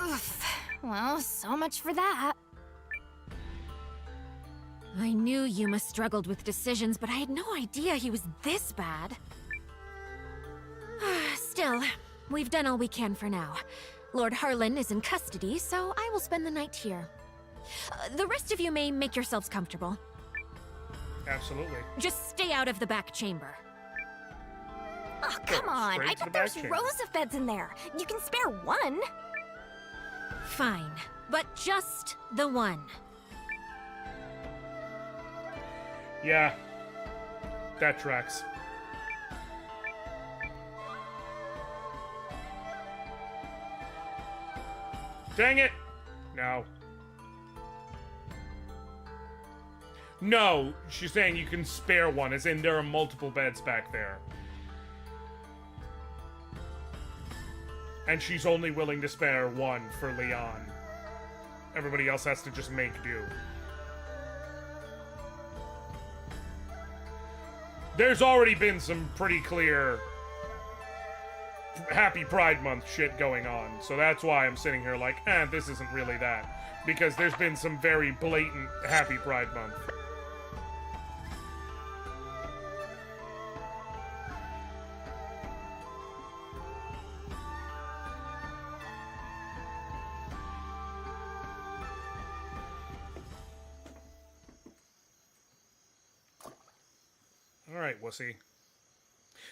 Oof. Well, so much for that. I knew Yuma struggled with decisions, but I had no idea he was this bad. Still, we've done all we can for now. Lord Harlan is in custody, so I will spend the night here. The rest of you may make yourselves comfortable. Absolutely. Just stay out of the back chamber. Oh, come on. I thought there's rows of beds in there. You can spare one. Fine, but just the one. Yeah, that tracks. Dang it! No. No, she's saying you can spare one, as in there are multiple beds back there. And she's only willing to spare one for Leon. Everybody else has to just make do. There's already been some pretty clear Happy Pride Month shit going on, so that's why I'm sitting here like, this isn't really that. Because there's been some very blatant Happy Pride Month. Alright, wussy.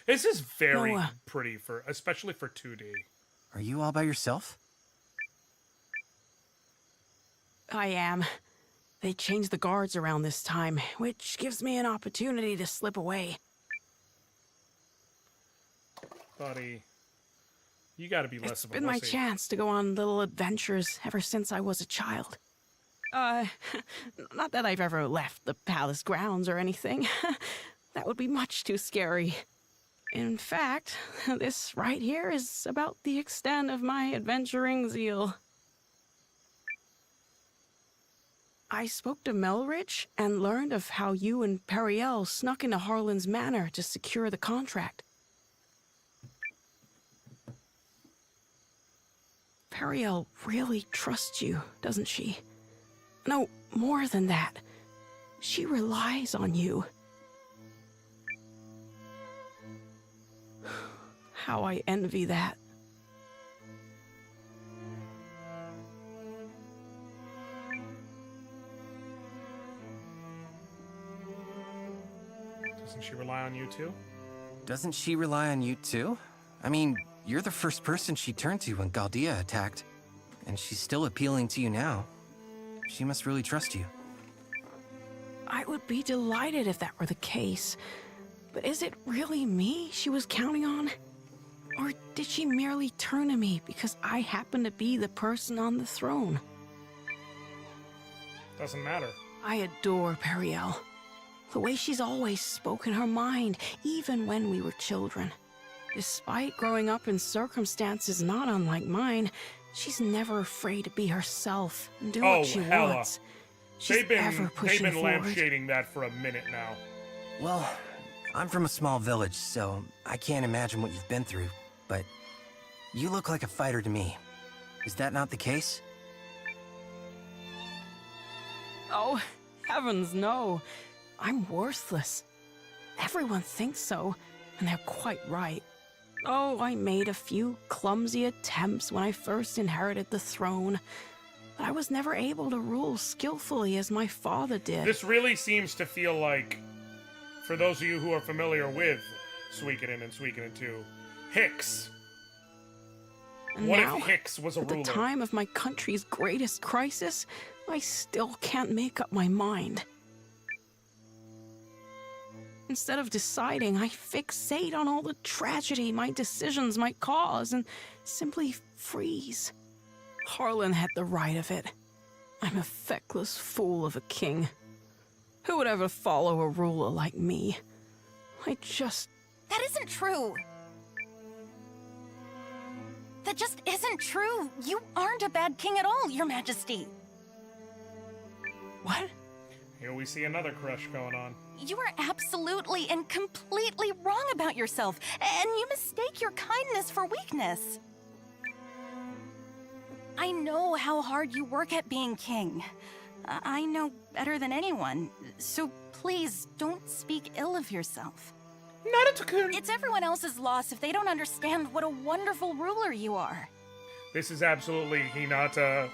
This is very pretty, especially for 2D. Are you all by yourself? I am. They changed the guards around this time, which gives me an opportunity to slip away. Buddy, you gotta be less of a wussy. It's been my chance to go on little adventures ever since I was a child. Not that I've ever left the palace grounds or anything. That would be much too scary. In fact, this right here is about the extent of my adventuring zeal. I spoke to Melridge and learned of how you and Periel snuck into Harlan's manor to secure the contract. Periel really trusts you, doesn't she? No, more than that. She relies on you. How I envy that. Doesn't she rely on you too? Doesn't she rely on you too? I mean, you're the first person she turned to when Galdia attacked, and she's still appealing to you now. She must really trust you. I would be delighted if that were the case. But is it really me she was counting on? Or did she merely turn to me because I happen to be the person on the throne? Doesn't matter. I adore Periel. The way she's always spoken her mind, even when we were children. Despite growing up in circumstances not unlike mine, she's never afraid to be herself and do what she wants. She's They've been forward. lampshading that for a minute now. Well, I'm from a small village, so I can't imagine what you've been through, but you look like a fighter to me. Is that not the case? Oh, heavens no. I'm worthless. Everyone thinks so, and they're quite right. Oh, I made a few clumsy attempts when I first inherited the throne, but I was never able to rule skillfully as my father did. This really seems to feel like, for those of you who are familiar with Suikoden and Suikoden 2, Hicks. And What now, if Hicks was a at ruler? the time of my country's greatest crisis, I still can't make up my mind. Instead of deciding, I fixate on all the tragedy my decisions might cause and simply freeze. Harlan had the right of it. I'm a feckless fool of a king. Who would ever follow a ruler like me? I just... That isn't true. That just isn't true. You aren't a bad king at all, Your Majesty. What? Here we see another crush going on. You are absolutely and completely wrong about yourself, and you mistake your kindness for weakness. I know how hard you work at being king. I know better than anyone, so please don't speak ill of yourself. It's everyone else's loss if they don't understand what a wonderful ruler you are. This is absolutely Hinata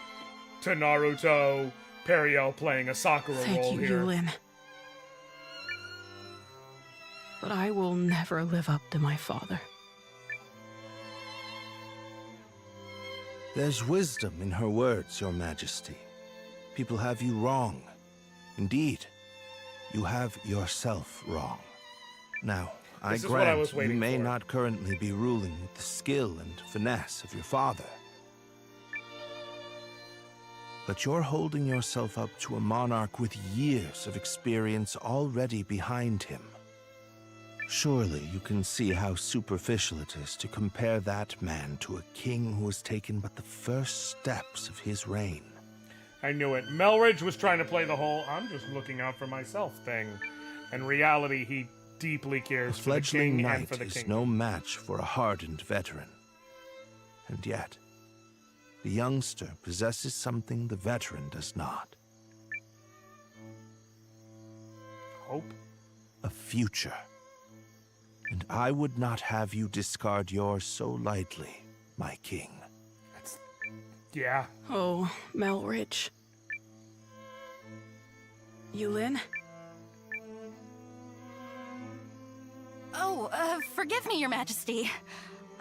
to Naruto, Periel playing a Sakura role Thank you, here. Yulin. But I will never live up to my father. There's wisdom in her words, Your Majesty. People have you wrong. Indeed, you have yourself wrong. Now, I This is what I grant was you waiting may for. not currently be ruling with the skill and finesse of your father. But you're holding yourself up to a monarch with years of experience already behind him. Surely you can see how superficial it is to compare that man to a king who has taken but the first steps of his reign. I knew it. Melridge was trying to play the whole I'm just looking out for myself thing. In reality, he deeply cares A for the fledgling king and knight for the is king. no match for a hardened veteran. And yet, the youngster possesses something the veteran does not. Hope? A future. And I would not have you discard yours so lightly, my king. Yeah. Oh, Melridge. Yulin? Oh, forgive me, Your Majesty.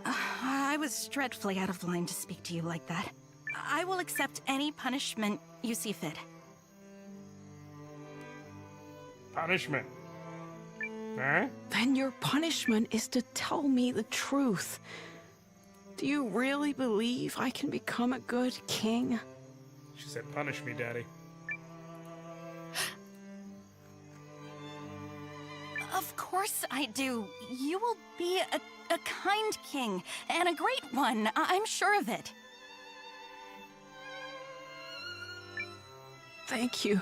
I was dreadfully out of line to speak to you like that. I will accept any punishment you see fit. Punishment. Huh? Then your punishment is to tell me the truth. Do you really believe I can become a good king? She said, punish me, Daddy. Of course I do. You will be a kind king, and a great one. I'm sure of it. Thank you.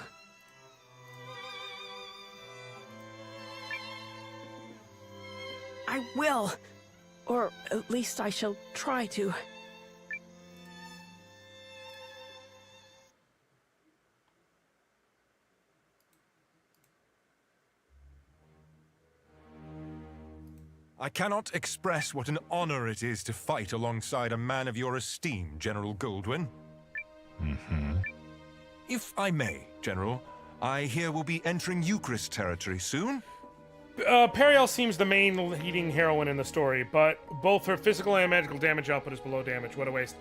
I will. Or at least I shall try to. I cannot express what an honor it is to fight alongside a man of your esteem, General Goldwyn. If I may, General, I hear we'll be entering Eucharist territory soon. Periel seems the main leading heroine in the story, but both her physical and magical damage output is below damage. What a waste.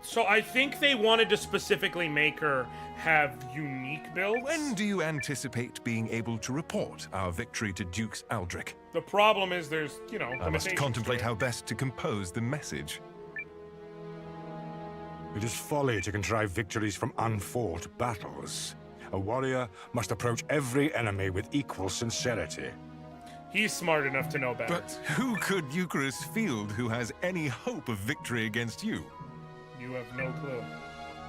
So I think they wanted to specifically make her have unique builds. When do you anticipate being able to report our victory to Dukes Aldrich? The problem is there's, you know, I must contemplate how best to compose the message. It is folly to contrive victories from unfought battles. A warrior must approach every enemy with equal sincerity. He's smart enough to know better. But who could Eucharist field who has any hope of victory against you? You have no clue.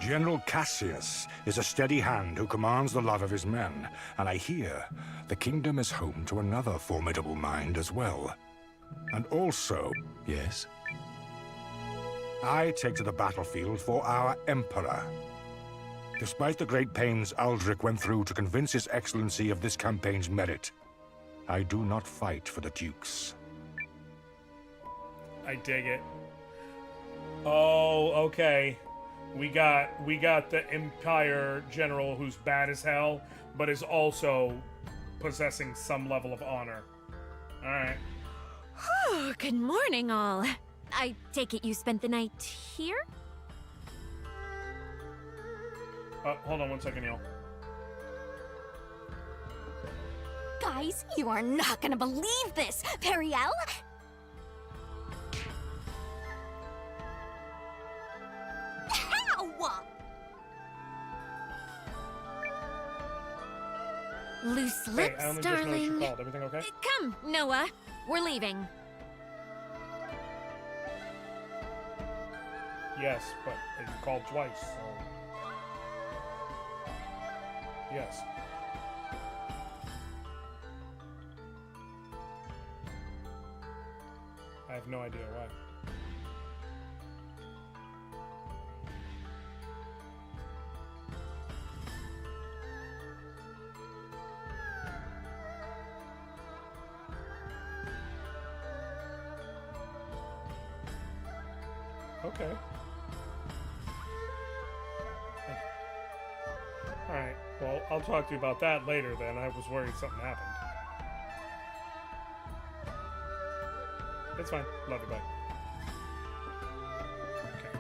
General Cassius is a steady hand who commands the love of his men, and I hear the kingdom is home to another formidable mind as well. And also... Yes? I take to the battlefield for our Emperor. Despite the great pains Aldrich went through to convince His Excellency of this campaign's merit, I do not fight for the Dukes. I dig it. Oh, okay. We got the Empire General who's bad as hell, but is also possessing some level of honor. Alright. Good morning, all. I take it you spent the night here? Hold on one second, y'all. Guys, you are not gonna believe this! Periel? How? Loose Hey, lips, I only just noticed you darling. called. Everything okay? Come, Noah. We're leaving. Yes, but you called twice, so... Yes. I have no idea why. Okay. Alright, well, I'll talk to you about that later then. I was worried something happened. It's fine. Love you, bye. Okay.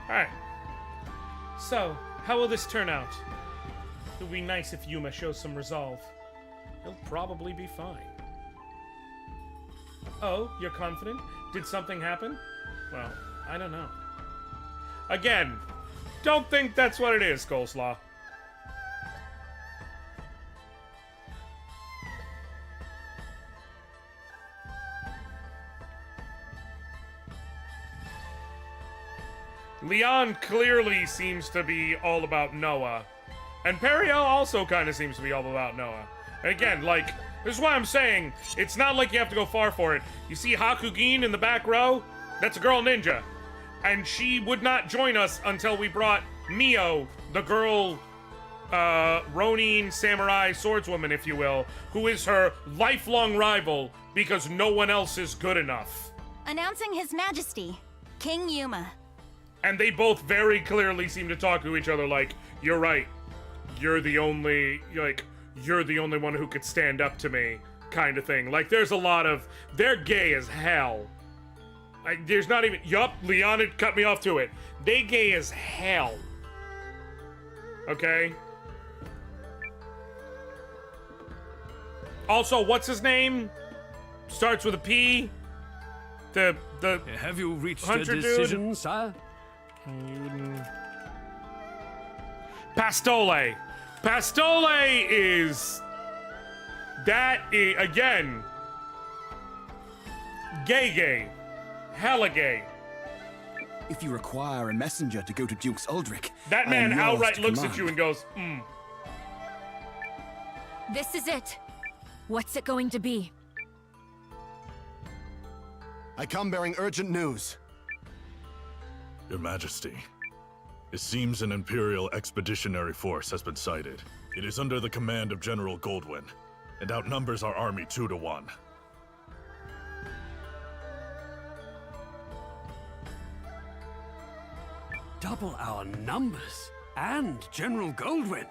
Alright. So, how will this turn out? It would be nice if Yuma shows some resolve. He'll probably be fine. Oh, you're confident? Did something happen? Well, I don't know. Again, don't think that's what it is, Coleslaw. Leon clearly seems to be all about Noah. And Periel also kind of seems to be all about Noah. And again, like, this is why I'm saying, it's not like you have to go far for it. You see Hakugin in the back row? That's a girl ninja. And she would not join us until we brought Mio, the girl, Ronin samurai swordswoman, if you will, who is her lifelong rival because no one else is good enough. Announcing His Majesty, King Yuma. And they both very clearly seem to talk to each other like, you're right. You're the only, like, you're the only one who could stand up to me, kind of thing. Like, there's a lot of, they're gay as hell. There's not even, yup, Leon had cut me off to it. They gay as hell. Okay? Also, what's his name? Starts with a P. The Have you reached a hunter decision, dude? sire? Pastole. Pastole is... That is, again... Gay. Hella gay. If you require a messenger to go to Duke's Uldric, that man outright looks at you and goes, This is it. What's it going to be? I come bearing urgent news. Your Majesty, it seems an Imperial Expeditionary Force has been sighted. It is under the command of General Goldwyn, and outnumbers our army 2 to 1. Double our numbers, and General Goldwyn.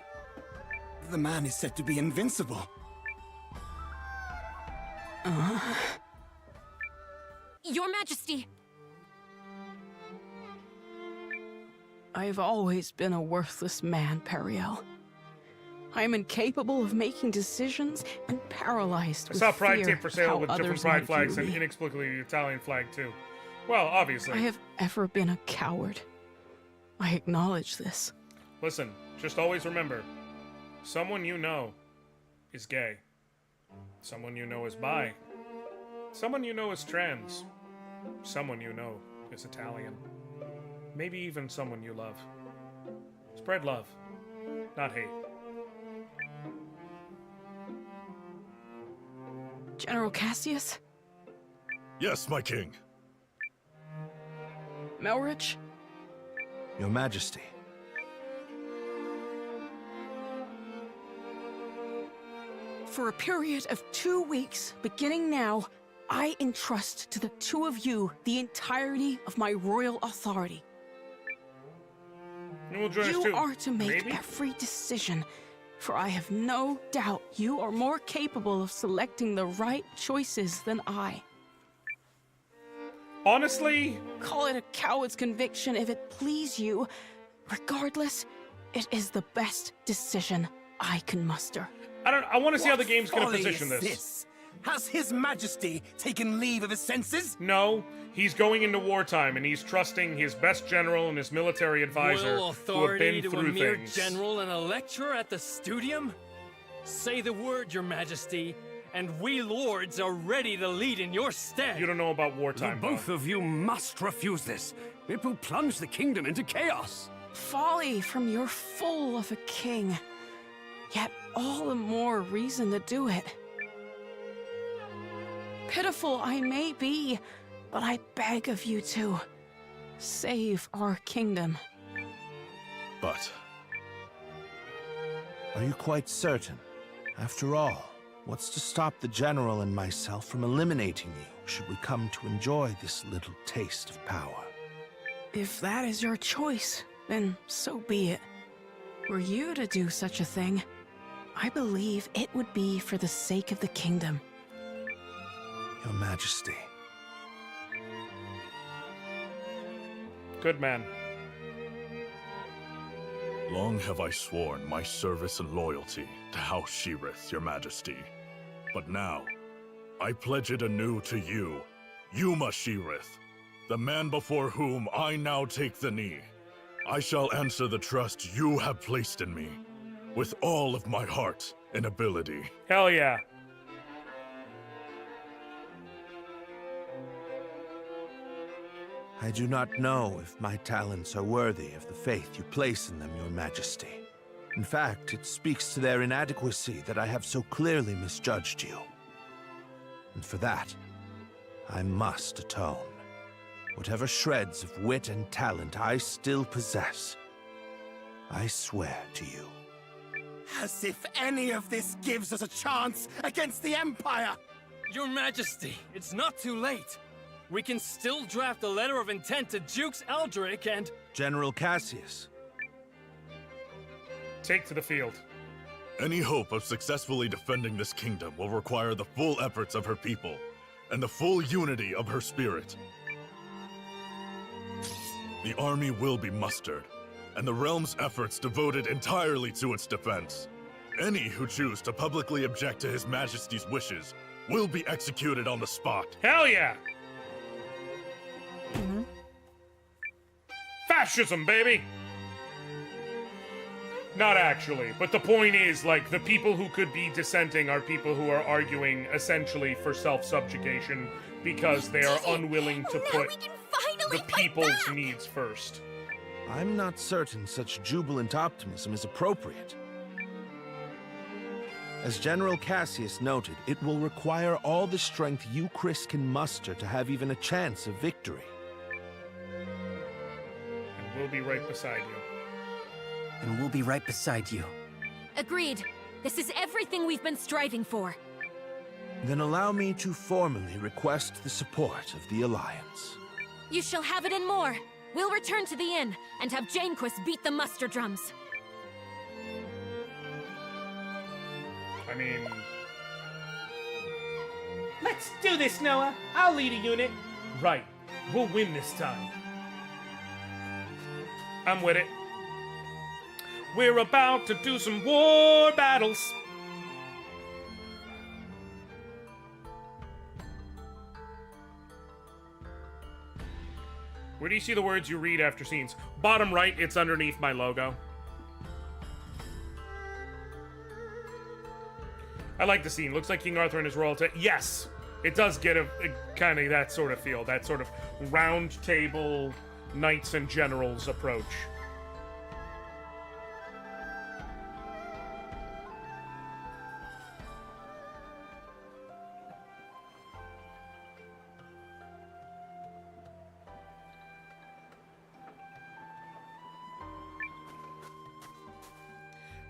The man is said to be invincible. Your Majesty! I've always been a worthless man, Periel. I am incapable of making decisions and paralyzed I with saw Pride fear tape for of sale how with others different Pride might flags view and me. inexplicably the Italian flag too. Well, obviously. I have ever been a coward. I acknowledge this. Listen, just always remember, someone you know is gay. Someone you know is bi. Someone you know is trans. Someone you know is Italian. Maybe even someone you love. Spread love, not hate. General Cassius? Yes, my king. Melrich? Your Majesty. For a period of 2 weeks, beginning now, I entrust to the two of you the entirety of my royal authority. You are to make every decision, for I have no doubt you are more capable of selecting the right choices than I. Honestly? Call it a coward's conviction if it please you. Regardless, it is the best decision I can muster. I want to see how the game's going to folly position is this. Has His Majesty taken leave of his senses? No, he's going into wartime and he's trusting his best general and his military advisor Royal who have authority been to a through mere things. general and a lecturer at the studium? Say the word, Your Majesty, and we lords are ready to lead in your stead. You don't know about wartime. The both of you must refuse this. It will plunge the kingdom into chaos. Folly from your fool of a king. Yet all the more reason to do it. Pitiful I may be, but I beg of you to save our kingdom. But... Are you quite certain? After all, what's to stop the General and myself from eliminating you, should we come to enjoy this little taste of power? If that is your choice, then so be it. Were you to do such a thing, I believe it would be for the sake of the kingdom. Your Majesty. Good man. Long have I sworn my service and loyalty to House Sheerith, Your Majesty. But now, I pledge it anew to you, Yuma Sheerith, the man before whom I now take the knee. I shall answer the trust you have placed in me, with all of my heart and ability. Hell yeah. I do not know if my talents are worthy of the faith you place in them, Your Majesty. In fact, it speaks to their inadequacy that I have so clearly misjudged you. And for that, I must atone. Whatever shreds of wit and talent I still possess, I swear to you. As if any of this gives us a chance against the Empire! Your Majesty, it's not too late. We can still draft a letter of intent to Duke's Eldrick and... General Cassius. Take to the field. Any hope of successfully defending this kingdom will require the full efforts of her people, and the full unity of her spirit. The army will be mustered, and the realm's efforts devoted entirely to its defense. Any who choose to publicly object to His Majesty's wishes will be executed on the spot. Hell yeah! Fascism, baby! Not actually, but the point is, like, the people who could be dissenting are people who are arguing essentially for self-subjugation because they are unwilling to put the people's needs first. I'm not certain such jubilant optimism is appropriate. As General Cassius noted, it will require all the strength you, Chris, can muster to have even a chance of victory. And we'll be right beside you. And we'll be right beside you. Agreed. This is everything we've been striving for. Then allow me to formally request the support of the Alliance. You shall have it and more. We'll return to the inn and have Janequist beat the muster drums. I mean... Let's do this, Noah. I'll lead a unit. Right. We'll win this time. I'm with it. We're about to do some war battles. Where do you see the words you read after scenes? Bottom right, it's underneath my logo. I like the scene. Looks like King Arthur and his royalty. Yes! It does get a kind of that sort of feel. That sort of round table, knights and generals approach.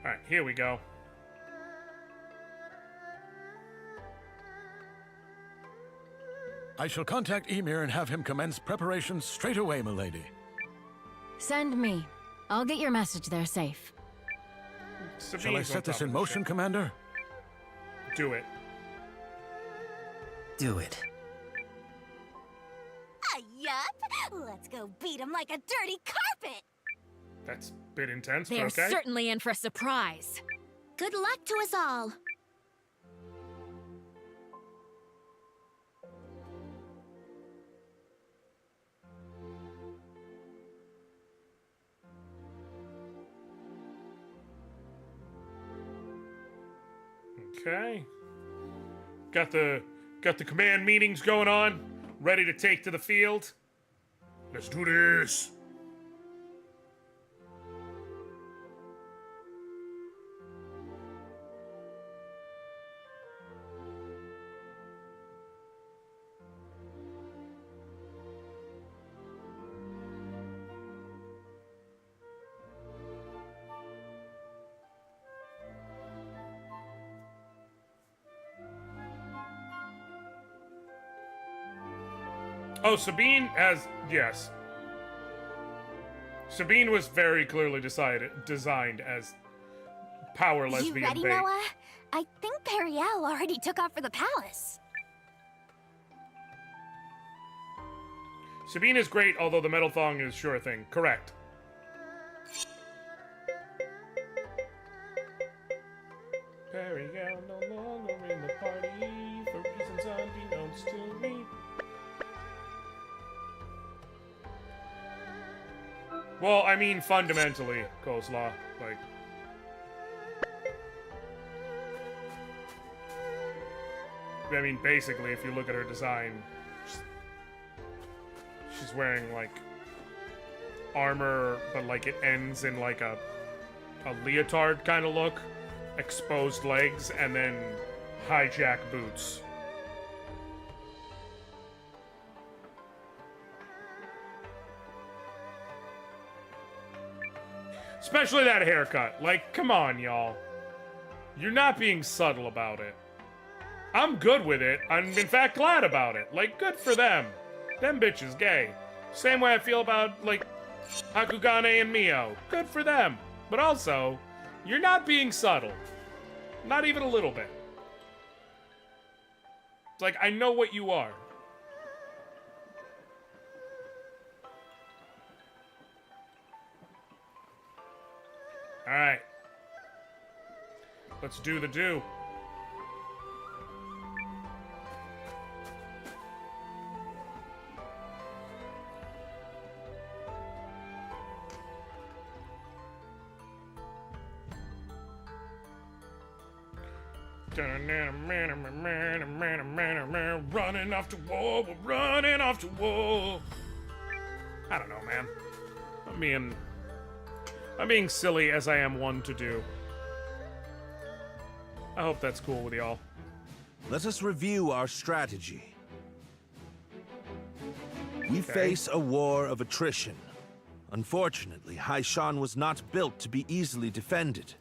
Alright, here we go. I shall contact Emir and have him commence preparations straight away, milady. Send me. I'll get your message there safe. Shall I set this in motion, Commander? Do it. Do it. Yup. Let's go beat him like a dirty carpet. That's a bit intense, They're but okay. certainly in for a surprise. Good luck to us all. Okay. Got the command meetings going on. Ready to take to the field. Let's do this. Oh, Sabine has... Yes. Sabine was very clearly designed as power lesbian You ready, bait. Noah? I think Periel already took off for the palace. Sabine is great, although the metal thong is sure thing. Correct. Periel no longer in the party for reasons unbeknownst to me. Well, I mean, fundamentally, Coleslaw, like... I mean, basically, if you look at her design, she's wearing, like, armor, but, like, it ends in, like, a leotard kind of look, exposed legs, and then hijack boots. Especially that haircut. Like, come on, y'all. You're not being subtle about it. I'm good with it. I'm, in fact, glad about it. Like, good for them. Them bitches gay. Same way I feel about, like, Hakugane and Mio. Good for them. But also, you're not being subtle. Not even a little bit. It's like, I know what you are. Alright. Let's do the do. Running off to war, we're running off to war. I don't know, man. I'm being silly as I am one to do. I hope that's cool with y'all. Let us review our strategy. We face a war of attrition. Unfortunately, Haishan was not built to be easily defended.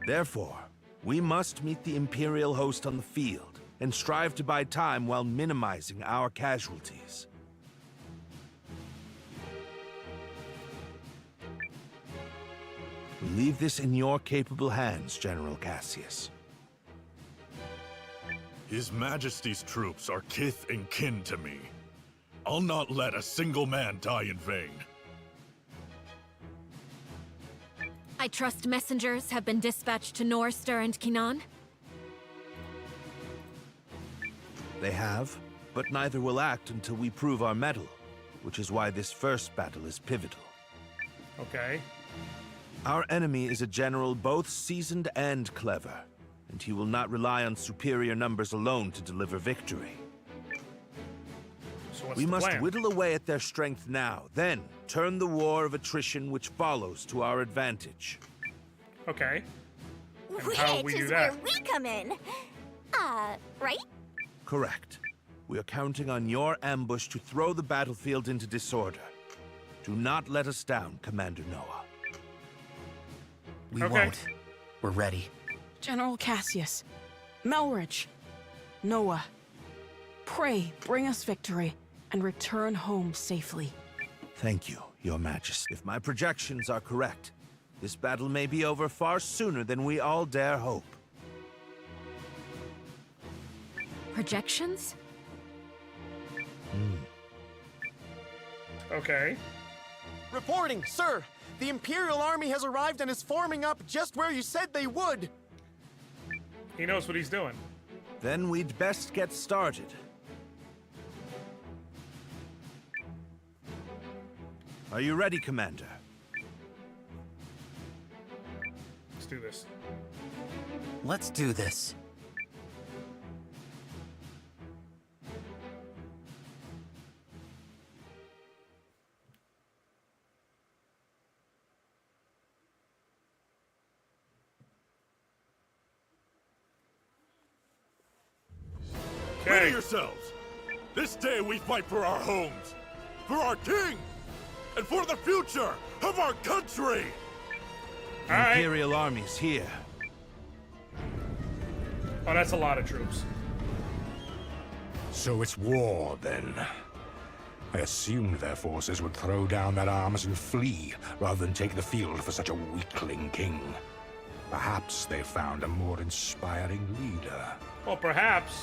Therefore, we must meet the Imperial host on the field and strive to buy time while minimizing our casualties. We leave this in your capable hands, General Cassius. His Majesty's troops are kith and kin to me. I'll not let a single man die in vain. I trust messengers have been dispatched to Norster and Kinan? They have, but neither will act until we prove our mettle, which is why this first battle is pivotal. Okay. Our enemy is a general both seasoned and clever, and he will not rely on superior numbers alone to deliver victory. So what's we the must plan? whittle away at their strength now, then turn the war of attrition which follows to our advantage. Okay. And Which how we do is that? where we come in. Right? Correct. We are counting on your ambush to throw the battlefield into disorder. Do not let us down, Commander Noah. We won't. We're ready. General Cassius, Melridge, Noah, pray bring us victory and return home safely. Thank you, Your Majesty. If my projections are correct, this battle may be over far sooner than we all dare hope. Projections? Okay. Reporting, sir! The Imperial Army has arrived and is forming up just where you said they would! He knows what he's doing. Then we'd best get started. Are you ready, Commander? Let's do this. Let's do this. Ready yourselves! This day we fight for our homes, for our king, and for the future of our country! The Imperial Army's here. Oh, that's a lot of troops. So it's war, then. I assumed their forces would throw down their arms and flee, rather than take the field for such a weakling king. Perhaps they found a more inspiring leader. Well, perhaps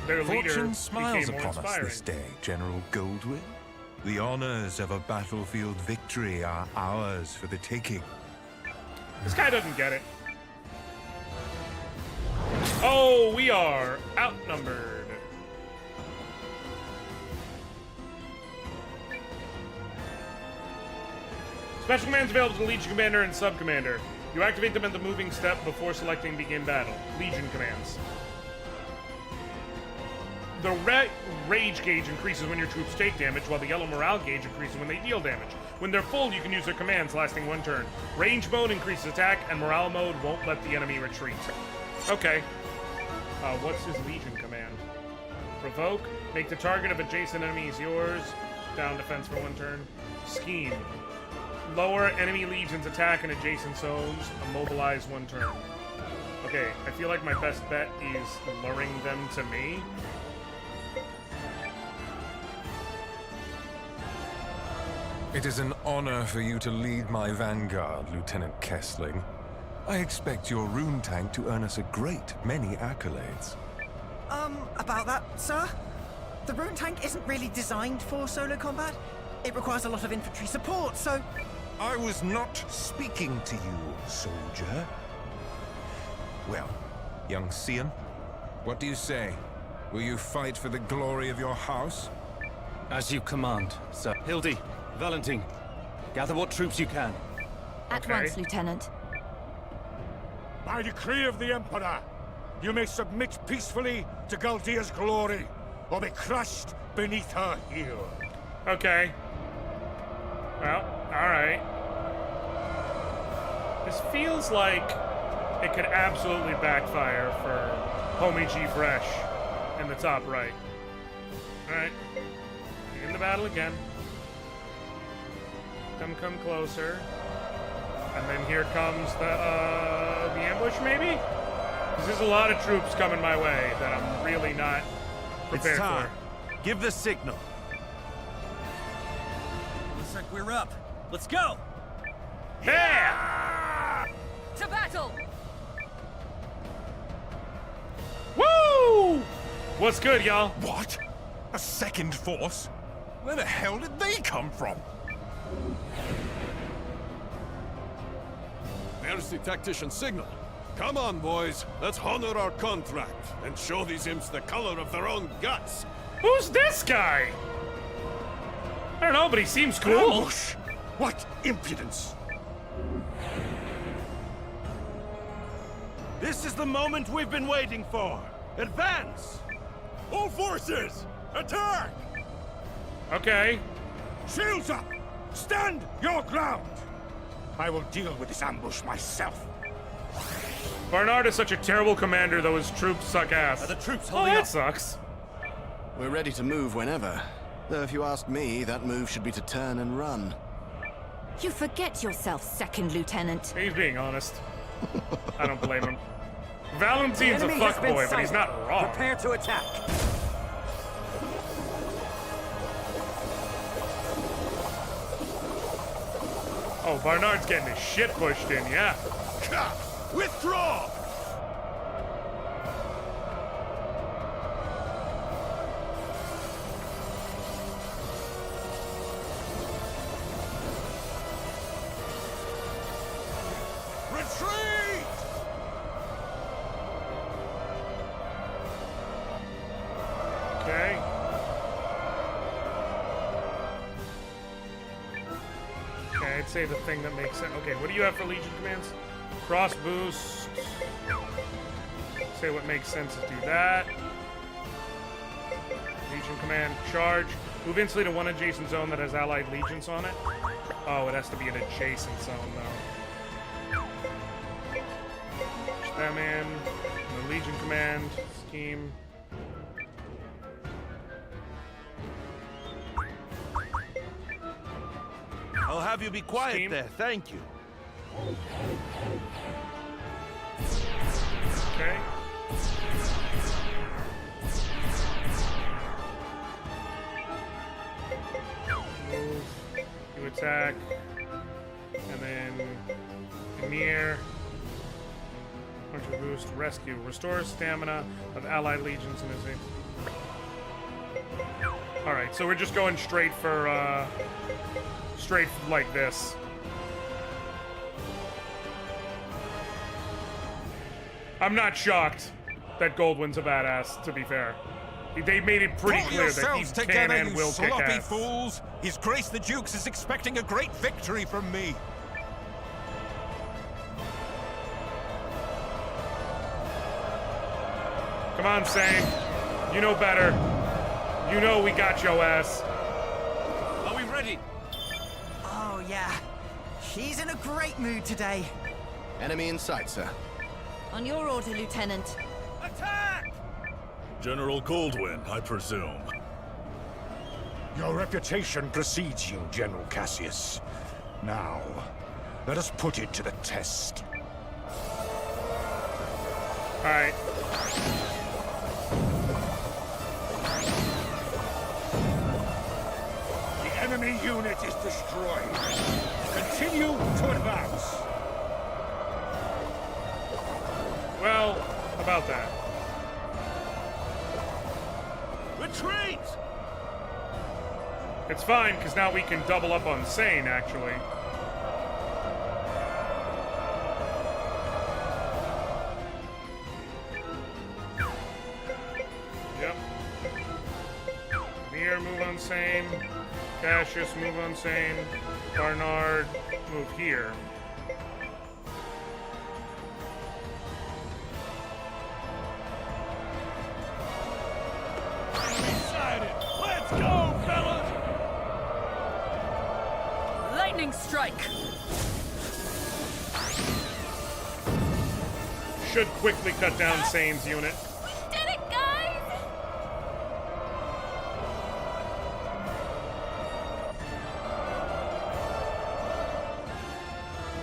their leader Fortune smiles became more upon us inspiring. this day, General Goldwyn. The honors of a battlefield victory are ours for the taking. This guy doesn't get it. Oh, we are outnumbered. Special commands available to the Legion Commander and Sub-Commander. You activate them at the moving step before selecting Begin Battle. Legion commands. The red rage gauge increases when your troops take damage, while the yellow morale gauge increases when they deal damage. When they're full, you can use their commands lasting one turn. Range mode increases attack, and morale mode won't let the enemy retreat. Okay. What's his Legion command? Provoke. Make the target of adjacent enemies yours. Down defense for one turn. Scheme. Lower enemy legions attack in adjacent zones. Immobilize one turn. Okay, I feel like my best bet is luring them to me. It is an honor for you to lead my vanguard, Lieutenant Kessling. I expect your rune tank to earn us a great many accolades. About that, sir? The rune tank isn't really designed for solo combat. It requires a lot of infantry support, so... I was not speaking to you, soldier. Well, young Cian, what do you say? Will you fight for the glory of your house? As you command, sir. Hildy, Valentine, gather what troops you can. At once, Lieutenant. By decree of the Emperor, you may submit peacefully to Galdia's glory, or be crushed beneath her heel. Okay. Well, alright. This feels like it could absolutely backfire for Homie G Fresh in the top right. Alright. Begin the battle again. Come closer. And then here comes the ambush, maybe? Because there's a lot of troops coming my way that I'm really not prepared It's time. for. Give the signal. Looks like we're up. Let's go! Yeah! To battle! Woo! What's good, y'all? What? A second force? Where the hell did they come from? There's the tactician signal. Come on, boys. Let's honor our contract and show these imps the color of their own guts. Who's this guy? I don't know, but he seems cool. Ambush! What impudence! This is the moment we've been waiting for. Advance! All forces, attack! Okay. Shields up! Stand your ground! I will deal with this ambush myself. Barnard is such a terrible commander, though his troops suck ass. Are the troops Oh, holding that up? sucks. We're ready to move whenever. Though if you ask me, that move should be to turn and run. You forget yourself, Second Lieutenant. He's being honest. I don't blame him. Valentine's a fuckboy, but he's not wrong. Prepare to attack. Oh, Barnard's getting his shit pushed in, yeah. Withdraw! Retreat! Okay. Okay, I'd say the thing that makes sense. Okay, what do you have for Legion commands? Cross boost. Say what makes sense is do that. Legion command, charge. Move instantly to one adjacent zone that has allied legions on it. Oh, it has to be an adjacent zone, though. Push them in. The Legion command scheme. I'll have you be quiet Scheme. there, thank you. Okay. Move. You attack. And then near. Punch boost. Rescue. Restores stamina of allied legions in his. Alright, so we're just going straight for straight like this. I'm not shocked that Goldwyn's a badass, to be fair. They made it pretty Pull clear that he yourselves can together, and you will kick sloppy ass. fools! His Grace the Dukes is expecting a great victory from me. Come on, Sane. You know better. You know we got your ass. Are we ready? Oh, yeah. He's in a great mood today. Enemy in sight, sir. On your order, Lieutenant. Attack! General Goldwyn, I presume. Your reputation precedes you, General Cassius. Now, let us put it to the test. All right. The enemy unit is destroyed. Continue to advance. Well, about that. Retreat! It's fine, because now we can double up on Sane, actually. Yep. Mir, move on Sane. Cassius, move on Sane. Barnard, move here. Let's go, fellas! Lightning strike! Should quickly cut down Sane's unit. We did it, guys!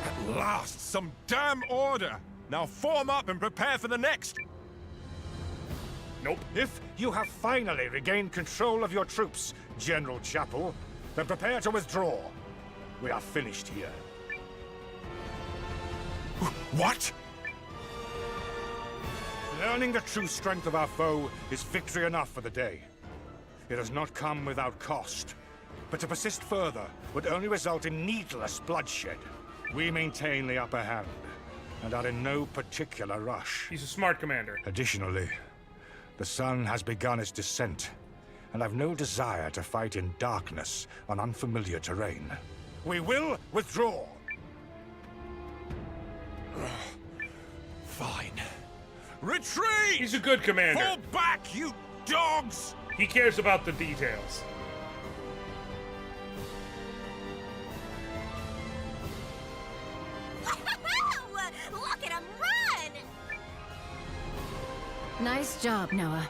At last, some damn order! Now form up and prepare for the next! Nope. If you have finally regained control of your troops, General Chapel, then prepare to withdraw. We are finished here. What? Learning the true strength of our foe is victory enough for the day. It has not come without cost, but to persist further would only result in needless bloodshed. We maintain the upper hand, and are in no particular rush. He's a smart commander. Additionally, the sun has begun its descent, and I've no desire to fight in darkness on unfamiliar terrain. We will withdraw! Fine. Retreat! He's a good commander. Fall back, you dogs! He cares about the details. Look at him run! Nice job, Noah.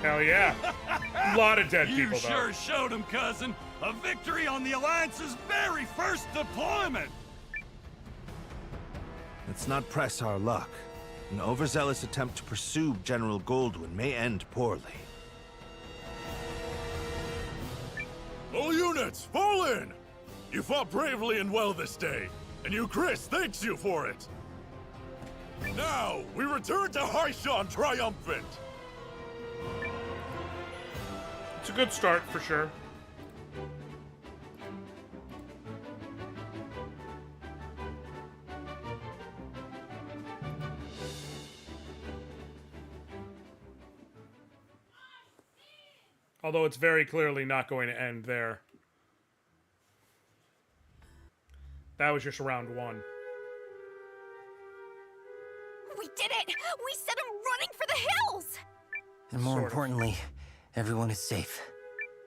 Hell yeah. A lot of dead You people, though. sure showed him, cousin. A victory on the Alliance's very first deployment. Let's not press our luck. An overzealous attempt to pursue General Goldwyn may end poorly. All units, fall in! You fought bravely and well this day, and you, Chris, thanks you for it. Now, we return to Haishan triumphant! It's a good start, for sure. Although it's very clearly not going to end there. That was just round one. We did it! We set him running for the hills! And more importantly, everyone is safe.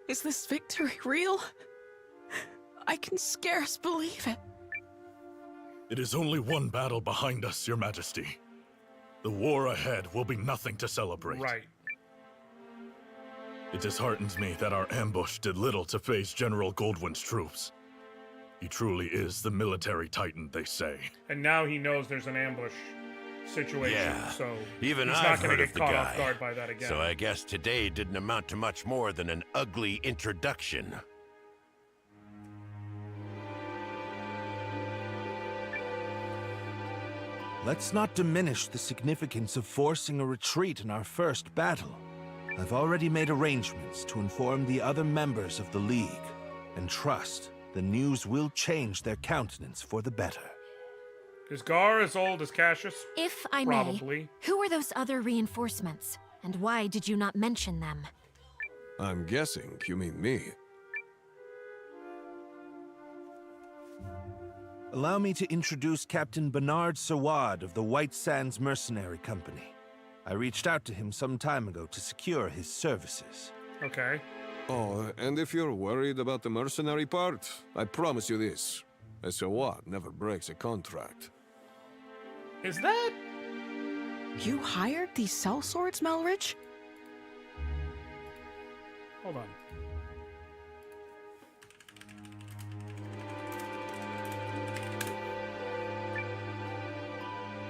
Is this victory real? I can scarce believe it. It is only one battle behind us, Your Majesty. The war ahead will be nothing to celebrate. Right. It disheartens me that our ambush did little to phase General Goldwyn's troops. He truly is the military titan, they say. And now he knows there's an ambush situation, Yeah, so even he's I've not going heard to of get the caught guy. off guard by that again. So I guess today didn't amount to much more than an ugly introduction. Let's not diminish the significance of forcing a retreat in our first battle. I've already made arrangements to inform the other members of the League, and trust the news will change their countenance for the better. Is Gar as old as Cassius? If I Probably. may, who are those other reinforcements? And why did you not mention them? I'm guessing you mean me. Allow me to introduce Captain Bernard Sawad of the White Sands Mercenary Company. I reached out to him some time ago to secure his services. Okay. Oh, and if you're worried about the mercenary part, I promise you this. A Sawad never breaks a contract. Is that... You hired these sellswords, Melridge? Hold on.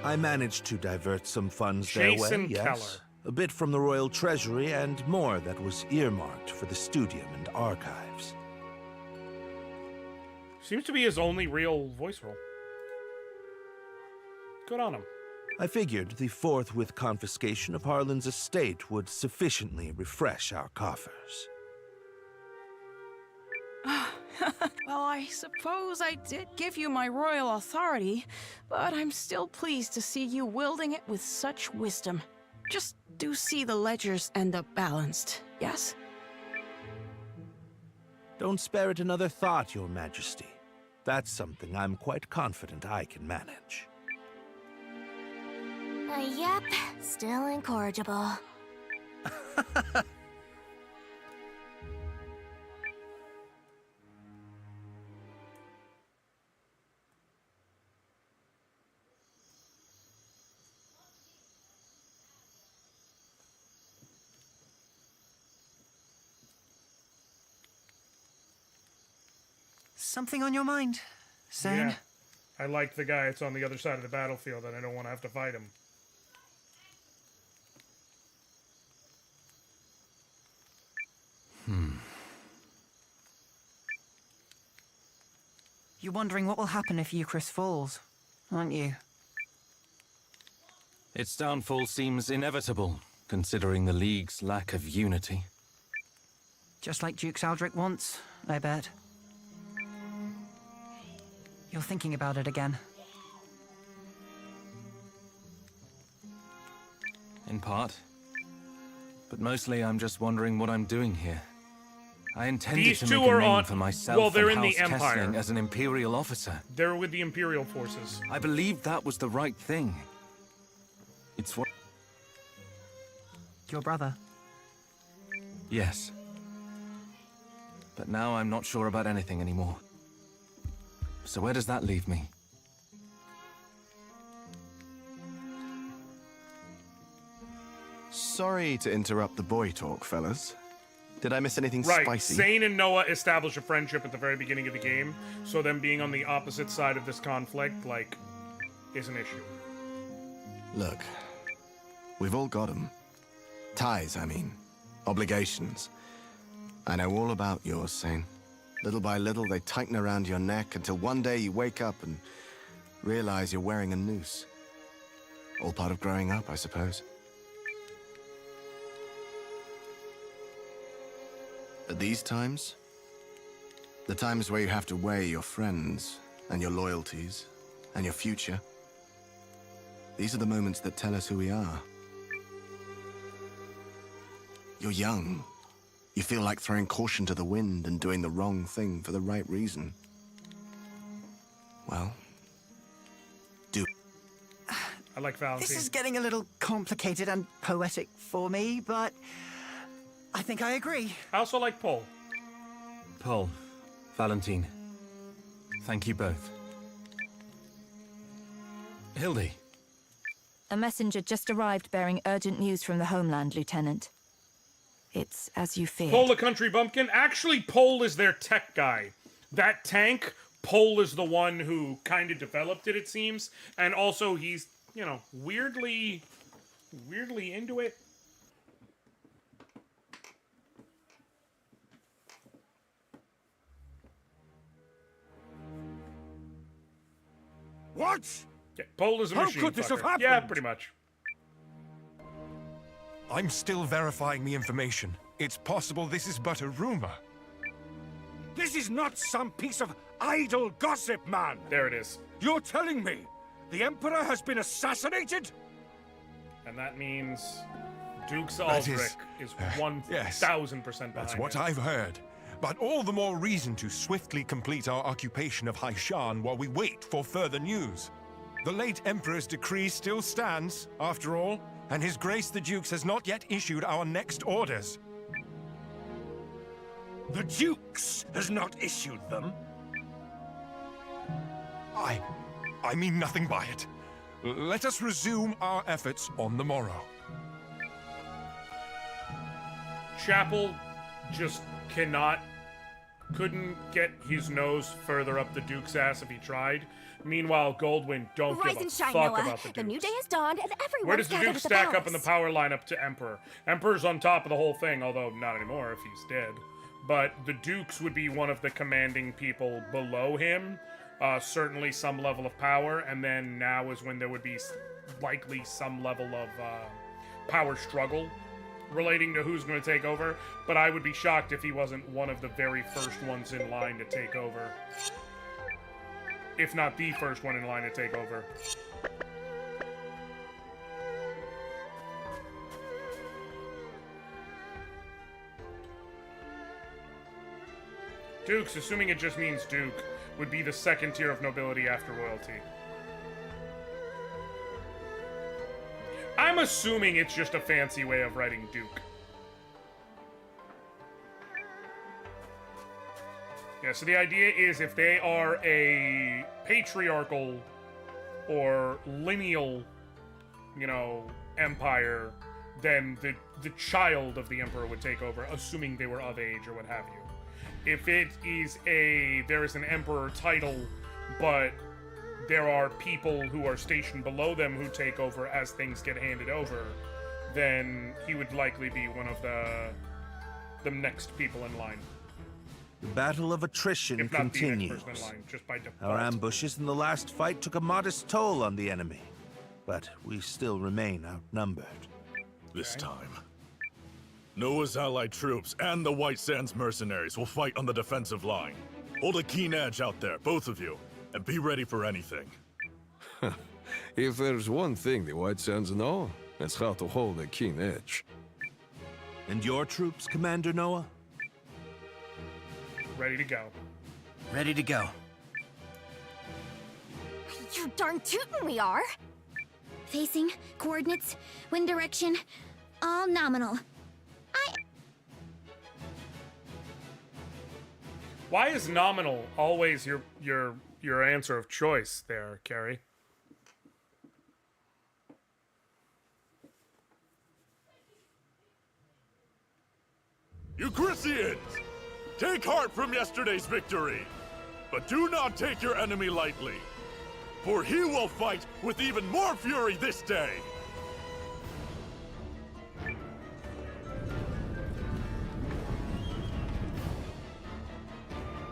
I managed to divert some funds their way, Jason yes. Keller. A bit from the Royal Treasury and more that was earmarked for the Studium and Archives. Seems to be his only real voice role. Good on him. I figured the forthwith confiscation of Harlan's estate would sufficiently refresh our coffers. Well, I suppose I did give you my royal authority, but I'm still pleased to see you wielding it with such wisdom. Just do see the ledgers end up balanced, yes? Don't spare it another thought, Your Majesty. That's something I'm quite confident I can manage. Yep, still incorrigible. Something on your mind, Zane? Yeah. I like the guy that's on the other side of the battlefield, and I don't want to have to fight him. You're wondering what will happen if Eucharist falls, aren't you? Its downfall seems inevitable, considering the League's lack of unity. Just like Duke Saldric wants, I bet. You're thinking about it again. In part. But mostly I'm just wondering what I'm doing here. I intended These to two make a are name on. for myself Well, they're and in the House Empire. Kessling as an Imperial officer. They're with the Imperial forces. I believed that was the right thing. It's what... Your brother. Yes. But now I'm not sure about anything anymore. So where does that leave me? Sorry to interrupt the boy talk, fellas. Did I miss anything Right. spicy? Zane and Noah establish a friendship at the very beginning of the game, so them being on the opposite side of this conflict, like, is an issue. Look, we've all got them. Ties, I mean. Obligations. I know all about yours, Zane. Little by little, they tighten around your neck until one day you wake up and realize you're wearing a noose. All part of growing up, I suppose. At these times, the times where you have to weigh your friends and your loyalties and your future, these are the moments that tell us who we are. You're young. You feel like throwing caution to the wind and doing the wrong thing for the right reason. Well, do. I like Valentine. This is getting a little complicated and poetic for me, but I think I agree. I also like Paul. Paul, Valentine, thank you both. Hildy. A messenger just arrived bearing urgent news from the homeland, Lieutenant. It's as you feared. Paul the Country Bumpkin? Actually, Paul is their tech guy. That tank, Paul is the one who kind of developed it, it seems. And also, he's, you know, weirdly into it. What? Yeah, Paul is a machine. How could this have fucker. happened? Yeah, pretty much. I'm still verifying the information. It's possible this is but a rumor. This is not some piece of idle gossip, man! There it is. You're telling me the Emperor has been assassinated? And that means Duke That Saldric is 1,000% behind That's what it. I've heard. But all the more reason to swiftly complete our occupation of Haishan while we wait for further news. The late Emperor's decree still stands, after all, and His Grace the Dukes has not yet issued our next orders. The Dukes has not issued them? I mean nothing by it. Let us resume our efforts on the morrow. Chapel just couldn't get his nose further up the Duke's ass if he tried. Meanwhile, Goldwyn don't Rise give a and shine, fuck Noah. about the Duke. The new day has dawned, and everyone's Where does the gathered Duke at the stack up in the palace. power lineup to Emperor? Emperor's on top of the whole thing, although not anymore if he's dead. But the Dukes would be one of the commanding people below him. Certainly some level of power, and then now is when there would be likely some level of power struggle relating to who's going to take over. But I would be shocked if he wasn't one of the very first ones in line to take over. If not the first one in line to take over. Dukes, assuming it just means Duke, would be the second tier of nobility after royalty. I'm assuming it's just a fancy way of writing Duke. Yeah, so the idea is if they are a patriarchal or lineal, empire, then the child of the emperor would take over, assuming they were of age or what have you. if it is there is an emperor title, but there are people who are stationed below them who take over as things get handed over, then he would likely be one of the next people in line. The battle of attrition If not the continues. next person in line, just by default. Our ambushes in the last fight took a modest toll on the enemy, but we still remain outnumbered. This time, Noah's allied troops and the White Sands mercenaries will fight on the defensive line. Hold a keen edge out there, both of you, and be ready for anything. If there's one thing the White Sands know, it's how to hold a keen edge. And your troops, Commander Noah? Ready to go. Ready to go. You darn tootin' we are. Facing, coordinates, wind direction, all nominal. Why is nominal always your answer of choice there, Carrie? Euchrisians! Take heart from yesterday's victory, but do not take your enemy lightly, for he will fight with even more fury this day!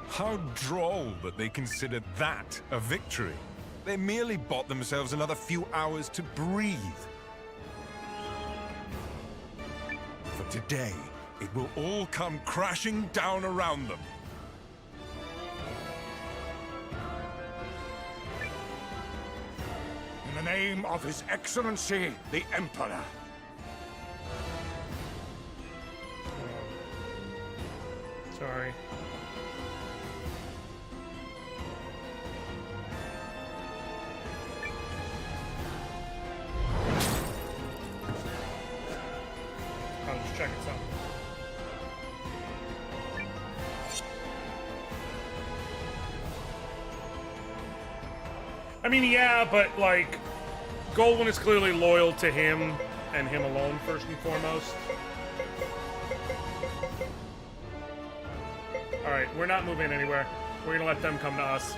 How droll that they consider that a victory. They merely bought themselves another few hours to breathe. For today, it will all come crashing down around them. In the name of His Excellency, the Emperor. Sorry. I was just checking something. I mean, yeah, but, like, Goldwyn is clearly loyal to him, and him alone, first and foremost. Alright, we're not moving anywhere. We're gonna let them come to us.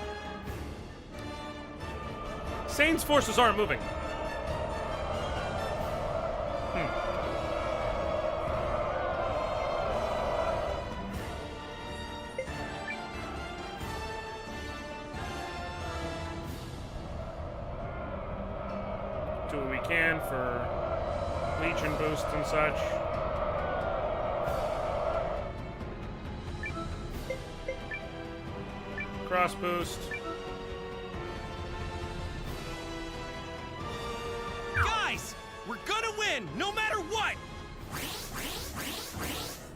Sane's forces aren't moving. Do what we can for Legion boosts and such. Cross boost. Guys, we're gonna win, no matter what!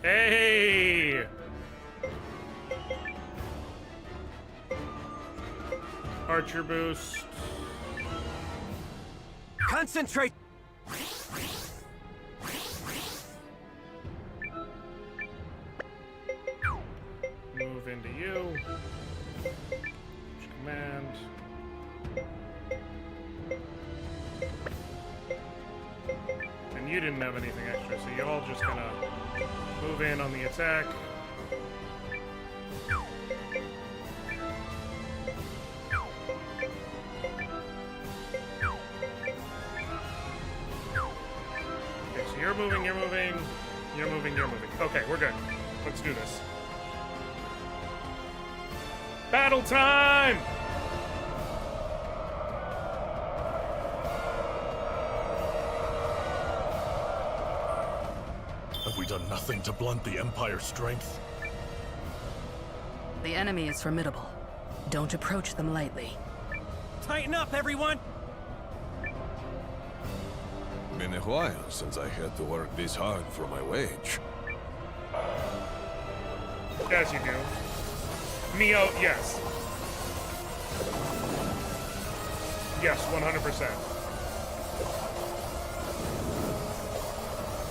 Hey! Archer boost. Concentrate! Move into you. Command. And you didn't have anything extra, so you're all just gonna move in on the attack. Okay, so you're moving, you're moving, you're moving, you're moving. Okay, we're good. Let's do this. Battle time! Have we done nothing to blunt the Empire's strength? The enemy is formidable. Don't approach them lightly. Tighten up, everyone! Been a while since I had to work this hard for my wage. As you do. Neo, yes. Yes, 100%.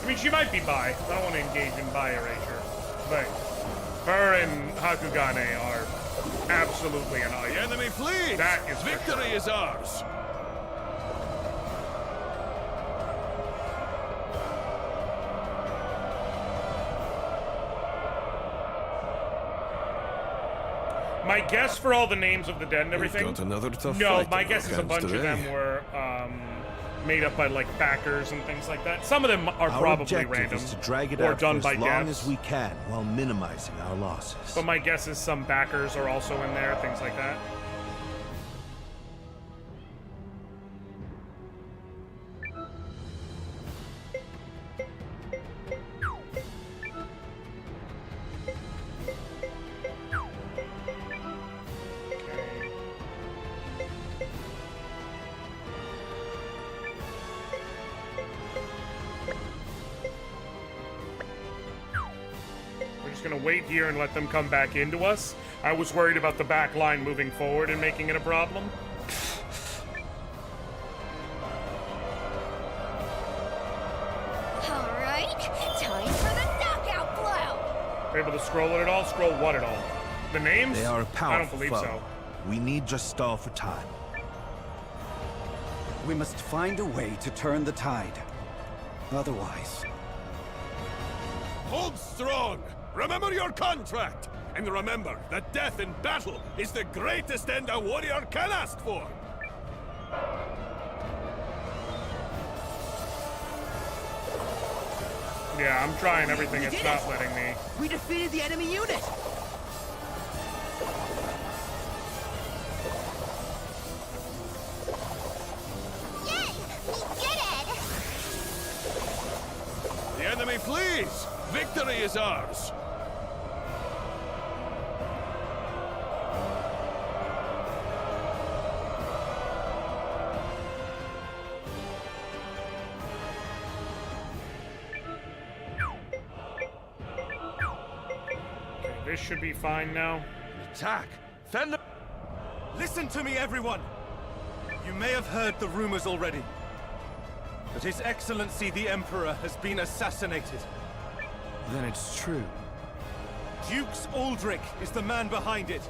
I mean, she might be bi. I don't want to engage in bi erasure. But her and Hakugane are absolutely an eye. The enemy flees! That is Victory is ours! My guess for all the names of the dead and everything. Got another tough No, fight my on guess our is a hands bunch of today. them were made up by like backers and things like that. Some of them are Our probably objective random is to drag it or out done for by as long devs. as we can while minimizing our losses. But my guess is some backers are also in there, things like that. Gonna wait here and let them come back into us. I was worried about the back line moving forward and making it a problem. Alright, time for the knockout blow! Able to scroll it at all? Scroll what at all? The names? They are a powerful I don't believe foe. so. We need just stall for time. We must find a way to turn the tide. Otherwise... Hold strong! Remember your contract! And remember that death in battle is the greatest end a warrior can ask for! Yeah, I'm trying everything. It's not letting me. We defeated the enemy unit! Yay! We did it! The enemy flees! Victory is ours! Okay, this should be fine now. Attack! Fend. Listen to me, everyone! You may have heard the rumors already. But His Excellency the Emperor has been assassinated. Then it's true. Dukes Aldrich is the man behind it.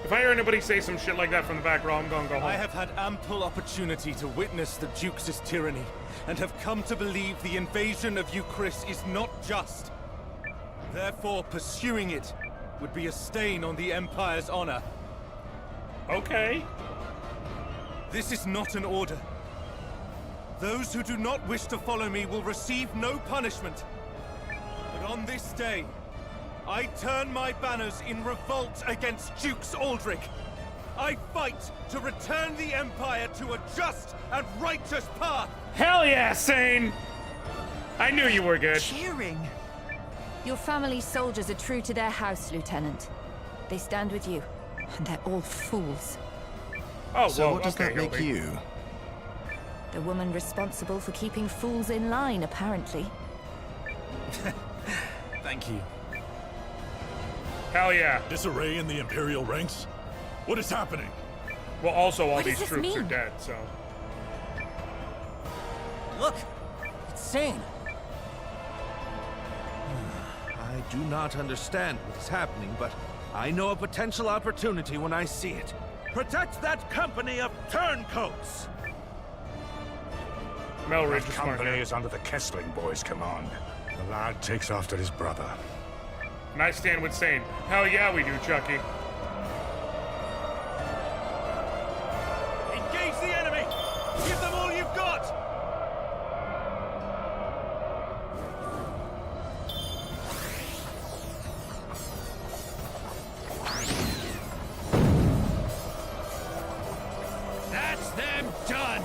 If I hear anybody say some shit like that from the back row, I'm gonna go home. I have had ample opportunity to witness the Duke's tyranny, and have come to believe the invasion of Euchris is not just. Therefore, pursuing it would be a stain on the Empire's honor. Okay. This is not an order. Those who do not wish to follow me will receive no punishment. But on this day, I turn my banners in revolt against Dukes Aldrich. I fight to return the Empire to a just and righteous path. Hell yeah, Sane! I knew you were good. Cheering. Your family's soldiers are true to their house, Lieutenant. They stand with you, and they're all fools. Oh, so well, what does that make you? The woman responsible for keeping fools in line, apparently. Thank you. Hell yeah. Disarray in the Imperial ranks? What is happening? Well, also all What these does this troops are mean? dead, so... Look! It's Sane! I do not understand what is happening, but I know a potential opportunity when I see it. Protect that company of turncoats! Melridge That is smart. company is under the Kessling boys' command. The lad takes after his brother. And I stand with Sane. Hell yeah, we do, Chucky. Engage the enemy! Give them all you've got! That's them done!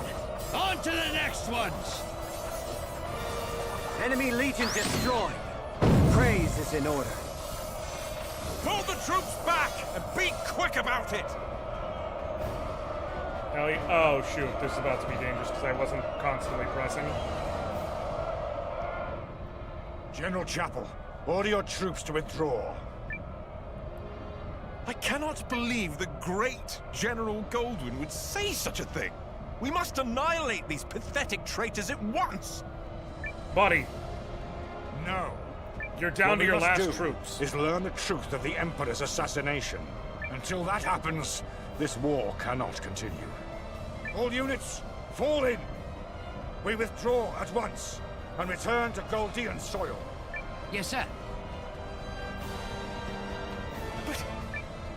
On to the next ones! Enemy legion destroyed. Praise is in order. Pull the troops back and be quick about it! Hell yeah. Oh, shoot. This is about to be dangerous because I wasn't constantly pressing. General Chapel, order your troops to withdraw. I cannot believe the great General Goldwyn would say such a thing. We must annihilate these pathetic traitors at once. Buddy. No. You're down What to we your must last do troops. Is learn the truth of the Emperor's assassination. Until that happens, this war cannot continue. All units, fall in. We withdraw at once and return to Goldean soil. Yes, sir.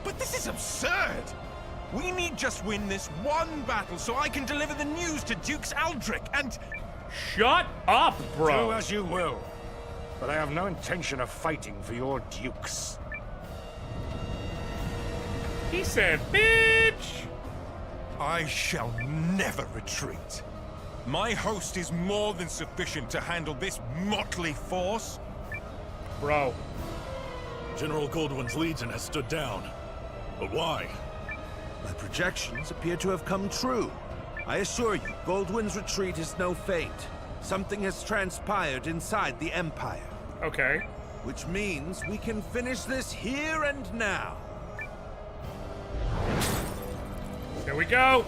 But This is absurd! We need just win this one battle so I can deliver the news to Dukes Aldrich and... Shut up, bro! Do as you will. But I have no intention of fighting for your dukes. He said, bitch! I shall never retreat. My host is more than sufficient to handle this motley force. Bro. General Goldwyn's legion has stood down. But why? My projections appear to have come true. I assure you, Goldwyn's retreat is no feint. Something has transpired inside the Empire. Okay. Which means we can finish this here and now. Here we go.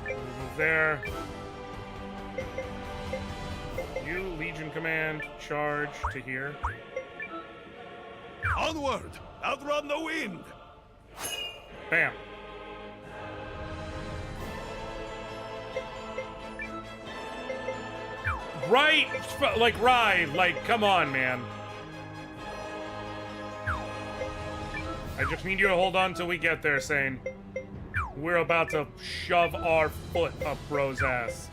Move there. You, Legion Command, charge to here. Onward! Outrun the wind! Bam. Right, like, ride, like, come on, man. I just need you to hold on till we get there, Sane. We're about to shove our foot up bro's ass.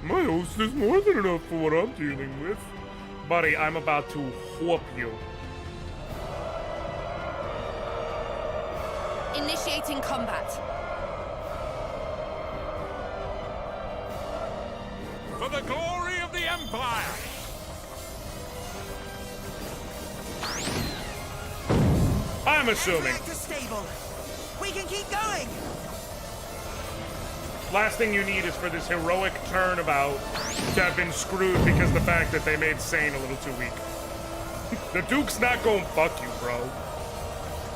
My host is more than enough for what I'm dealing with. Buddy, I'm about to whoop you. Initiating combat. For the glory of the Empire! I'm assuming. Reactor stable. We can keep going. Last thing you need is for this heroic turnabout to have been screwed because of the fact that they made Sane a little too weak. The Duke's not gonna fuck you, bro.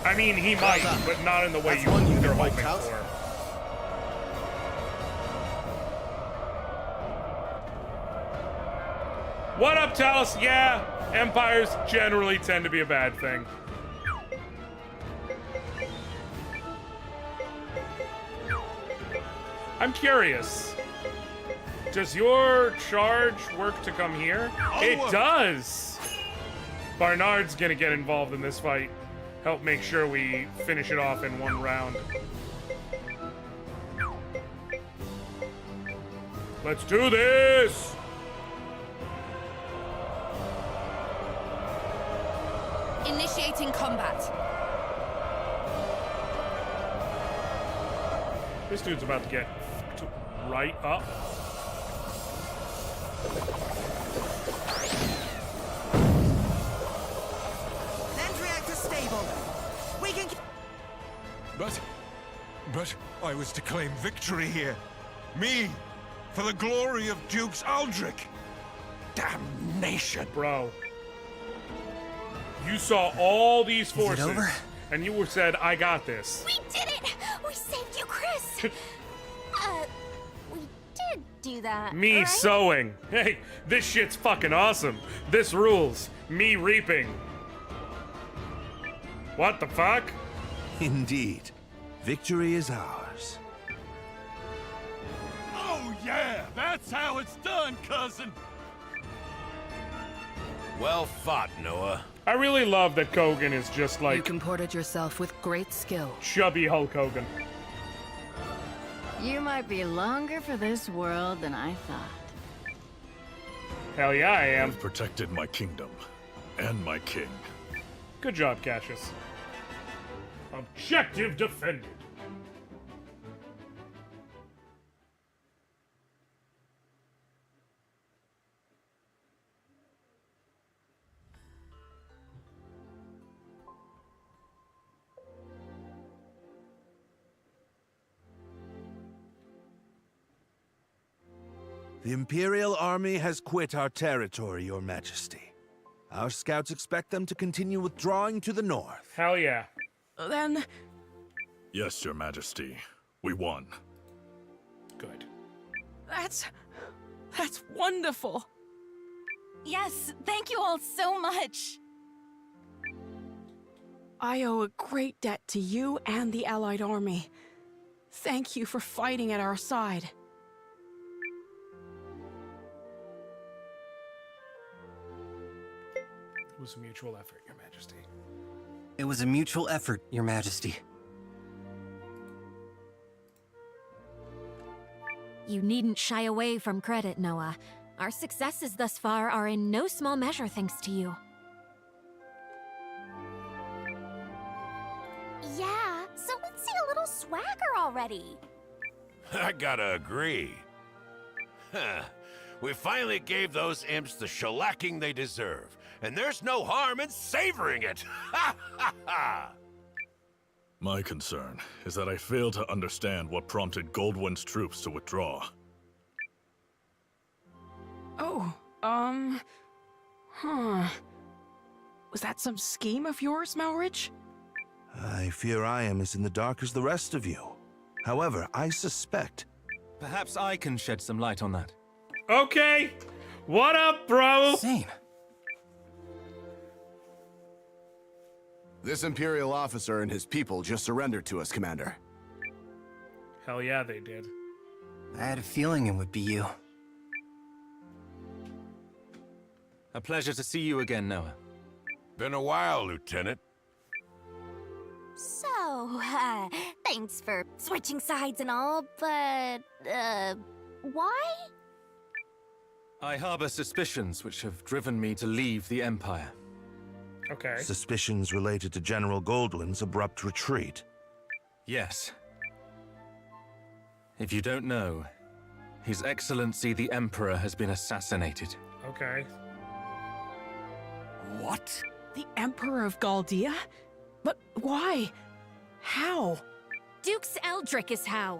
I mean, he might, but not in the way you're hoping for. What up, Talos? Yeah, empires generally tend to be a bad thing. I'm curious. Does your charge work to come here? It does! Barnard's gonna get involved in this fight. Help make sure we finish it off in one round. Let's do this! Initiating combat. This dude's about to get right up. Land reactor stable. We can. But I was to claim victory here. Me, for the glory of Dukes Aldrich. Damnation, bro. You saw all these forces, and you said, "I got this." We did it! We saved you, Chris! We did do that, Me right? sowing. Hey, this shit's fucking awesome. This rules. Me reaping. What the fuck? Indeed. Victory is ours. Oh yeah! That's how it's done, cousin! Well fought, Noah. I really love that Kogan is just like... You comported yourself with great skill. Chubby Hulk Hogan. You might be longer for this world than I thought. Hell yeah, I am. I've protected my kingdom. And my king. Good job, Cassius. Objective defended. The Imperial Army has quit our territory, Your Majesty. Our scouts expect them to continue withdrawing to the north. Hell yeah. Then... Yes, Your Majesty. We won. Good. That's wonderful. Yes, thank you all so much. I owe a great debt to you and the Allied army. Thank you for fighting at our side. was a mutual effort, Your Majesty. It was a mutual effort, Your Majesty. You needn't shy away from credit, Noah. Our successes thus far are in no small measure thanks to you. Yeah, so let's see a little swagger already. I gotta agree. Huh. We finally gave those imps the shellacking they deserve, and there's no harm in savoring it! Ha ha ha! My concern is that I fail to understand what prompted Goldwyn's troops to withdraw. Oh, was that some scheme of yours, Malrich? I fear I am as in the dark as the rest of you. However, I suspect... Perhaps I can shed some light on that. Okay. What up, bro? Insane. This Imperial officer and his people just surrendered to us, Commander. Hell yeah, they did. I had a feeling it would be you. A pleasure to see you again, Noah. Been a while, Lieutenant. So, thanks for switching sides and all, but, why? I harbor suspicions which have driven me to leave the Empire. Okay. Suspicions related to General Goldwyn's abrupt retreat. Yes. If you don't know, His Excellency the Emperor has been assassinated. Okay. What? The Emperor of Galdia? But why? How? Dukes Eldrick is how.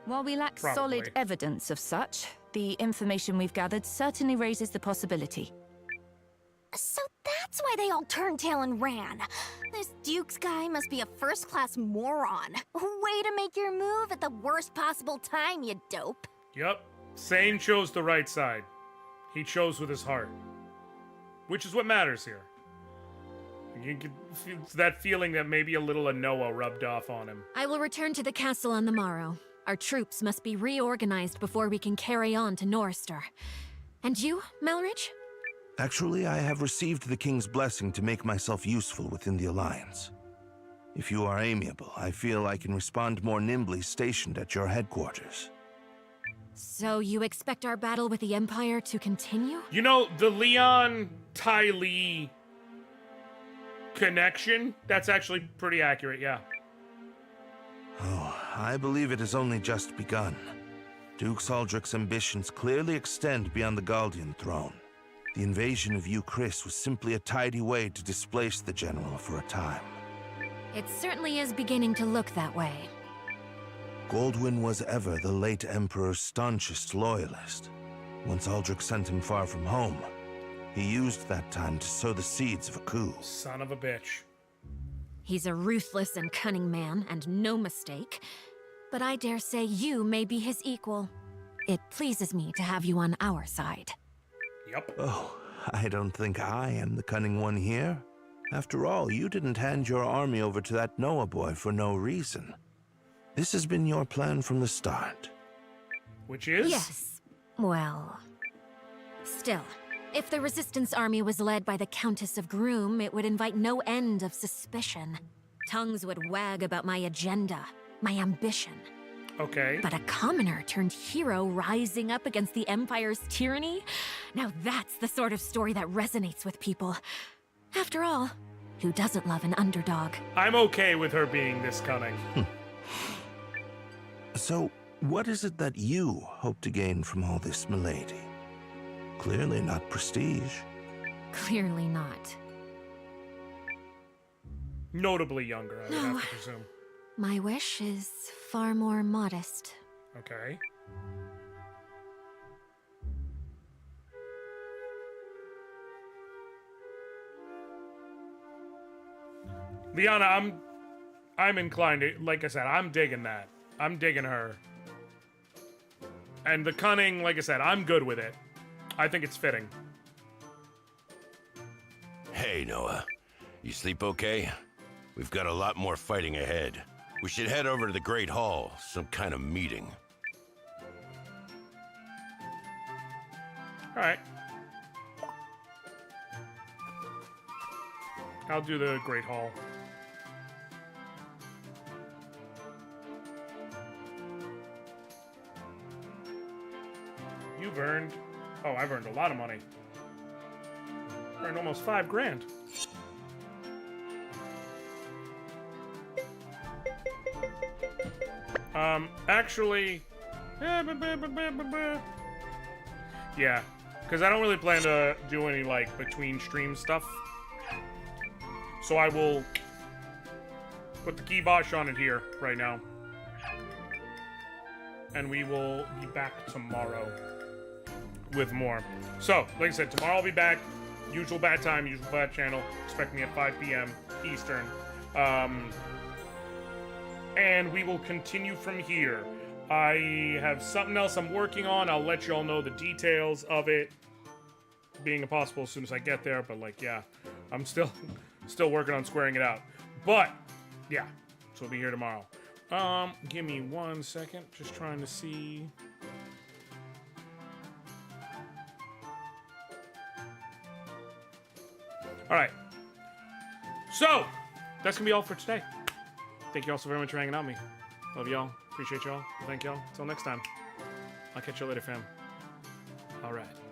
While we lack Probably. solid evidence of such, the information we've gathered certainly raises the possibility. So that's why they all turned tail and ran. This Dukes guy must be a first-class moron. Way to make your move at the worst possible time, you dope. Yup. Sane chose the right side. He chose with his heart. Which is what matters here. You can feel that feeling that maybe a little of Noah rubbed off on him. I will return to the castle on the morrow. Our troops must be reorganized before we can carry on to Norrister. And you, Malrich? Actually, I have received the King's blessing to make myself useful within the Alliance. If you are amiable, I feel I can respond more nimbly stationed at your headquarters. So you expect our battle with the Empire to continue? You know, the Leon Ty Lee connection, that's actually pretty accurate, yeah. Oh, I believe it has only just begun. Duke Saldric's ambitions clearly extend beyond the Galdian throne. The invasion of Chris was simply a tidy way to displace the general for a time. It certainly is beginning to look that way. Goldwyn was ever the late Emperor's staunchest loyalist. Once Aldrich sent him far from home, he used that time to sow the seeds of a coup. Son of a bitch. He's a ruthless and cunning man, and no mistake. But I dare say you may be his equal. It pleases me to have you on our side. Yep. Oh, I don't think I am the cunning one here. After all, you didn't hand your army over to that Noah boy for no reason. This has been your plan from the start. Which is? Yes. Well... Still, if the Resistance army was led by the Countess of Groom, it would invite no end of suspicion. Tongues would wag about my agenda, my ambition. Okay. But a commoner turned hero rising up against the Empire's tyranny? Now that's the sort of story that resonates with people. After all, who doesn't love an underdog? I'm okay with her being this cunning. So, what is it that you hope to gain from all this, milady? Clearly not prestige. Clearly not. Notably younger, I would have to presume. My wish is far more modest. Okay. Liana, I'm inclined to, like I said, I'm digging that. I'm digging her. And the cunning, like I said, I'm good with it. I think it's fitting. Hey, Noah. You sleep okay? We've got a lot more fighting ahead. We should head over to the Great Hall, some kind of meeting. All right. I'll do the Great Hall. You've earned... Oh, I've earned a lot of money. Earned almost 5 grand. Actually... Yeah, because I don't really plan to do any, like, between stream stuff. So I will put the kibosh on it here right now. And we will be back tomorrow with more. So, like I said, tomorrow I'll be back. Usual bad time, usual bad channel. Expect me at 5 p.m. Eastern. And we will continue from here. I have something else I'm working on. I'll let you all know the details of it. Being impossible as soon as I get there. But, like, yeah. I'm still working on squaring it out. But, yeah. So we'll be here tomorrow. Give me 1 second. Just trying to see... Alright. So, that's gonna be all for today. Thank you all so very much for hanging out with me. Love y'all. Appreciate y'all. Thank y'all. Until next time. I'll catch you later, fam. Alright.